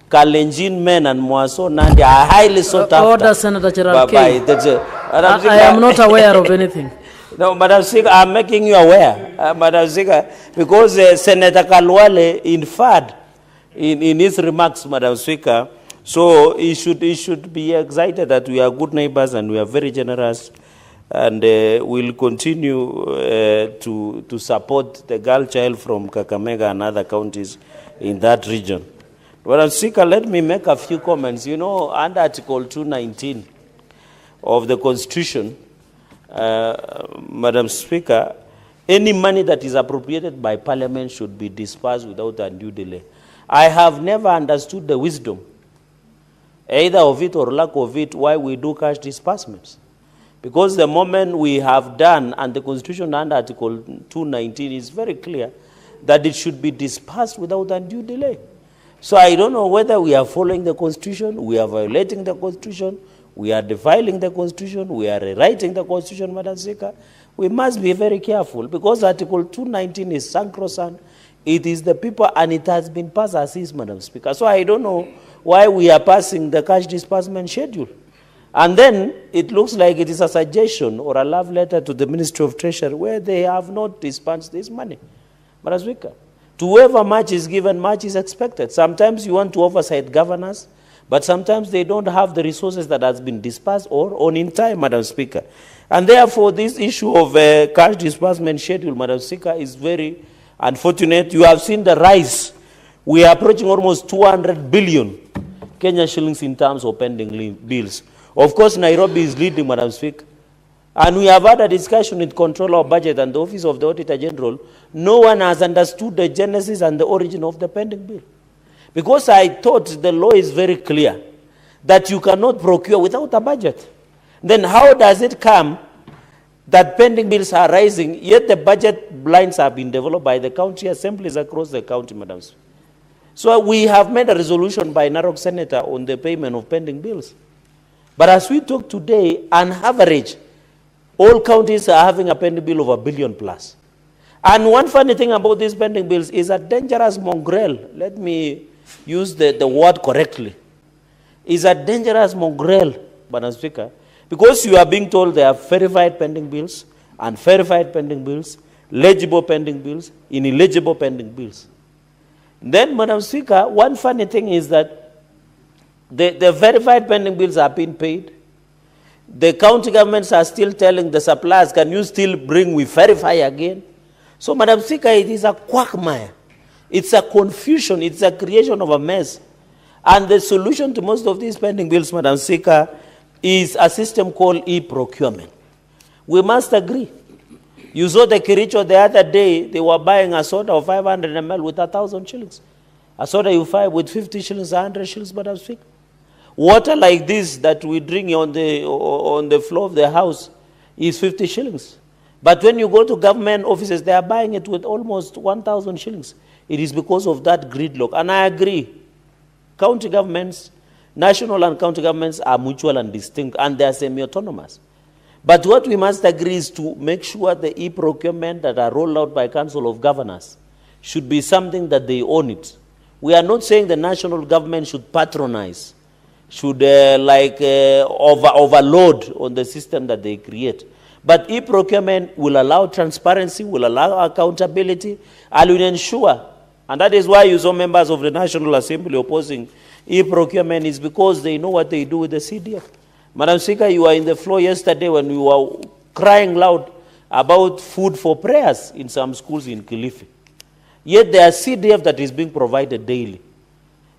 Kalenjin men and Mwaso Nandi are highly sought after. Order, Senator Cherarke. I am not aware of anything. No, Madam Speaker, I'm making you aware, Madam Speaker, because Senator Kalwale inferred in his remarks, Madam Speaker, so he should be excited that we are good neighbors and we are very generous, and we'll continue to support the girl child from Kakamega and other counties in that region. Madam Speaker, let me make a few comments. You know, under Article 219 of the Constitution, Madam Speaker, any money that is appropriated by Parliament should be dispersed without undue delay. I have never understood the wisdom, either of it or lack of it, why we do cash disbursements. Because the moment we have done, and the Constitution under Article 219 is very clear, that it should be dispersed without undue delay. So I don't know whether we are following the Constitution, we are violating the Constitution, we are defiling the Constitution, we are rewriting the Constitution, Madam Speaker. We must be very careful because Article 219 is sacrosanct. It is the people, and it has been passed as is, Madam Speaker. So I don't know why we are passing the cash disbursement schedule. And then it looks like it is a suggestion or a love letter to the Ministry of Treasury where they have not dispensed this money. Madam Speaker, to whoever much is given, much is expected. Sometimes you want to oversight governors, but sometimes they don't have the resources that has been dispersed or on in time, Madam Speaker. And therefore, this issue of cash disbursement schedule, Madam Speaker, is very unfortunate. You have seen the rise. We are approaching almost 200 billion Kenya shillings in terms of pending bills. Of course, Nairobi is leading, Madam Speaker. And we have had a discussion with Controller of Budget and the Office of the Auditor General. No one has understood the genesis and the origin of the pending bill. Because I thought the law is very clear that you cannot procure without a budget. Then how does it come that pending bills are rising, yet the budget blinds have been developed by the county assemblies across the county, Madam Speaker? So we have made a resolution by Narok Senator on the payment of pending bills. But as we talk today, on average, all counties are having a pending bill of $1 billion plus. And one funny thing about these pending bills is a dangerous mongrel. Let me use the word correctly. Is a dangerous mongrel, Madam Speaker, because you are being told there are verified pending bills, unverified pending bills, legible pending bills, ineligible pending bills. Then, Madam Speaker, one funny thing is that the verified pending bills are being paid. The county governments are still telling the suppliers, can you still bring, we verify again? So, Madam Speaker, it is a quagmire. It's a confusion. It's a creation of a mess. And the solution to most of these pending bills, Madam Speaker, is a system called e-procurement. We must agree. You saw the Kiricho the other day, they were buying a soda of 500 ml with 1,000 shillings. A soda you buy with 50 shillings, 100 shillings, Madam Speaker. Water like this that we drink on the floor of the house is 50 shillings. But when you go to government offices, they are buying it with almost 1,000 shillings. It is because of that gridlock. And I agree. County governments, national and county governments are mutual and distinct, and they are semi-autonomous. But what we must agree is to make sure the e-procurement that are rolled out by Council of Governors should be something that they own it. We are not saying the national government should patronize, should overload on the system that they create. But e-procurement will allow transparency, will allow accountability, and will ensure, and that is why you saw members of the National Assembly opposing e-procurement, is because they know what they do with the CDF. Madam Speaker, you were in the floor yesterday when we were crying loud about food for prayers in some schools in Kilifi. Yet there are CDF that is being provided daily.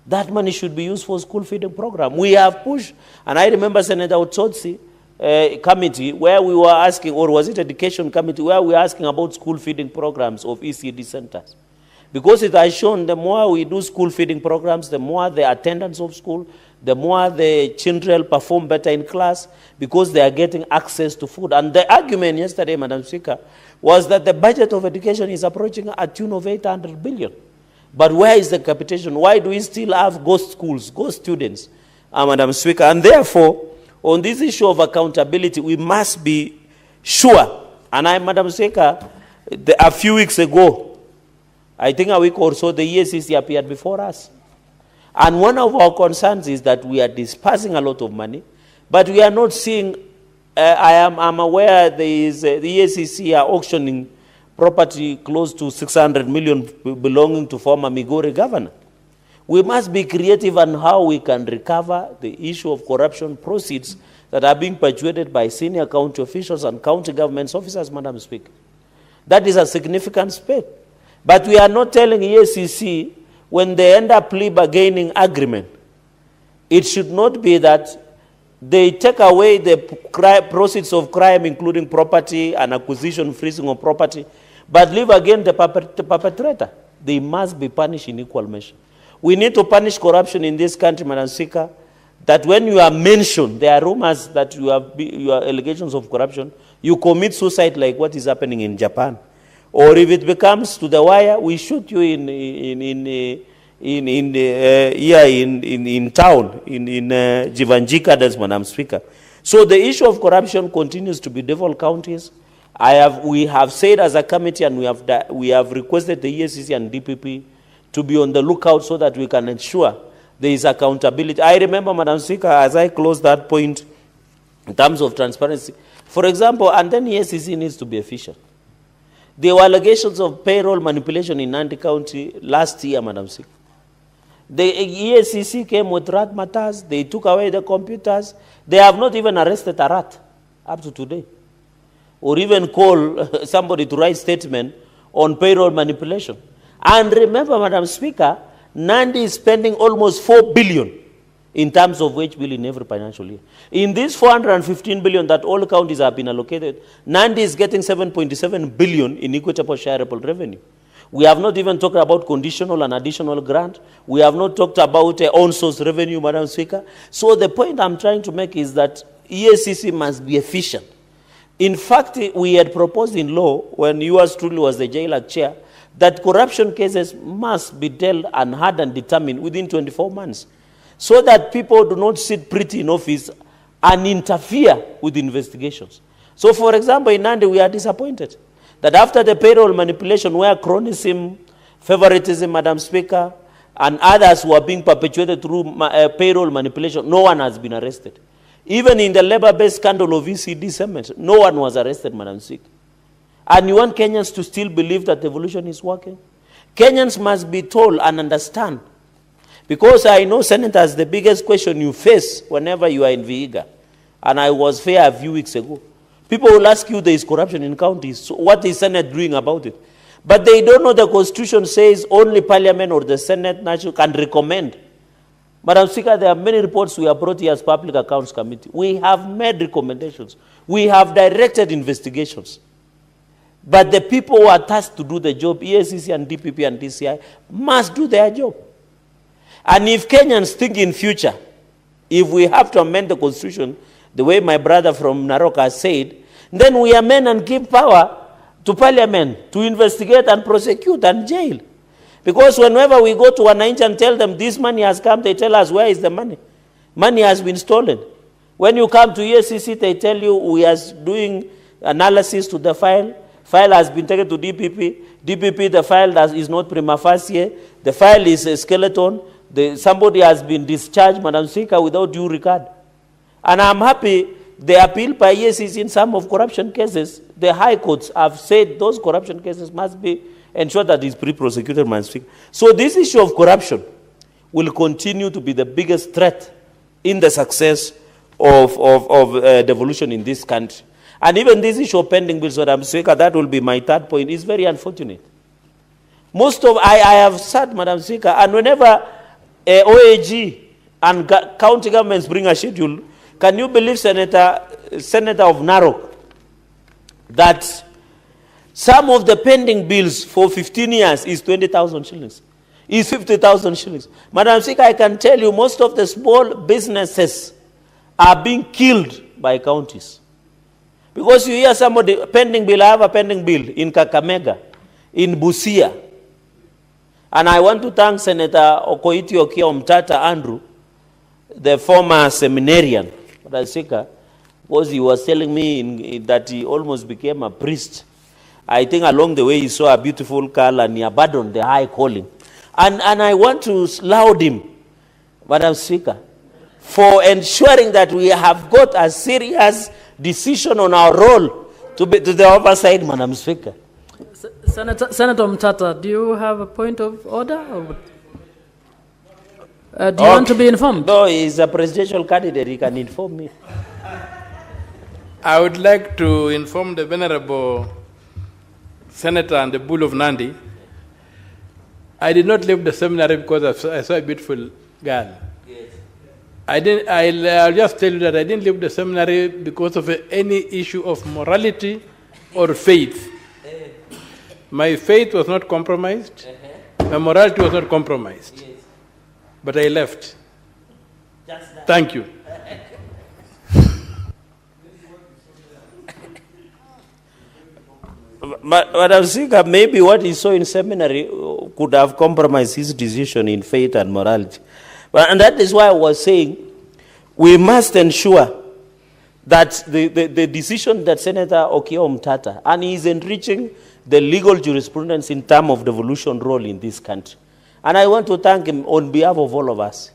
That money should be used for school feeding program. We have pushed, and I remember Senator Otsotsi committee where we were asking, or was it education committee, where we were asking about school feeding programs of ECD centers. Because it has shown the more we do school feeding programs, the more the attendance of school, the more the children perform better in class because they are getting access to food. And the argument yesterday, Madam Speaker, was that the budget of education is approaching a tune of 800 billion. But where is the capitation? Why do we still have ghost schools, ghost students, Madam Speaker? And therefore, on this issue of accountability, we must be sure. And Madam Speaker, a few weeks ago, I think a week or so, the EACC appeared before us. And one of our concerns is that we are dispersing a lot of money, but we are not seeing, I'm aware the EACC are auctioning property close to 600 million belonging to former Migori governor. We must be creative on how we can recover the issue of corruption proceeds that are being perpetuated by senior county officials and county government officers, Madam Speaker. That is a significant space. But we are not telling EACC when they end up plea bargaining agreement, it should not be that they take away the proceeds of crime, including property and acquisition, freezing of property, but leave again the perpetrator. They must be punished in equal measure. We need to punish corruption in this country, Madam Speaker, that when you are mentioned, there are rumors that you are allegations of corruption, you commit suicide like what is happening in Japan. Or if it becomes to the wire, we shoot you in town, in Jivanjika, that's Madam Speaker. So the issue of corruption continues to be devolved counties. We have said as a committee, and we have requested the EACC and DPP to be on the lookout so that we can ensure there is accountability. I remember, Madam Speaker, as I close that point, in terms of transparency, for example, and then EACC needs to be efficient. There were allegations of payroll manipulation in Nandi County last year, Madam Speaker. The EACC came with rat matters, they took away the computers, they have not even arrested a rat up to today. Or even call somebody to write statement on payroll manipulation. And remember, Madam Speaker, Nandi is spending almost 4 billion in terms of wage bill in every financial year. In this 415 billion that all counties have been allocated, Nandi is getting 7.7 billion in equitable shareable revenue. We have not even talked about conditional and additional grant. We have not talked about on-source revenue, Madam Speaker. So the point I'm trying to make is that EACC must be efficient. In fact, we had proposed in law, when yours truly was the JLAC chair, that corruption cases must be dealt and had and determined within 24 months, so that people do not sit pretty in office and interfere with investigations. So, for example, in Nandi, we are disappointed that after the payroll manipulation, where cronyism, favoritism, Madam Speaker, and others were being perpetuated through payroll manipulation, no one has been arrested. Even in the labor-based scandal of ECD cement, no one was arrested, Madam Speaker. And you want Kenyans to still believe that devolution is working? Kenyans must be told and understand. Because I know, Senators, the biggest question you face whenever you are in Vihiga, and I was fair a few weeks ago, people will ask you there is corruption in counties. So what is Senate doing about it? But they don't know the Constitution says only Parliament or the Senate national can recommend. Madam Speaker, there are many reports we have brought here as Public Accounts Committee. We have made recommendations. We have directed investigations. But the people who are tasked to do the job, EACC and DPP and DCI, must do their job. And if Kenyans think in future, if we have to amend the Constitution, the way my brother from Narok has said, then we amend and give power to Parliament to investigate and prosecute and jail. Because whenever we go to Wananchi and tell them this money has come, they tell us, where is the money? Money has been stolen. When you come to EACC, they tell you we are doing analysis to the file. File has been taken to DPP. DPP, the file is not prima facie. The file is a skeleton. Somebody has been discharged, Madam Speaker, without due regard. And I'm happy the appeal by EACC in some of corruption cases, the high courts have said those corruption cases must be ensured that it's pre-prosecuted, Madam Speaker. So this issue of corruption will continue to be the biggest threat in the success of devolution in this country. And even this issue of pending bills, Madam Speaker, that will be my third point, is very unfortunate. I have said, Madam Speaker, and whenever OAG and county governments bring a schedule, can you believe, Senator of Narok, that some of the pending bills for 15 years is 20,000 shillings, is 50,000 shillings. Madam Speaker, I can tell you most of the small businesses are being killed by counties. Because you hear somebody, pending bill, I have a pending bill in Kakamega, in Busia. And I want to thank Senator Okoiti Okia Omtata Andrew, the former seminarian, because he was telling me that he almost became a priest. I think along the way he saw a beautiful girl and he abandoned the high calling. And I want to laud him, Madam Speaker, for ensuring that we have got a serious decision on our role to the oversight, Madam Speaker. Senator Mtata, do you have a point of order? Or do you want to be informed? No, he's a presidential candidate. He can inform me. I would like to inform the Venerable Senator and the Bull of Nandi. I did not leave the seminary because I saw a beautiful girl. Yes. I'll just tell you that I didn't leave the seminary because of any issue of morality or faith. My faith was not compromised. My morality was not compromised. Yes. But I left. Thank you. Madam Speaker, maybe what he saw in seminary could have compromised his decision in faith and morality. And that is why I was saying we must ensure that the decision that Senator Okiya Omtata, and he is enriching the legal jurisprudence in terms of devolution role in this country. And I want to thank him on behalf of all of us.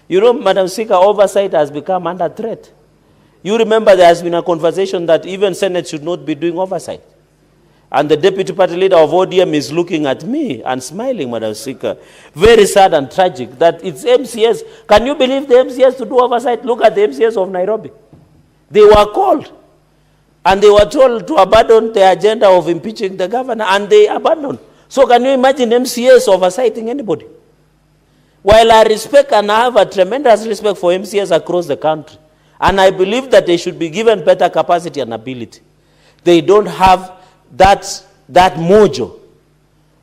You know, Madam Speaker, oversight has become under threat. You remember there has been a conversation that even Senate should not be doing oversight. And the deputy party leader of ODM is looking at me and smiling, Madam Speaker. Very sad and tragic that it's MCS. Can you believe the MCS to do oversight? Look at the MCS of Nairobi. They were called and they were told to abandon the agenda of impeaching the governor, and they abandoned. So can you imagine MCS oversighting anybody? While I respect and I have a tremendous respect for MCS across the country, and I believe that they should be given better capacity and ability, they don't have that mojo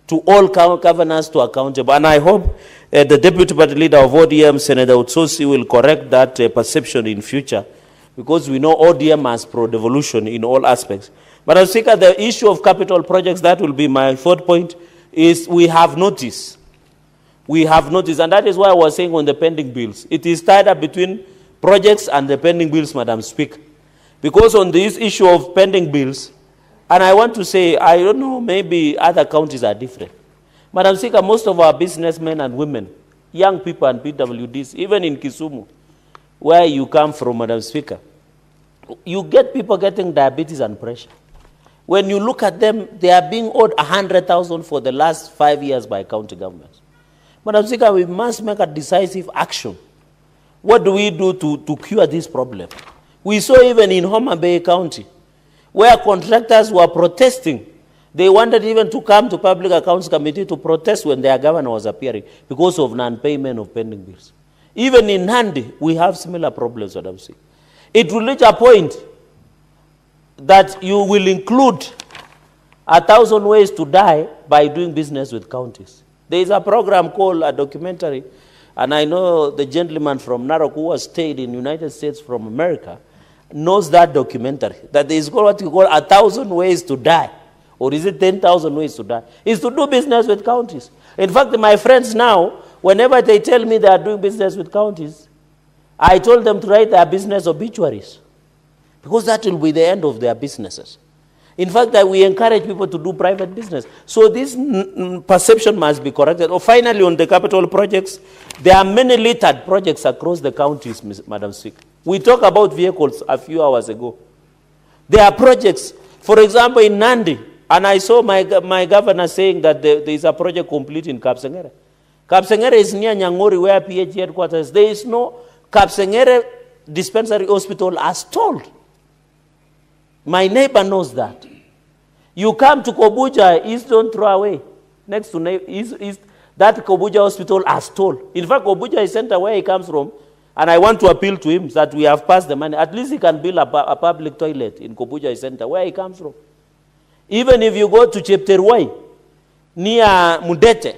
to all governors to accountable. And I hope the deputy party leader of ODM, Senator Utsosi, will correct that perception in future, because we know ODM has pro-devolution in all aspects. But I'll speak at the issue of capital projects. That will be my third point, is we have noticed. We have noticed, and that is why I was saying on the pending bills. It is tied up between projects and the pending bills, Madam Speaker. Because on this issue of pending bills, and I want to say, I don't know, maybe other counties are different. Madam Speaker, most of our businessmen and women, young people and PWDs, even in Kisumu, where you come from, Madam Speaker, you get people getting diabetes and pressure. When you look at them, they are being owed 100,000 for the last 5 years by county governments. Madam Speaker, we must make a decisive action. What do we do to cure this problem? We saw even in Homa Bay County, where contractors were protesting. They wanted even to come to Public Accounts Committee to protest when their governor was appearing because of non-payment of pending bills. Even in Nandi, we have similar problems, Madam Speaker. It will reach a point that you will include 1,000 ways to die by doing business with counties. There is a program called a documentary, and I know the gentleman from Narok who has stayed in the United States from America knows that documentary, that there is what you call 1,000 ways to die, or is it 10,000 ways to die, is to do business with counties. In fact, my friends now, whenever they tell me they are doing business with counties, I told them to write their business obituaries, because that will be the end of their businesses. In fact, that we encourage people to do private business. So this perception must be corrected. Or finally, on the capital projects, there are many littered projects across the counties, Madam Speaker. We talked about vehicles a few hours ago. There are projects, for example, in Nandi, and I saw my governor saying that there is a project complete in Kapsengere. Kapsengere is near Nyangori, where PH headquarters. There is no Kapsengere dispensary hospital as told. My neighbor knows that. You come to Kobuja, East don't throw away. Next to East, that Kobuja hospital as told. In fact, Kobuja is center where he comes from, and I want to appeal to him that we have passed the money. At least he can build a public toilet in Kobuja center where he comes from. Even if you go to Chepterwai, near Mudete,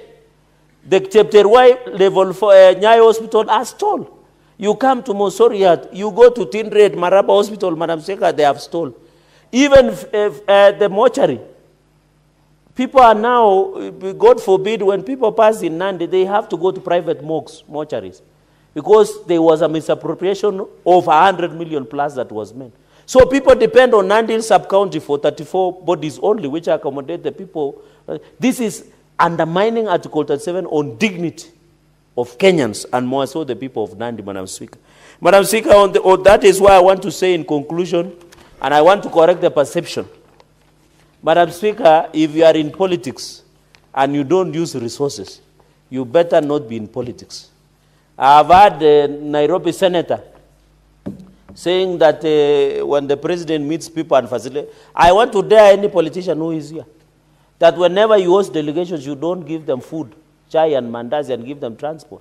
the Chepterwai level 4 Nyayo hospital as told. You come to Mosoriat, you go to Tindred, Maraba Hospital, Madam Speaker, they have stole. Even the mortuary. People are now, God forbid, when people pass in Nandi, they have to go to private mortuaries, because there was a misappropriation of 100 million plus that was made. So people depend on Nandi sub-county for 34 bodies only, which accommodate the people. This is undermining Article 37 on dignity of Kenyans, and more so the people of Nandi, Madam Speaker. Madam Speaker, that is why I want to say in conclusion, and I want to correct the perception. Madam Speaker, if you are in politics and you don't use resources, you better not be in politics. I've heard the Nairobi senator saying that when the president meets people and facilitates, I want to dare any politician who is here, that whenever you host delegations, you don't give them food, chai and mandazi, and give them transport.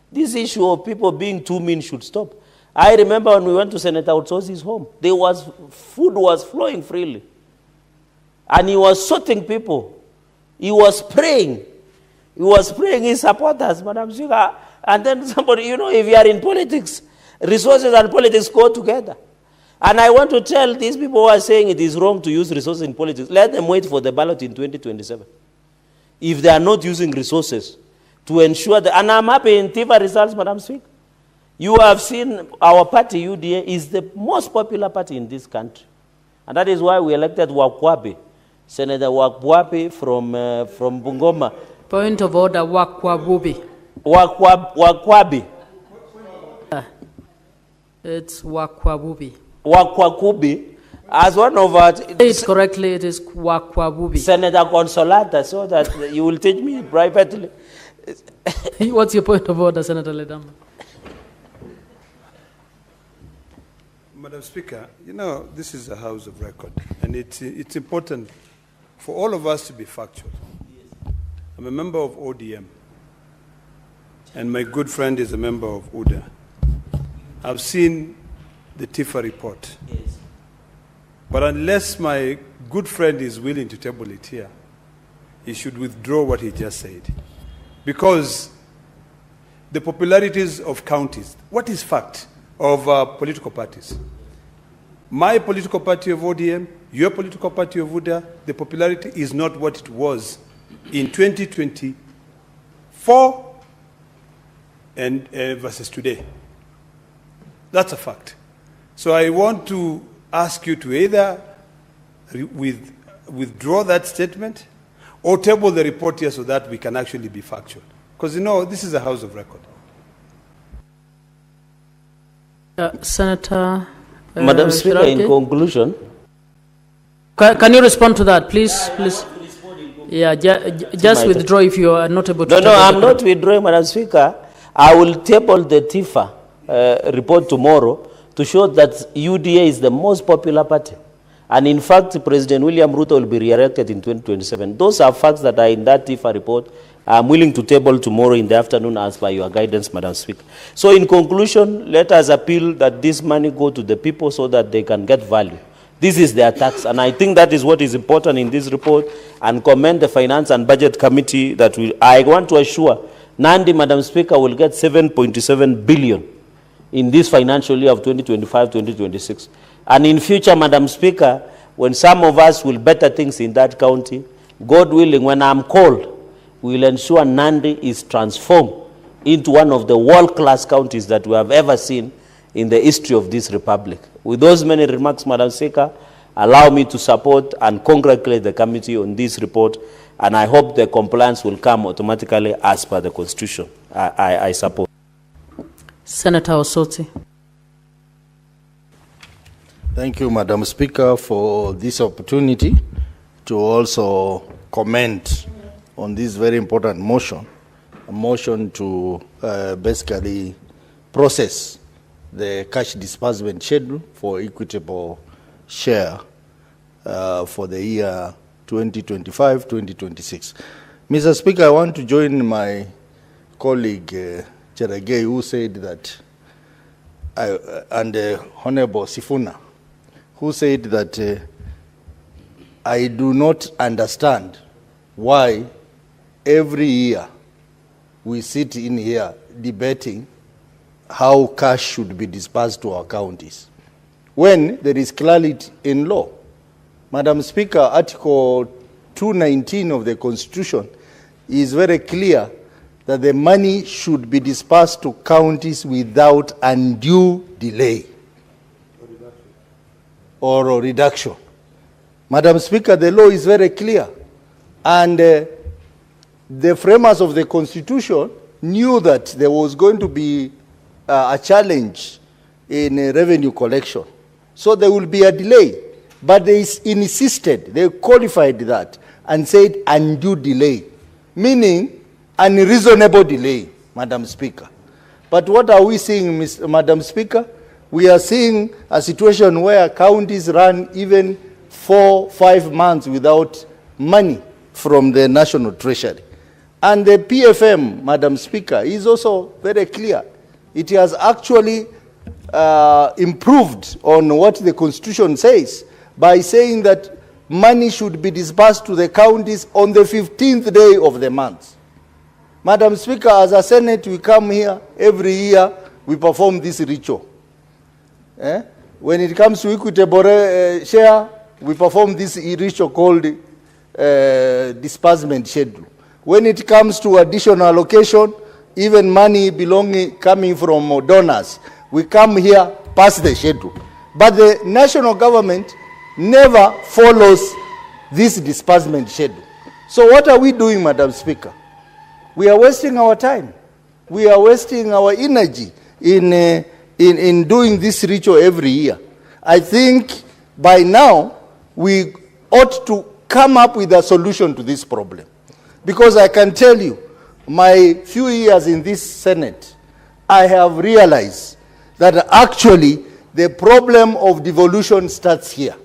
This issue of people being too mean should stop. I remember when we went to Senator Utsosi's home, food was flowing freely. And he was sorting people. He was praying. He was praying his supporters, Madam Speaker. And then somebody, if you are in politics, resources and politics go together. And I want to tell these people who are saying it is wrong to use resources in politics, let them wait for the ballot in 2027. If they are not using resources to ensure that, and I'm happy in TIFA results, Madam Speaker. You have seen our party, UDA, is the most popular party in this country. And that is why we elected Wakwabi, Senator Wakwabi from Bungoma. Point of order, Wakwabubi. Wakwabi. It's Wakwabubi. Wakwakubi. As one of our... Say it correctly, it is Wakwabubi. Senator Consolata, so that you will teach me privately. What's your point of order, Senator Ledama? Madam Speaker, you know, this is a house of record, and it's important for all of us to be factual. I'm a member of ODM, and my good friend is a member of UDA. I've seen the TIFA report. Yes. But unless my good friend is willing to table it here, he should withdraw what he just said. Because the popularities of counties, what is fact of political parties? My political party of ODM, your political party of UDA, the popularity is not what it was in 2024 and versus today. That's a fact. So I want to ask you to either withdraw that statement or table the report here so that we can actually be factual. Because, you know, this is a house of record. Senator... Madam Speaker, in conclusion... Can you respond to that, please? Please. Yeah, just withdraw if you are not able to... No, I'm not withdrawing, Madam Speaker. I will table the TIFA report tomorrow to show that UDA is the most popular party. And in fact, President William Ruto will be re-elected in 2027. Those are facts that are in that TIFA report. I'm willing to table tomorrow in the afternoon as per your guidance, Madam Speaker. So in conclusion, let us appeal that this money go to the people so that they can get value. This is their tax, and I think that is what is important in this report, and commend the Finance and Budget Committee that I want to assure Nandi, Madam Speaker, will get 7.7 billion in this financial year of 2025-2026. And in future, Madam Speaker, when some of us will better things in that county, God willing, when I'm called, we will ensure Nandi is transformed into one of the world-class counties that we have ever seen in the history of this republic. With those many remarks, Madam Speaker, allow me to support and congratulate the committee on this report, and I hope the compliance will come automatically as per the Constitution. I support. Senator Osoti. Thank you, Madam Speaker, for this opportunity to also comment on this very important motion, a motion to basically process the cash disbursement schedule for equitable share for the year 2025-2026. Mr. Speaker, I want to join my colleague Cheragei, who said that, and Honorable Sifuna, who said that I do not understand why every year we sit in here debating how cash should be disbursed to our counties, when there is clarity in law. Madam Speaker, Article 219 of the Constitution is very clear that the money should be disbursed to counties without undue delay or reduction. Madam Speaker, the law is very clear, and the framers of the Constitution knew that there was going to be a challenge in revenue collection. So there will be a delay. But they insisted, they qualified that and said undue delay, meaning unreasonable delay, Madam Speaker. But what are we seeing, Madam Speaker? We are seeing a situation where counties run even 4-5 months without money from the National Treasury. And the PFM, Madam Speaker, is also very clear. It has actually improved on what the Constitution says by saying that money should be disbursed to the counties on the 15th day of the month. Madam Speaker, as a Senate, we come here every year, we perform this ritual. When it comes to equitable share, we perform this ritual called disbursement schedule. When it comes to additional allocation, even money coming from donors, we come here past the schedule. But the national government never follows this disbursement schedule. So what are we doing, Madam Speaker? We are wasting our time. We are wasting our energy in doing this ritual every year. I think by now we ought to come up with a solution to this problem. Because I can tell you, my few years in this Senate, I have realized that actually the problem of devolution starts here.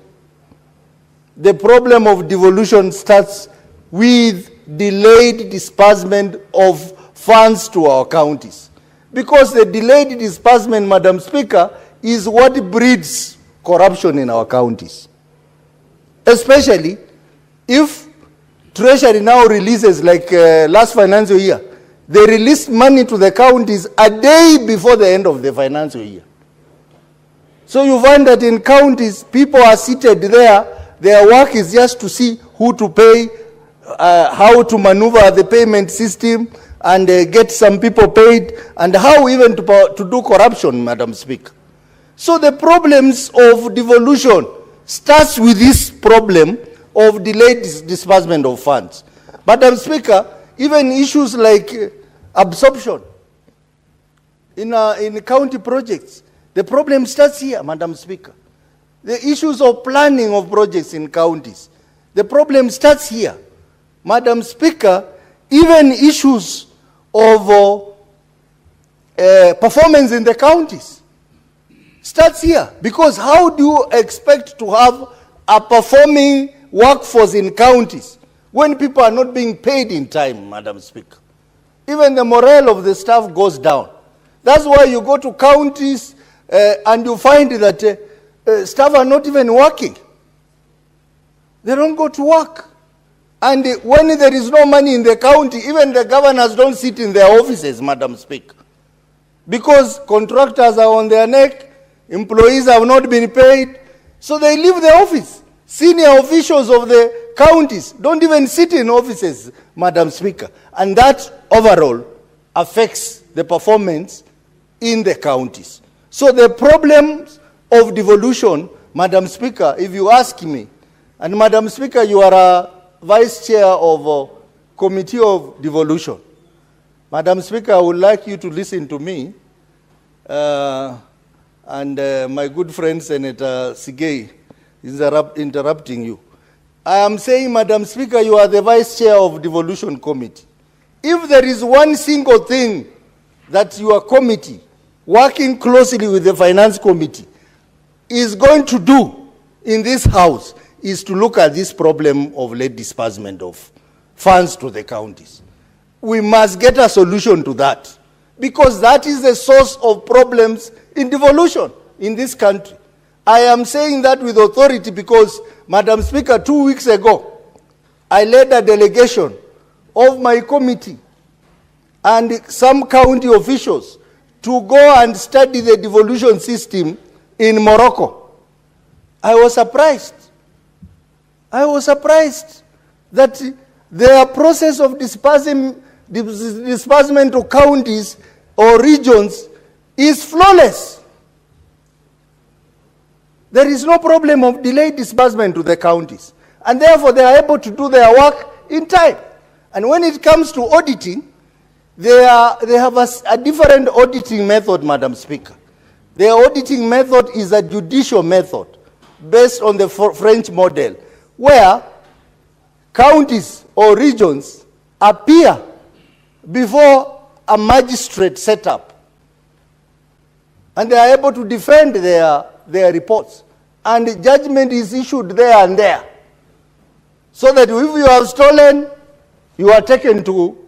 The problem of devolution starts with delayed disbursement of funds to our counties. Because the delayed disbursement, Madam Speaker, is what breeds corruption in our counties. Especially if Treasury now releases, like last financial year, they released money to the counties a day before the end of the financial year. So you find that in counties, people are seated there, their work is just to see who to pay, how to maneuver the payment system, and get some people paid, and how even to do corruption, Madam Speaker. So the problems of devolution starts with this problem of delayed disbursement of funds. Madam Speaker, even issues like absorption in county projects, the problem starts here, Madam Speaker. The issues of planning of projects in counties, the problem starts here. Madam Speaker, even issues of performance in the counties starts here. Because how do you expect to have a performing workforce in counties when people are not being paid in time, Madam Speaker? Even the morale of the staff goes down. That's why you go to counties and you find that staff are not even working. They don't go to work. And when there is no money in the county, even the governors don't sit in their offices, Madam Speaker. Because contractors are on their neck, employees have not been paid, so they leave the office. Senior officials of the counties don't even sit in offices, Madam Speaker. And that overall affects the performance in the counties. So the problems of devolution, Madam Speaker, if you ask me, and Madam Speaker, you are a Vice Chair of Committee of Devolution. Madam Speaker, I would like you to listen to me and my good friend Senator Sigei is interrupting you. I am saying, Madam Speaker, you are the Vice Chair of Devolution Committee. If there is one single thing that your committee, working closely with the Finance Committee, is going to do in this House, is to look at this problem of late disbursement of funds to the counties. We must get a solution to that, because that is the source of problems in devolution in this country. I am saying that with authority because, Madam Speaker, 2 weeks ago, I led a delegation of my committee and some county officials to go and study the devolution system in Morocco. I was surprised. I was surprised that their process of disbursement to counties or regions is flawless. There is no problem of delayed disbursement to the counties. And therefore, they are able to do their work in time. And when it comes to auditing, they have a different auditing method, Madam Speaker. Their auditing method is a judicial method based on the French model, where counties or regions appear before a magistrate setup, and they are able to defend their reports, and judgment is issued there and there, so that if you have stolen, you are taken to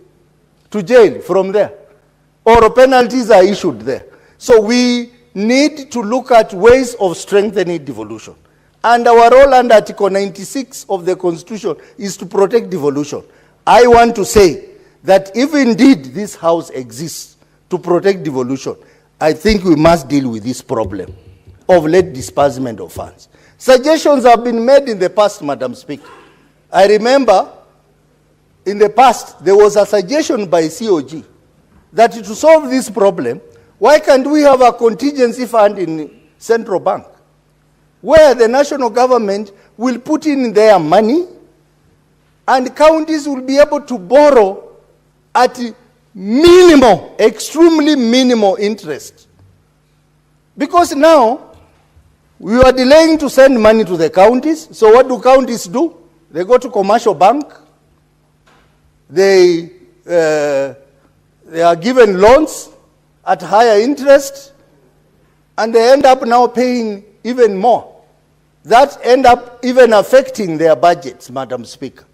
jail from there, or penalties are issued there. So we need to look at ways of strengthening devolution. And our role under Article 96 of the Constitution is to protect devolution. I want to say that if indeed this House exists to protect devolution, I think we must deal with this problem. of late disbursement of funds. Suggestions have been made in the past, Madam Speaker. I remember in the past there was a suggestion by COG that to solve this problem, why can't we have a contingency fund in central bank where the national government will put in their money and counties will be able to borrow at minimal, extremely minimal interest. Because now, we are delaying to send money to the counties. So what do counties do? They go to commercial bank. They are given loans at higher interest. And they end up now paying even more. That end up even affecting their budgets, Madam Speaker.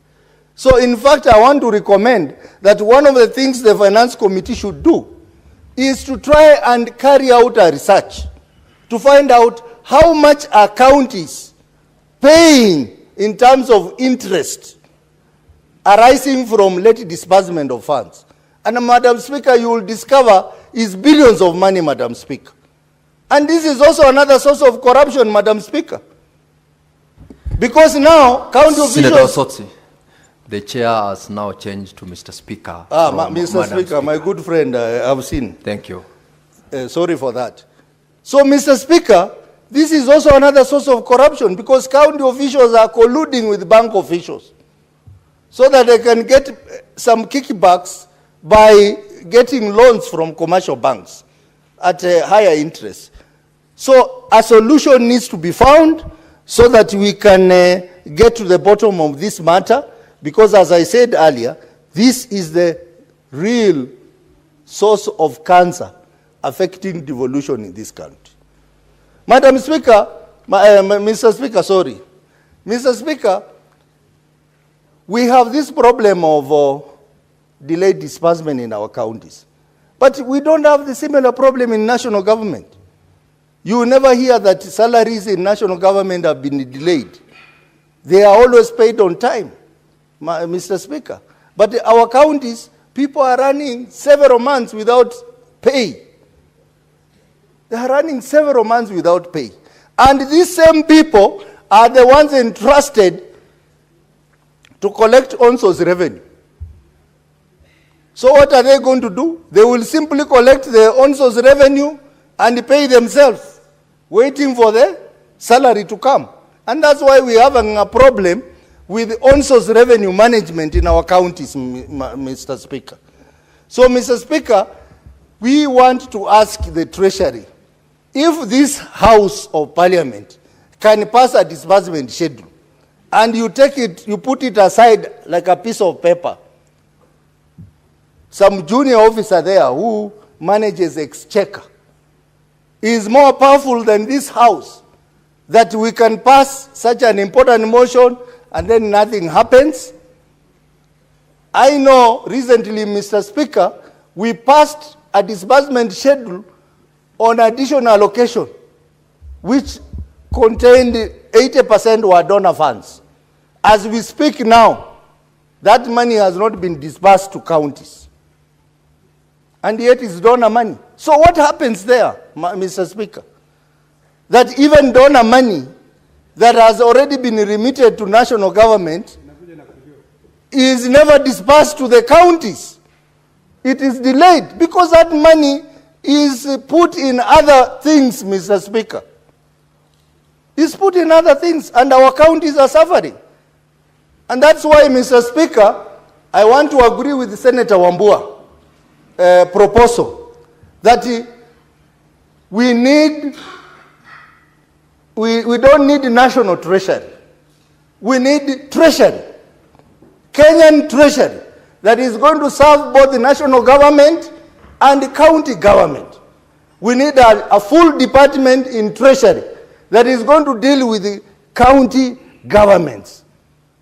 So in fact, I want to recommend that one of the things the Finance Committee should do is to try and carry out a research to find out how much are counties paying in terms of interest arising from late disbursement of funds. And Madam Speaker, you will discover is billions of money, Madam Speaker. And this is also another source of corruption, Madam Speaker. Because now, county Senator officials... Sotsi, the chair has now changed to Mr. Speaker. Mr. Speaker, my good friend, I have seen. Thank you. Sorry for that. So, Mr. Speaker, this is also another source of corruption because county officials are colluding with bank officials so that they can get some kickbacks by getting loans from commercial banks at a higher interest. So a solution needs to be found so that we can get to the bottom of this matter because, as I said earlier, this is the real source of cancer affecting devolution in this country. Madam Speaker, Mr. Speaker, sorry. Mr. Speaker, we have this problem of delayed disbursement in our counties. But we don't have the similar problem in national government. You will never hear that salaries in national government have been delayed. They are always paid on time, Mr. Speaker. But our counties, people are running several months without pay. They are running several months without pay. And these same people are the ones entrusted to collect ONSO's revenue. So what are they going to do? They will simply collect the ONSO's revenue and pay themselves, waiting for the salary to come. And that's why we are having a problem with ONSO's revenue management in our counties, Mr. Speaker. So, Mr. Speaker, we want to ask the Treasury, if this House of Parliament can pass a disbursement schedule, and you take it, you put it aside like a piece of paper, some junior officer there who manages exchequer is more powerful than this House, that we can pass such an important motion and then nothing happens. I know recently, Mr. Speaker, we passed a disbursement schedule on additional allocation, which contained 80% were donor funds. As we speak now, that money has not been disbursed to counties. And yet it's donor money. So what happens there, Mr. Speaker? That even donor money that has already been remitted to national government is never disbursed to the counties. It is delayed because that money is put in other things, Mr. Speaker. It's put in other things, and our counties are suffering. And that's why, Mr. Speaker, I want to agree with Senator Wambua proposal that we don't need national treasury. We need treasury, Kenyan treasury, that is going to serve both the national government and the county government. We need a full department in treasury that is going to deal with the county governments.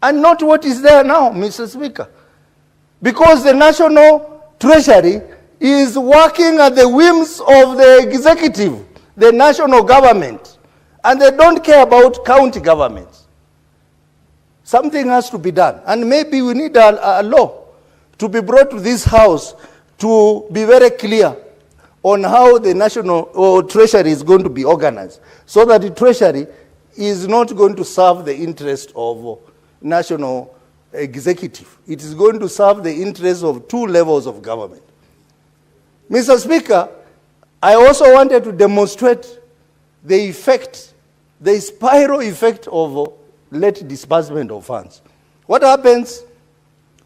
And not what is there now, Mr. Speaker. Because the national treasury is working at the whims of the executive, the national government, and they don't care about county governments. Something has to be done. And maybe we need a law to be brought to this House to be very clear on how the national or treasury is going to be organized, so that the treasury is not going to serve the interest of national executive. It is going to serve the interest of two levels of government. Mr. Speaker, I also wanted to demonstrate the effect, the spiral effect of late disbursement of funds. What happens?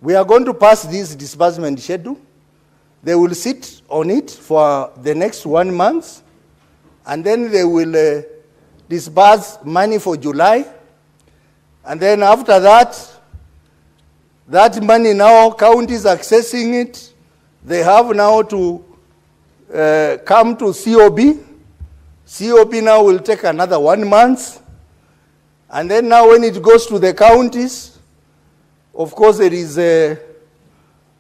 We are going to pass this disbursement schedule. They will sit on it for the next 1 month, and then they will disburse money for July. And then after that, that money now, counties accessing it, they have now to come to COB. COB now will take another 1 month. And then now when it goes to the counties, of course there is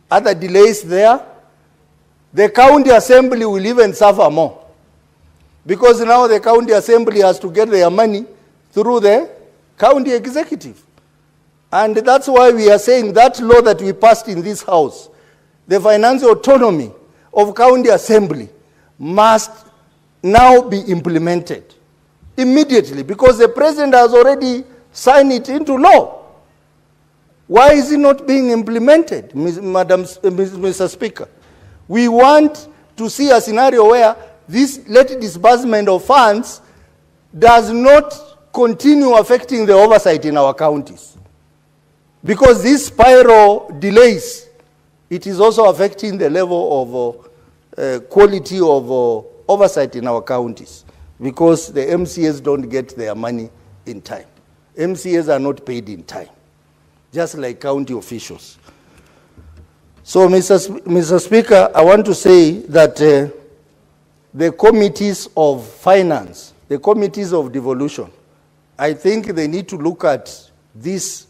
other delays there. The county assembly will even suffer more, because now the county assembly has to get their money through the county executive. And that's why we are saying that law that we passed in this house, the financial autonomy of county assembly, must now be implemented immediately, because the president has already signed it into law. Why is it not being implemented, Mr. Speaker? We want to see a scenario where this late disbursement of funds does not continue affecting the oversight in our counties. Because these spiral delays, it is also affecting the level of quality of oversight in our counties, because the MCAs don't get their money in time. MCAs are not paid in time, just like county officials. So, Mr. Speaker, I want to say that the committees of finance, the committees of devolution, I think they need to look at these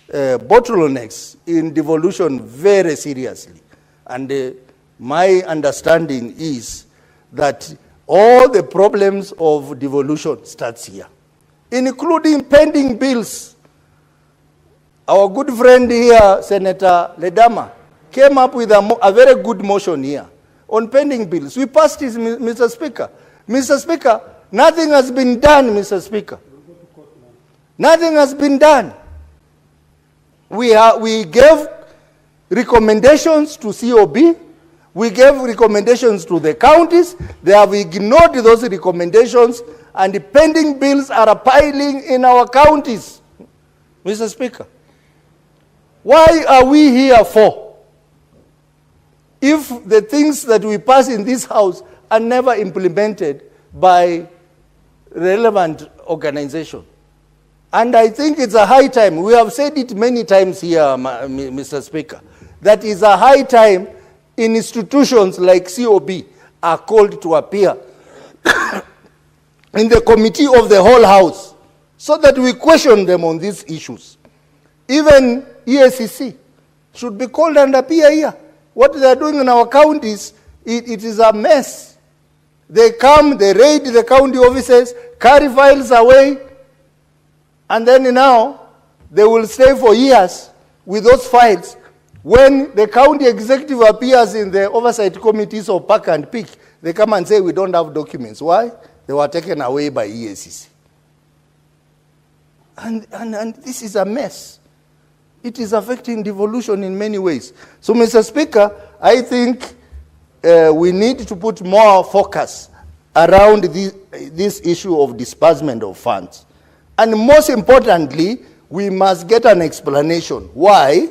bottlenecks in devolution very seriously. And my understanding is that all the problems of devolution starts here, including pending bills. Our good friend here, Senator Ledama, came up with a very good motion here on pending bills. We passed it, Mr. Speaker. Mr. Speaker, nothing has been done, Mr. Speaker. Nothing has been done. We gave recommendations to COB. We gave recommendations to the counties. They have ignored those recommendations, and the pending bills are piling in our counties. Mr. Speaker, why are we here for, if the things that we pass in this house are never implemented by relevant organization? And I think it's a high time, we have said it many times here, Mr. Speaker, that is a high time institutions like COB are called to appear in the committee of the whole house, so that we question them on these issues. Even EACC should be called and appear here. What they are doing in our counties, it is a mess. They come, they raid the county offices, carry files away, and then now they will stay for years with those files. When the county executive appears in the oversight committees of Park and Peak, they come and say, we don't have documents. Why? They were taken away by EACC. And this is a mess. It is affecting devolution in many ways. So, Mr. Speaker, I think we need to put more focus around this issue of disbursement of funds. And most importantly, we must get an explanation why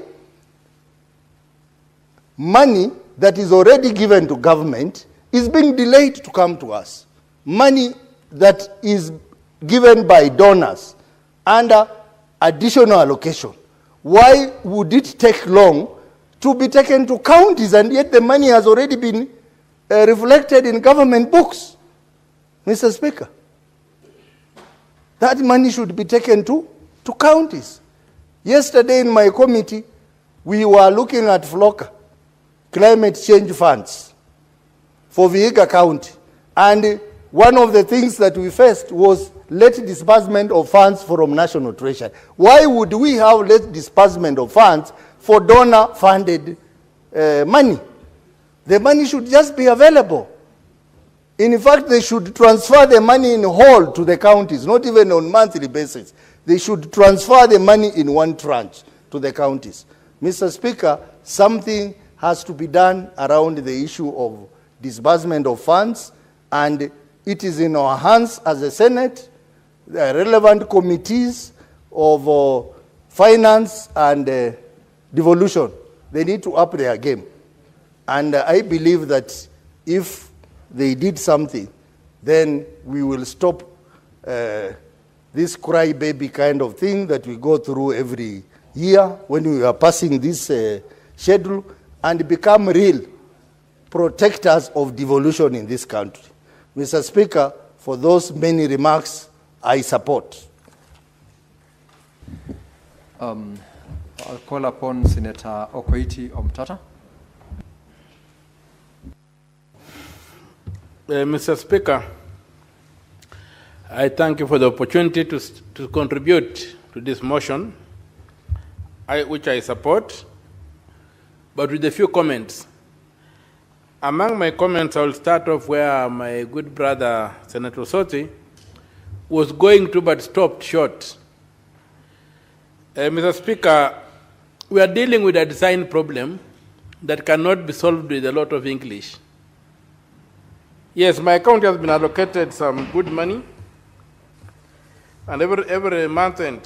money that is already given to government is being delayed to come to us. Money that is given by donors under additional allocation. Why would it take long to be taken to counties, and yet the money has already been reflected in government books? Mr. Speaker, that money should be taken to counties. Yesterday in my committee, we were looking at FLOCA, climate change funds, for Vihiga County. And one of the things that we faced was late disbursement of funds from National Treasury. Why would we have late disbursement of funds for donor-funded money? The money should just be available In fact, they should transfer the money in whole to the counties, not even on monthly basis. They should transfer the money in one tranche to the counties. Mr. Speaker, something has to be done around the issue of disbursement of funds, and it is in our hands as a Senate, the relevant committees of finance and devolution. They need to up their game. And I believe that if they did something, then we will stop this crybaby kind of thing that we go through every year when we are passing this schedule, and become real protectors of devolution in this country. Mr. Speaker, for those many remarks, I support. I'll call upon Senator Okoiti Omtata. Mr. Speaker, I thank you for the opportunity to contribute to this motion, which I support, but with a few comments. Among my comments, I will start off where my good brother, Senator Soti, was going to but stopped short. Mr. Speaker, we are dealing with a design problem that cannot be solved with a lot of English. Yes, my county has been allocated some good money, and every month end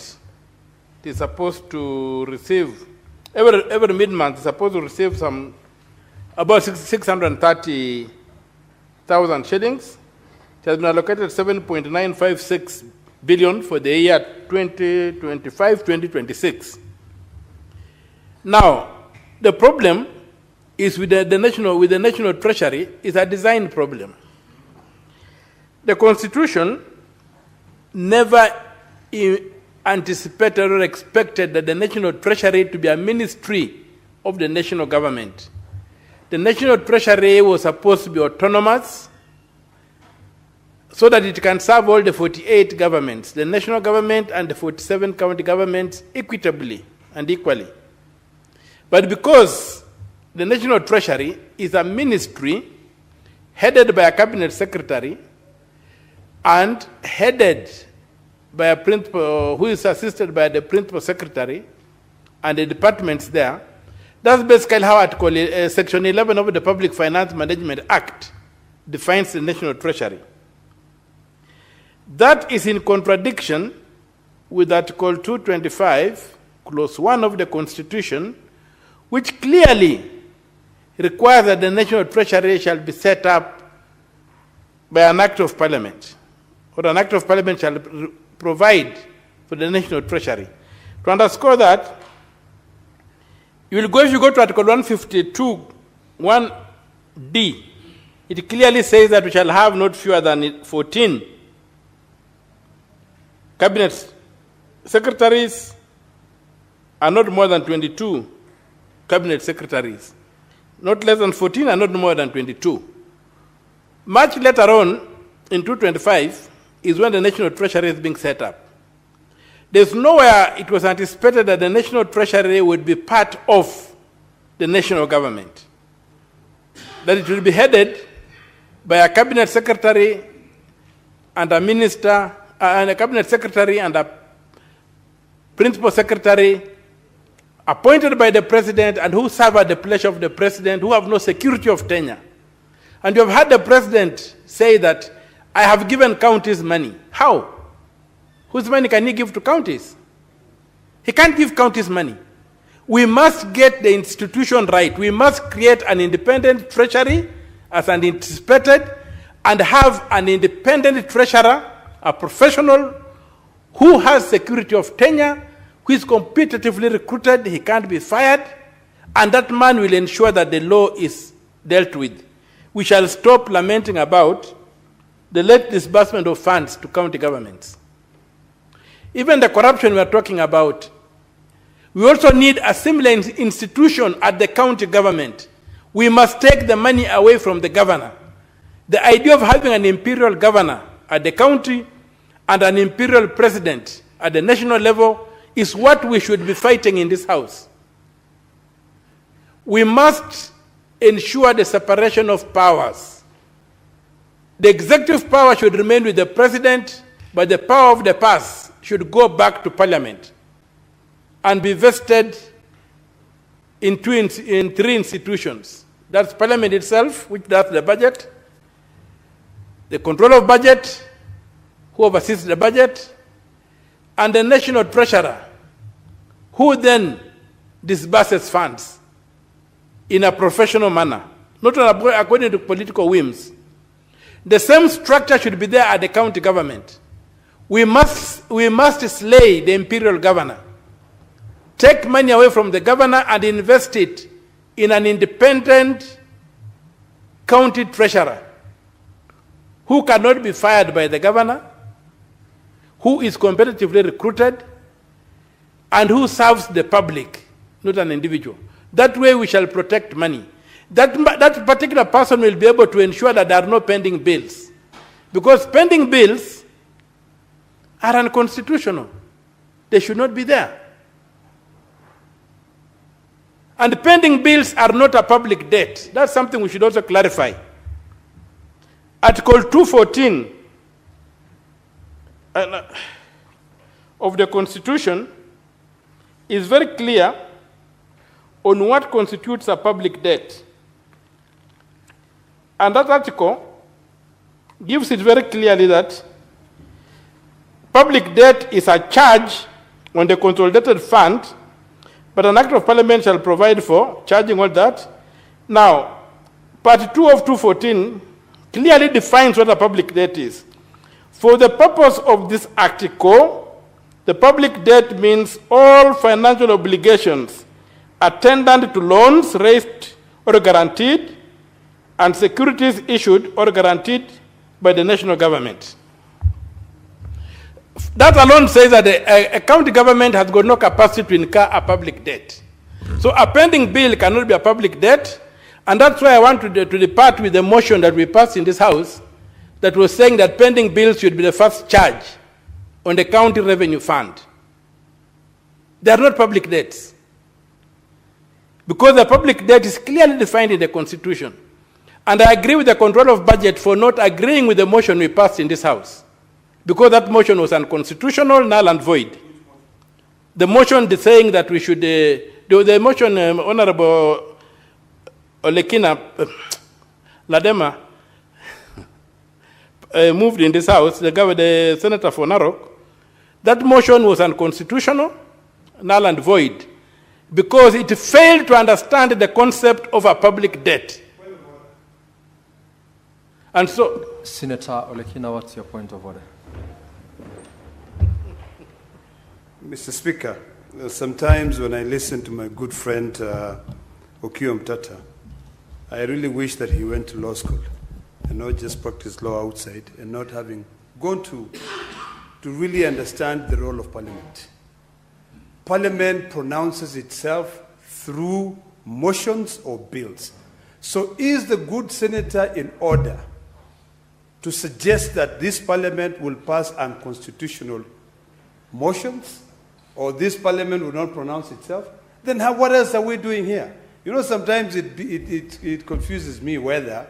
it is supposed to receive, every mid-month it's supposed to receive some, about 630,000 shillings. It has been allocated 7.956 billion for the year 2025-2026. Now, the problem is with the national treasury is a design problem. The Constitution never anticipated or expected that the national treasury to be a ministry of the national government. The national treasury was supposed to be autonomous so that it can serve all the 48 governments, the national government and the 47 county governments equitably and equally. But because the National Treasury is a ministry headed by a cabinet secretary and headed by a principal, who is assisted by the principal secretary and the departments there. That's basically how Section 11 of the Public Finance Management Act defines the National Treasury. That is in contradiction with Article 225, Clause 1 of the Constitution, which clearly requires that the National Treasury shall be set up by an Act of Parliament, or an Act of Parliament shall provide for the National Treasury. To underscore that, if you go to Article 152, 1D, it clearly says that we shall have not fewer than 14 cabinet secretaries and not more than 22 cabinet secretaries. Not less than 14 and not more than 22. Much later on, in 225, is when the National Treasury is being set up. There's nowhere it was anticipated that the National Treasury would be part of the national government. That it will be headed by a cabinet secretary and a minister, and a cabinet secretary and a principal secretary appointed by the president and who serve at the pleasure of the president, who have no security of tenure. And you have heard the president say that, I have given counties money. How? Whose money can he give to counties? He can't give counties money. We must get the institution right. We must create an independent treasury as anticipated and have an independent treasurer, a professional who has security of tenure, who is competitively recruited, he can't be fired, and that man will ensure that the law is dealt with. We shall stop lamenting about the late disbursement of funds to county governments. Even the corruption we are talking about, we also need a similar institution at the county government. We must take the money away from the governor. The idea of having an imperial governor at the county and an imperial president at the national level is what we should be fighting in this house. We must ensure the separation of powers. The executive power should remain with the president, but the power of the purse should go back to parliament and be vested in three institutions. That's parliament itself, which does the budget, the control of budget, who oversees the budget, and the national treasurer, who then disburses funds in a professional manner, not according to political whims. The same structure should be there at the county government. We must slay the imperial governor, take money away from the governor and invest it in an independent county treasurer who cannot be fired by the governor, who is competitively recruited, and who serves the public, not an individual. That way we shall protect money. That particular person will be able to ensure that there are no pending bills. Because pending bills are unconstitutional. They should not be there. And pending bills are not a public debt. That's something we should also clarify. Article 214 of the Constitution is very clear on what constitutes a public debt. And that article gives it very clearly that public debt is a charge on the consolidated fund, but an act of parliament shall provide for charging all that. Now, part 2 of 214 clearly defines what a public debt is. For the purpose of this article, the public debt means all financial obligations attendant to loans raised or guaranteed and securities issued or guaranteed by the national government. That alone says that a county government has got no capacity to incur a public debt. So a pending bill cannot be a public debt, and that's why I want to depart with the motion that we passed in this House that was saying that pending bills should be the first charge on the county revenue fund. They are not public debts, because the public debt is clearly defined in the Constitution. And I agree with the control of budget for not agreeing with the motion we passed in this House, because that motion was unconstitutional, null and void. The motion saying that we should, the motion Honorable Olekina Ladema moved in this House, the Senator for Narok, that motion was unconstitutional, null and void, because it failed to understand the concept of a public debt. And so, Senator Olekina, what's your point of order? Mr. Speaker, sometimes when I listen to my good friend Okiya Omtata, I really wish that he went to law school and not just practice law outside and not having gone to really understand the role of Parliament. Parliament pronounces itself through motions or bills. So is the good senator in order to suggest that this Parliament will pass unconstitutional motions, or this Parliament will not pronounce itself? Then what else are we doing here? You know, sometimes it confuses me whether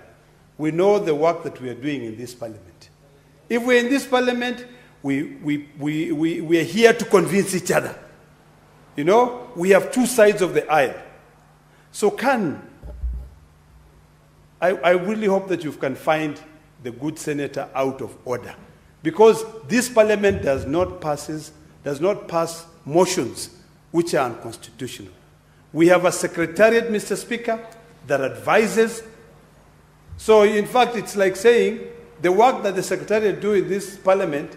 we know the work that we are doing in this Parliament. If we're in this Parliament, we are here to convince each other. You know, we have two sides of the aisle. So I really hope that you can find the good senator out of order, because this Parliament does not pass motions which are unconstitutional. We have a secretariat, Mr. Speaker, that advises. So in fact, it's like saying the work that the secretariat do in this Parliament,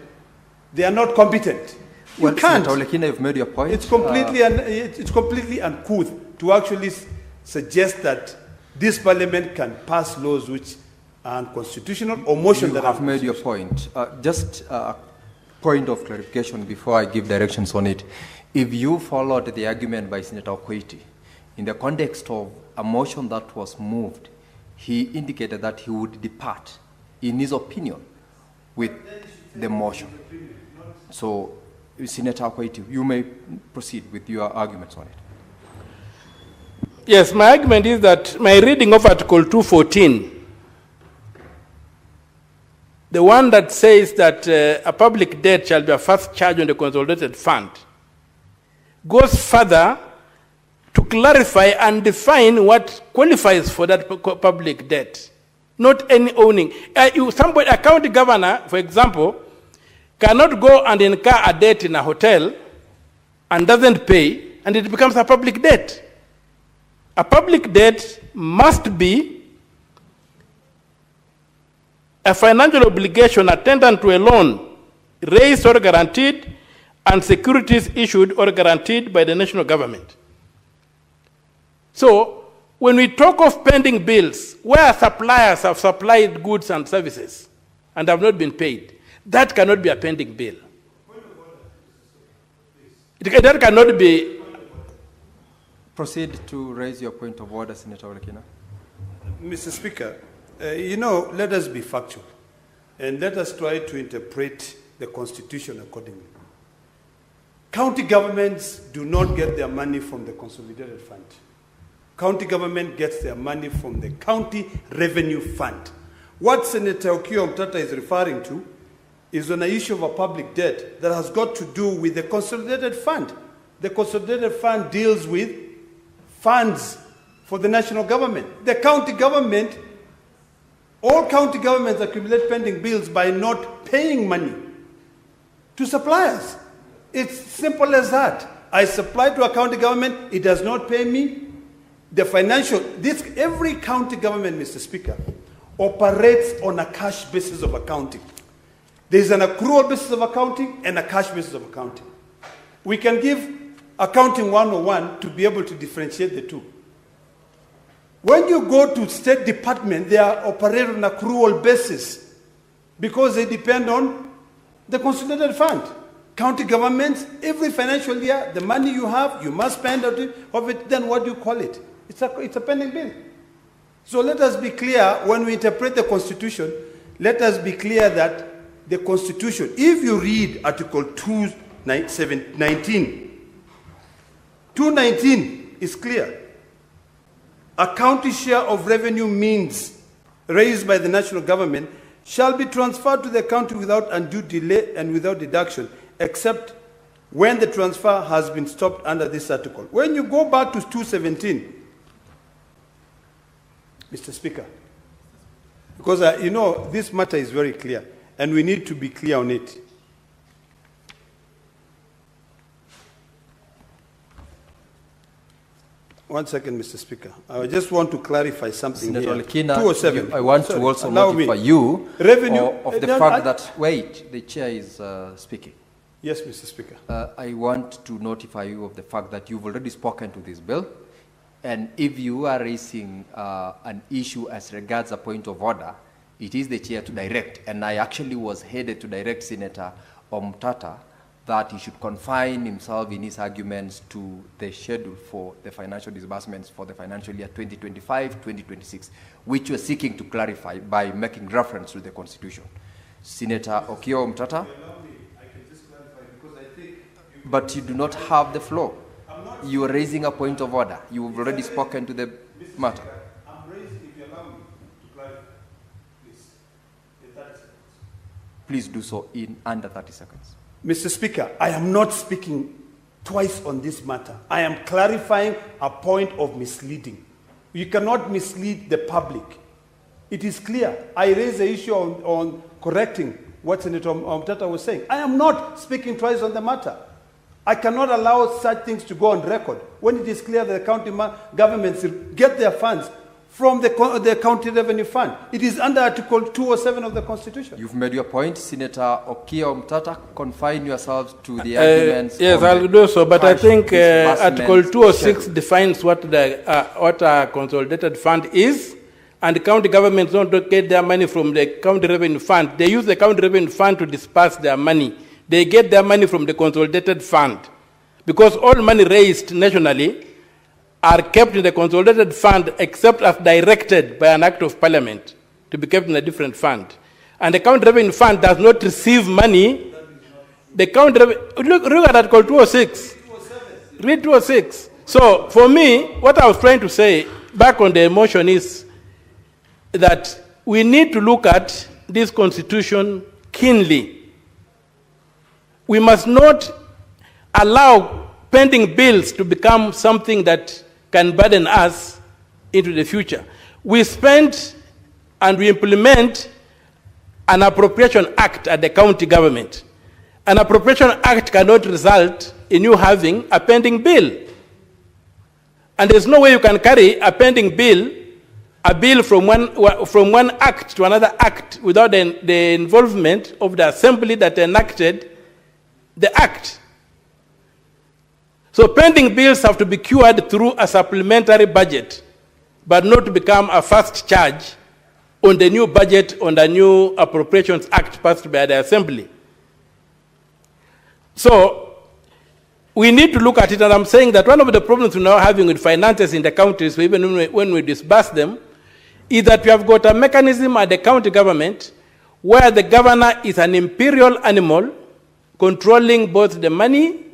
they are not competent. Well, You can't. Senator Olekina, you've made your point. It's completely uncouth to actually suggest that this Parliament can pass laws which are unconstitutional or motions that have made your point. Just a point of clarification before I give directions on it. If you followed the argument by Senator Okoiti, in the context of a motion that was moved, he indicated that he would depart, in his opinion, with the motion. So, Senator Okoiti, you may proceed with your arguments on it. Yes, my argument is that my reading of Article 214 the one that says that a public debt shall be a first charge on the consolidated fund, goes further to clarify and define what qualifies for that public debt, not any owning. A county governor, for example, cannot go and incur a debt in a hotel and doesn't pay, and it becomes a public debt. A public debt must be a financial obligation attendant to a loan raised or guaranteed and securities issued or guaranteed by the national government. So, when we talk of pending bills, where suppliers have supplied goods and services and have not been paid, that cannot be a pending bill. That cannot be. Proceed to raise your point of order, Senator Olekina. Mr. Speaker, let us be factual and let us try to interpret the Constitution accordingly. County governments do not get their money from the Consolidated Fund. County government gets their money from the County Revenue Fund. What Senator Okiya Omtata is referring to is on an issue of a public debt that has got to do with the Consolidated Fund. The Consolidated Fund deals with funds for the national government. The county government, all county governments accumulate pending bills by not paying money to suppliers. It's simple as that. I supply to a county government, it does not pay me. Every county government, Mr. Speaker, operates on a cash basis of accounting. There is an accrual basis of accounting and a cash basis of accounting. We can give accounting 101 to be able to differentiate the two. When you go to State Department, they are operating on accrual basis because they depend on the Consolidated Fund. County governments, every financial year, the money you have, you must spend of it, then what do you call it? It's a pending bill. So let us be clear, when we interpret the Constitution, let us be clear that the Constitution, if you read Article 219 is clear. A county share of revenue means raised by the national government shall be transferred to the county without undue delay and without deduction, except when the transfer has been stopped under this article. When you go back to 217, Mr. Speaker, because this matter is very clear and we need to be clear on it. One second, Mr. Speaker. I just want to clarify something Senator here. Olekina, 207. I want to also notify you of the fact that, wait, the chair is speaking. Yes, Mr. Speaker. I want to notify you of the fact that you've already spoken to this bill, and if you are raising an issue as regards a point of order, it is the chair to direct, and I actually was headed to direct Senator Omtata that he should confine himself in his arguments to the schedule for the financial disbursements for the financial year 2025-2026, which we're seeking to clarify by making reference to the Constitution. Senator Okiya Omtata? But you do not have the floor. You are raising a point of order. You have already spoken to the matter. I'm raising, if you allow me to clarify, please, in 30 seconds. Please do so in under 30 seconds. Mr. Speaker, I am not speaking twice on this matter. I am clarifying a point of misleading. You cannot mislead the public. It is clear. I raised the issue on correcting what Senator Omtata was saying. I am not speaking twice on the matter. I cannot allow such things to go on record when it is clear that the county governments get their funds from the County Revenue Fund. It is under Article 207 of the Constitution. You've made your point, Senator Okiya Omtata. Confine yourselves to the arguments. Yes, I'll do so, but I think Article 206 defines what a consolidated fund is, and the county governments don't get their money from the County Revenue Fund. They use the County Revenue Fund to disperse their money. They get their money from the Consolidated Fund, because all money raised nationally are kept in the Consolidated Fund except as directed by an Act of Parliament to be kept in a different fund. And the County Revenue Fund does not receive money. The County look at Article 206. Read 206. So for me, what I was trying to say back on the motion is that we need to look at this constitution keenly. We must not allow pending bills to become something that can burden us into the future. We spend and we implement an appropriation act at the county government. An appropriation act cannot result in you having a pending bill. And there's no way you can carry a pending bill, a bill from one act to another act without the involvement of the assembly that enacted the act. So pending bills have to be cured through a supplementary budget, but not to become a first charge on the new budget, on the new Appropriations Act passed by the Assembly. So we need to look at it, and I'm saying that one of the problems we're now having with finances in the counties, even when we disburse them, is that we have got a mechanism at the county government where the governor is an imperial animal controlling both the money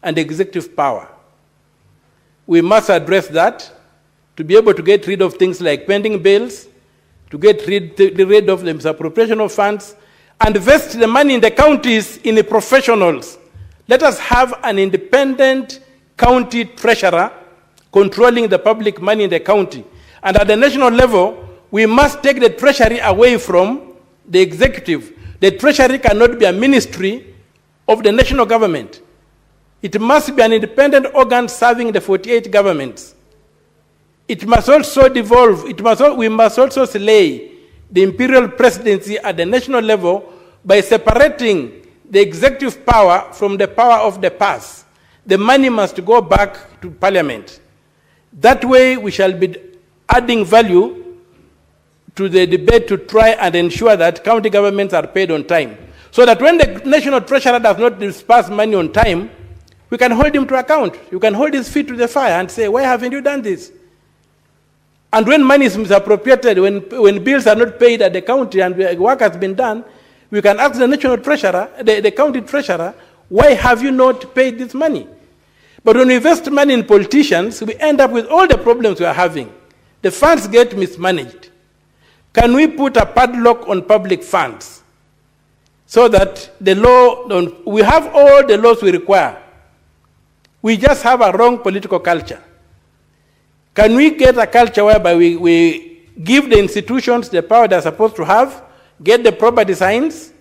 and the executive power. We must address that to be able to get rid of things like pending bills, to get rid of the misappropriation of funds, and invest the money in the counties in the professionals. Let us have an independent county treasurer controlling the public money in the county. And at the national level, we must take the treasury away from the executive. The treasury cannot be a ministry of the national government. It must be an independent organ serving the 48 governments. It must also devolve, we must also slay the imperial presidency at the national level by separating the executive power from the power of the purse. The money must go back to parliament. That way we shall be adding value to the debate to try and ensure that county governments are paid on time. So that when the national treasurer does not disperse money on time, we can hold him to account. You can hold his feet to the fire and say, why haven't you done this? And when money is misappropriated, when bills are not paid at the county and work has been done, we can ask the national treasurer, the county treasurer, why have you not paid this money? But when we invest money in politicians, we end up with all the problems we are having. The funds get mismanaged. Can we put a padlock on public funds so that the law, we have all the laws we require. We just have a wrong political culture. Can we get a culture whereby we give the institutions the power they're supposed to have, get the proper designs,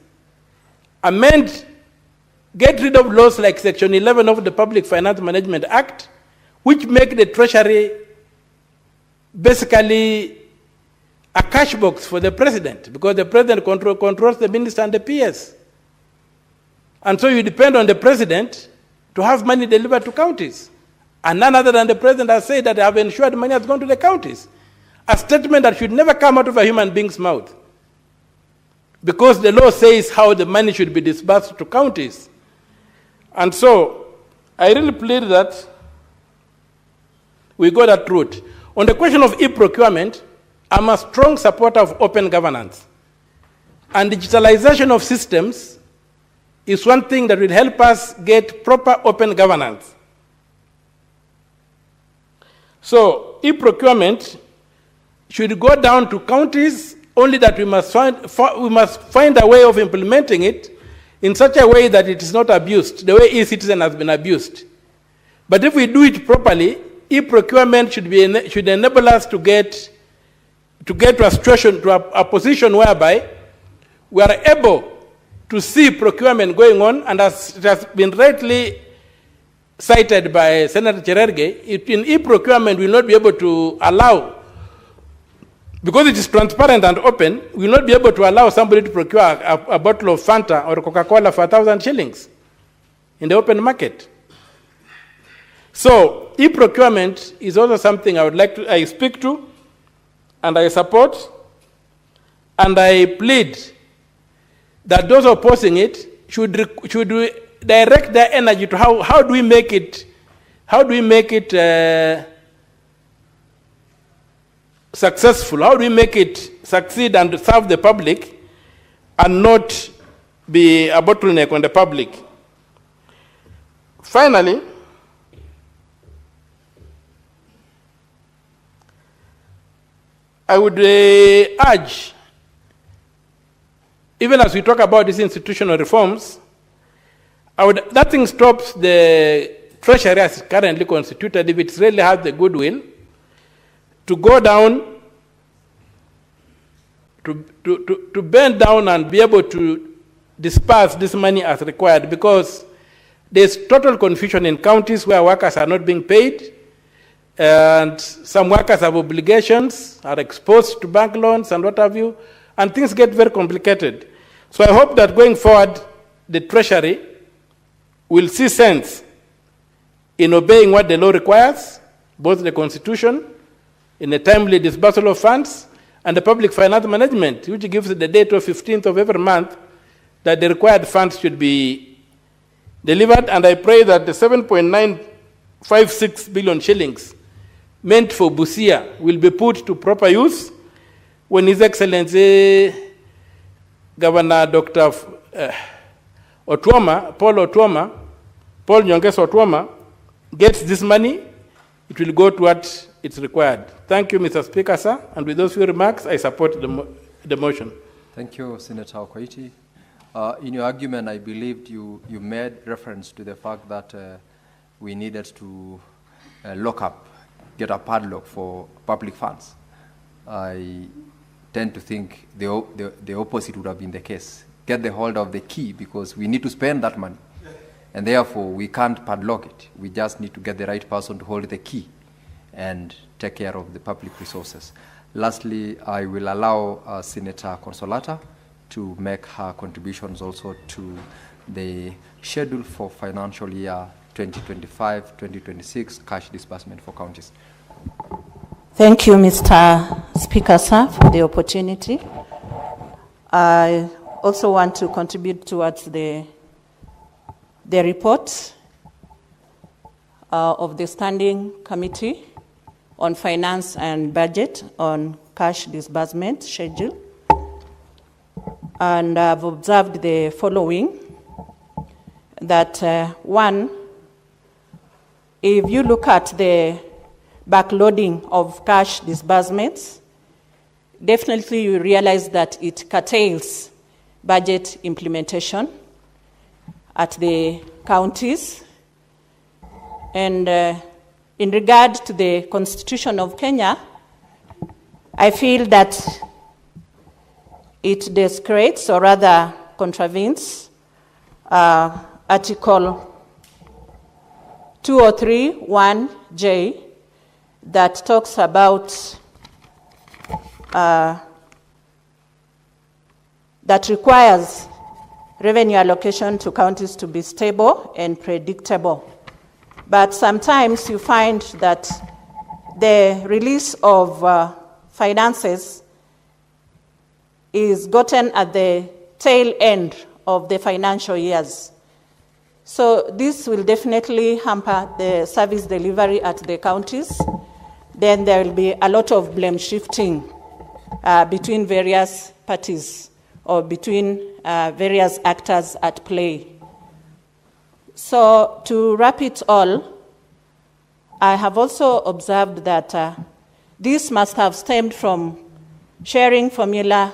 amend, get rid of laws like Section 11 of the Public Finance Management Act, which make the Treasury basically a cash box for the president, because the president controls the minister and the PS. And so you depend on the president to have money delivered to counties. And none other than the president has said that they have ensured money has gone to the counties. A statement that should never come out of a human being's mouth. Because the law says how the money should be disbursed to counties. And so, I really plead that we go that route. On the question of e-procurement, I'm a strong supporter of open governance. And digitalization of systems is one thing that will help us get proper open governance. So, e-procurement should go down to counties, only that we must find a way of implementing it in such a way that it is not abused, the way e-citizen has been abused. But if we do it properly, e-procurement should enable us to get to a situation, to a position whereby we are able to see procurement going on, and as it has been rightly cited by Senator Chererge, in e-procurement we will not be able to allow, because it is transparent and open, we will not be able to allow somebody to procure a bottle of Fanta or Coca-Cola for 1,000 shillings in the open market. So e-procurement is also something I would like to speak to, and I support, and I plead that those opposing it should direct their energy to how do we make it successful? How do we make it succeed and serve the public and not be a bottleneck on the public? Finally, I would urge even as we talk about these institutional reforms, nothing stops the Treasury as currently constituted, if it really has the goodwill, to go down, to bend down and be able to disperse this money as required, because there's total confusion in counties where workers are not being paid, and some workers have obligations, are exposed to bank loans and what have you, and things get very complicated. So I hope that going forward, the Treasury will see sense in obeying what the law requires, both the Constitution, in a timely disbursal of funds, and the public finance management, which gives the date of 15th of every month that the required funds should be delivered. And I pray that the 7.956 billion shillings meant for Busia will be put to proper use when His Excellency Governor Dr. Paul Nyongesa Otuoma, gets this money, it will go to what it's required. Thank you, Mr. Speaker, sir. And with those few remarks, I support the motion. Thank you, Senator Okoiti. In your argument, I believed you made reference to the fact that we needed to lock up, get a padlock for public funds. I tend to think the opposite would have been the case. Get the hold of the key, because we need to spend that money. And therefore, we can't padlock it. We just need to get the right person to hold the key and take care of the public resources. Lastly, I will allow Senator Consolata to make her contributions also to the schedule for financial year 2025-2026 cash disbursement for counties. Thank you, Mr. Speaker, sir, for the opportunity. I also want to contribute towards the report of the Standing Committee on Finance and Budget on cash disbursement schedule. And I've observed the following, that one, if you look at the backloading of cash disbursements, definitely you realize that it curtails budget implementation at the counties. And in regard to the Constitution of Kenya, I feel that it desecrates, or rather contravenes, Article 203(1)(j) that talks about that requires revenue allocation to counties to be stable and predictable. But sometimes you find that the release of finances is gotten at the tail end of the financial years. So this will definitely hamper the service delivery at the counties. Then there will be a lot of blame shifting between various parties or between various actors at play. So to wrap it all, I have also observed that this must have stemmed from sharing formula.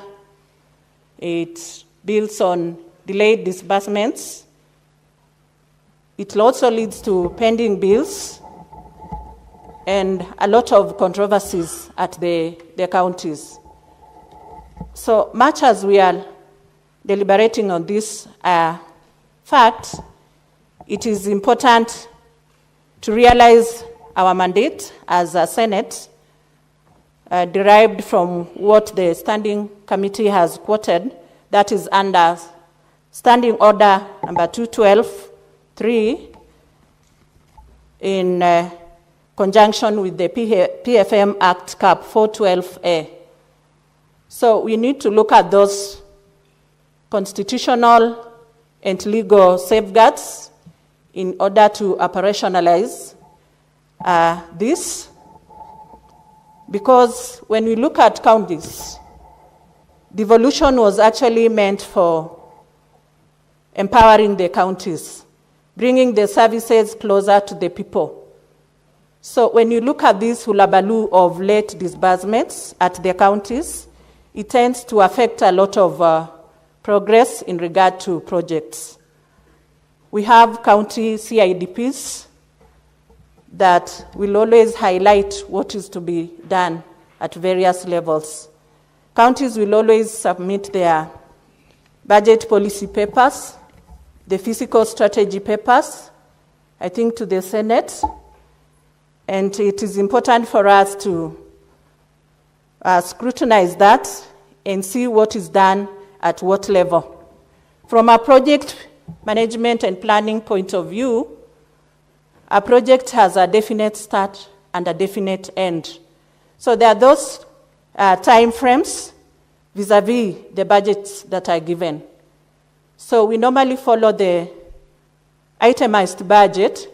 It builds on delayed disbursements. It also leads to pending bills and a lot of controversies at the counties. So much as we are deliberating on this fact, it is important to realize our mandate as a Senate, derived from what the Standing Committee has quoted, that is under Standing Order number 212(3), in conjunction with the PFM Act Cap 412A. So we need to look at those constitutional and legal safeguards in order to operationalize this. Because when we look at counties, devolution was actually meant for empowering the counties, bringing the services closer to the people. So when you look at this hullabaloo of late disbursements at the counties, it tends to affect a lot of progress in regard to projects. We have county CIDPs that will always highlight what is to be done at various levels. Counties will always submit their budget policy papers, the fiscal strategy papers, I think, to the Senate. And it is important for us to scrutinize that and see what is done at what level. From a project management and planning point of view, a project has a definite start and a definite end. So there are those time frames vis-a-vis the budgets that are given. So we normally follow the itemized budget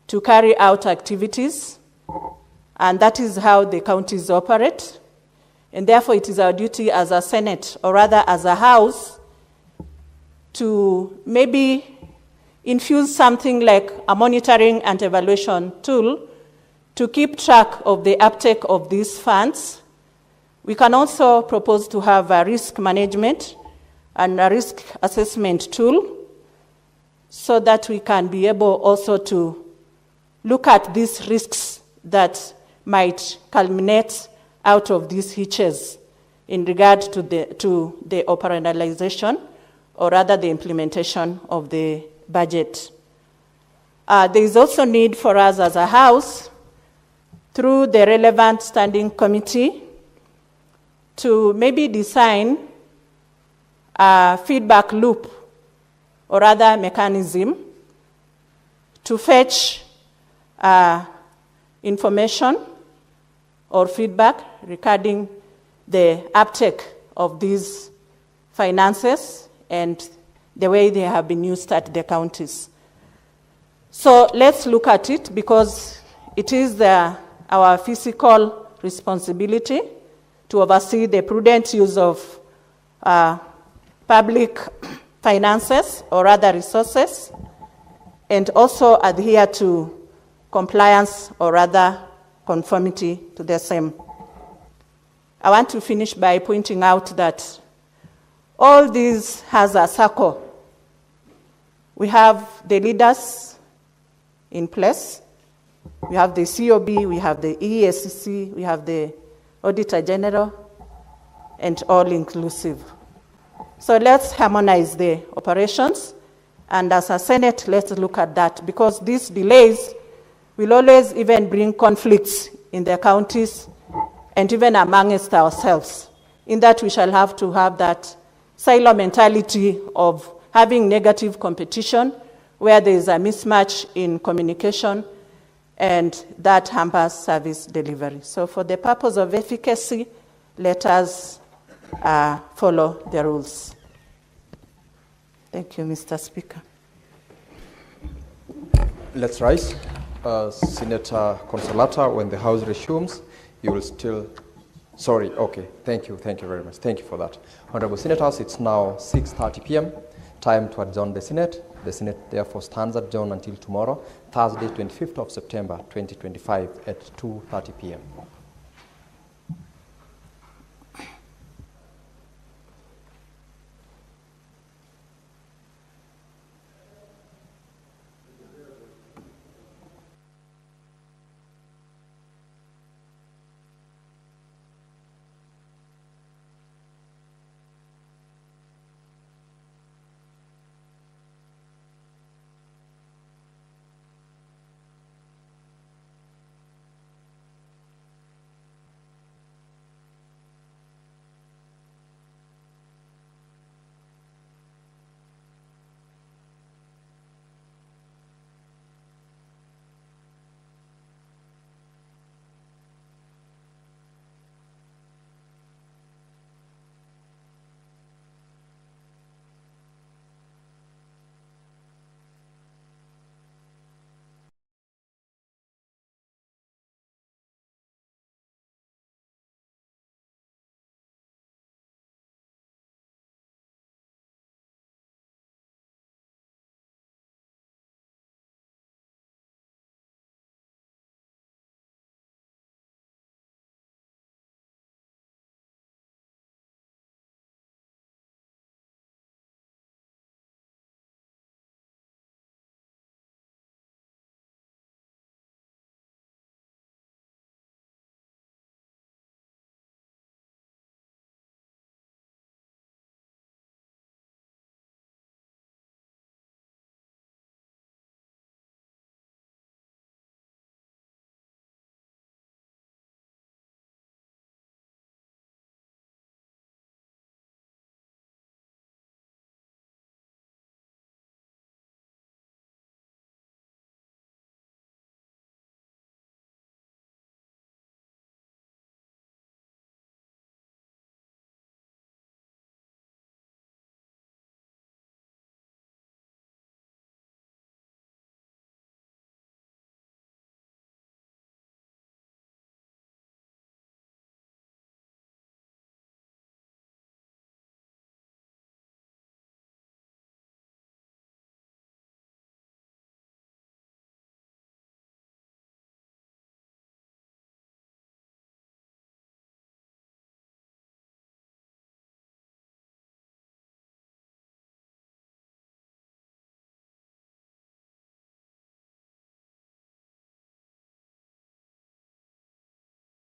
to carry out activities, and that is how the counties operate. And therefore, it is our duty as a Senate, or rather as a House, to maybe infuse something like a monitoring and evaluation tool to keep track of the uptake of these funds. We can also propose to have a risk management and a risk assessment tool so that we can be able also to look at these risks that might culminate out of these hitches in regard to the operationalization, or rather the implementation of the budget. There is also need for us as a House, through the relevant standing committee, to maybe design a feedback loop, or rather mechanism, to fetch information or feedback regarding the uptake of these finances and the way they have been used at the counties. So let's look at it, because it is our fiscal responsibility to oversee the prudent use of public finances or other resources, and also adhere to compliance or rather conformity to the same. I want to finish by pointing out that all this has a circle. We have the leaders in place, we have the COB, we have the EACC, we have the Auditor General, and all inclusive. So let's harmonize the operations, and as a Senate, let's look at that, because these delays will always even bring conflicts in the counties and even amongst ourselves, in that we shall have to have that silo mentality of having negative competition where there is a mismatch in communication, and that hampers service delivery. So for the purpose of efficacy, let us follow the rules. Thank you, Mr. Speaker. Let's rise. Senator Consolata, when the House resumes, you will still... Sorry, okay, thank you very much. Thank you for that. Honorable Senators, it's now 6:30 p.m. Time to adjourn the Senate. The Senate therefore stands adjourned until tomorrow, Thursday, 25th of September, 2025 at 2:30 p.m.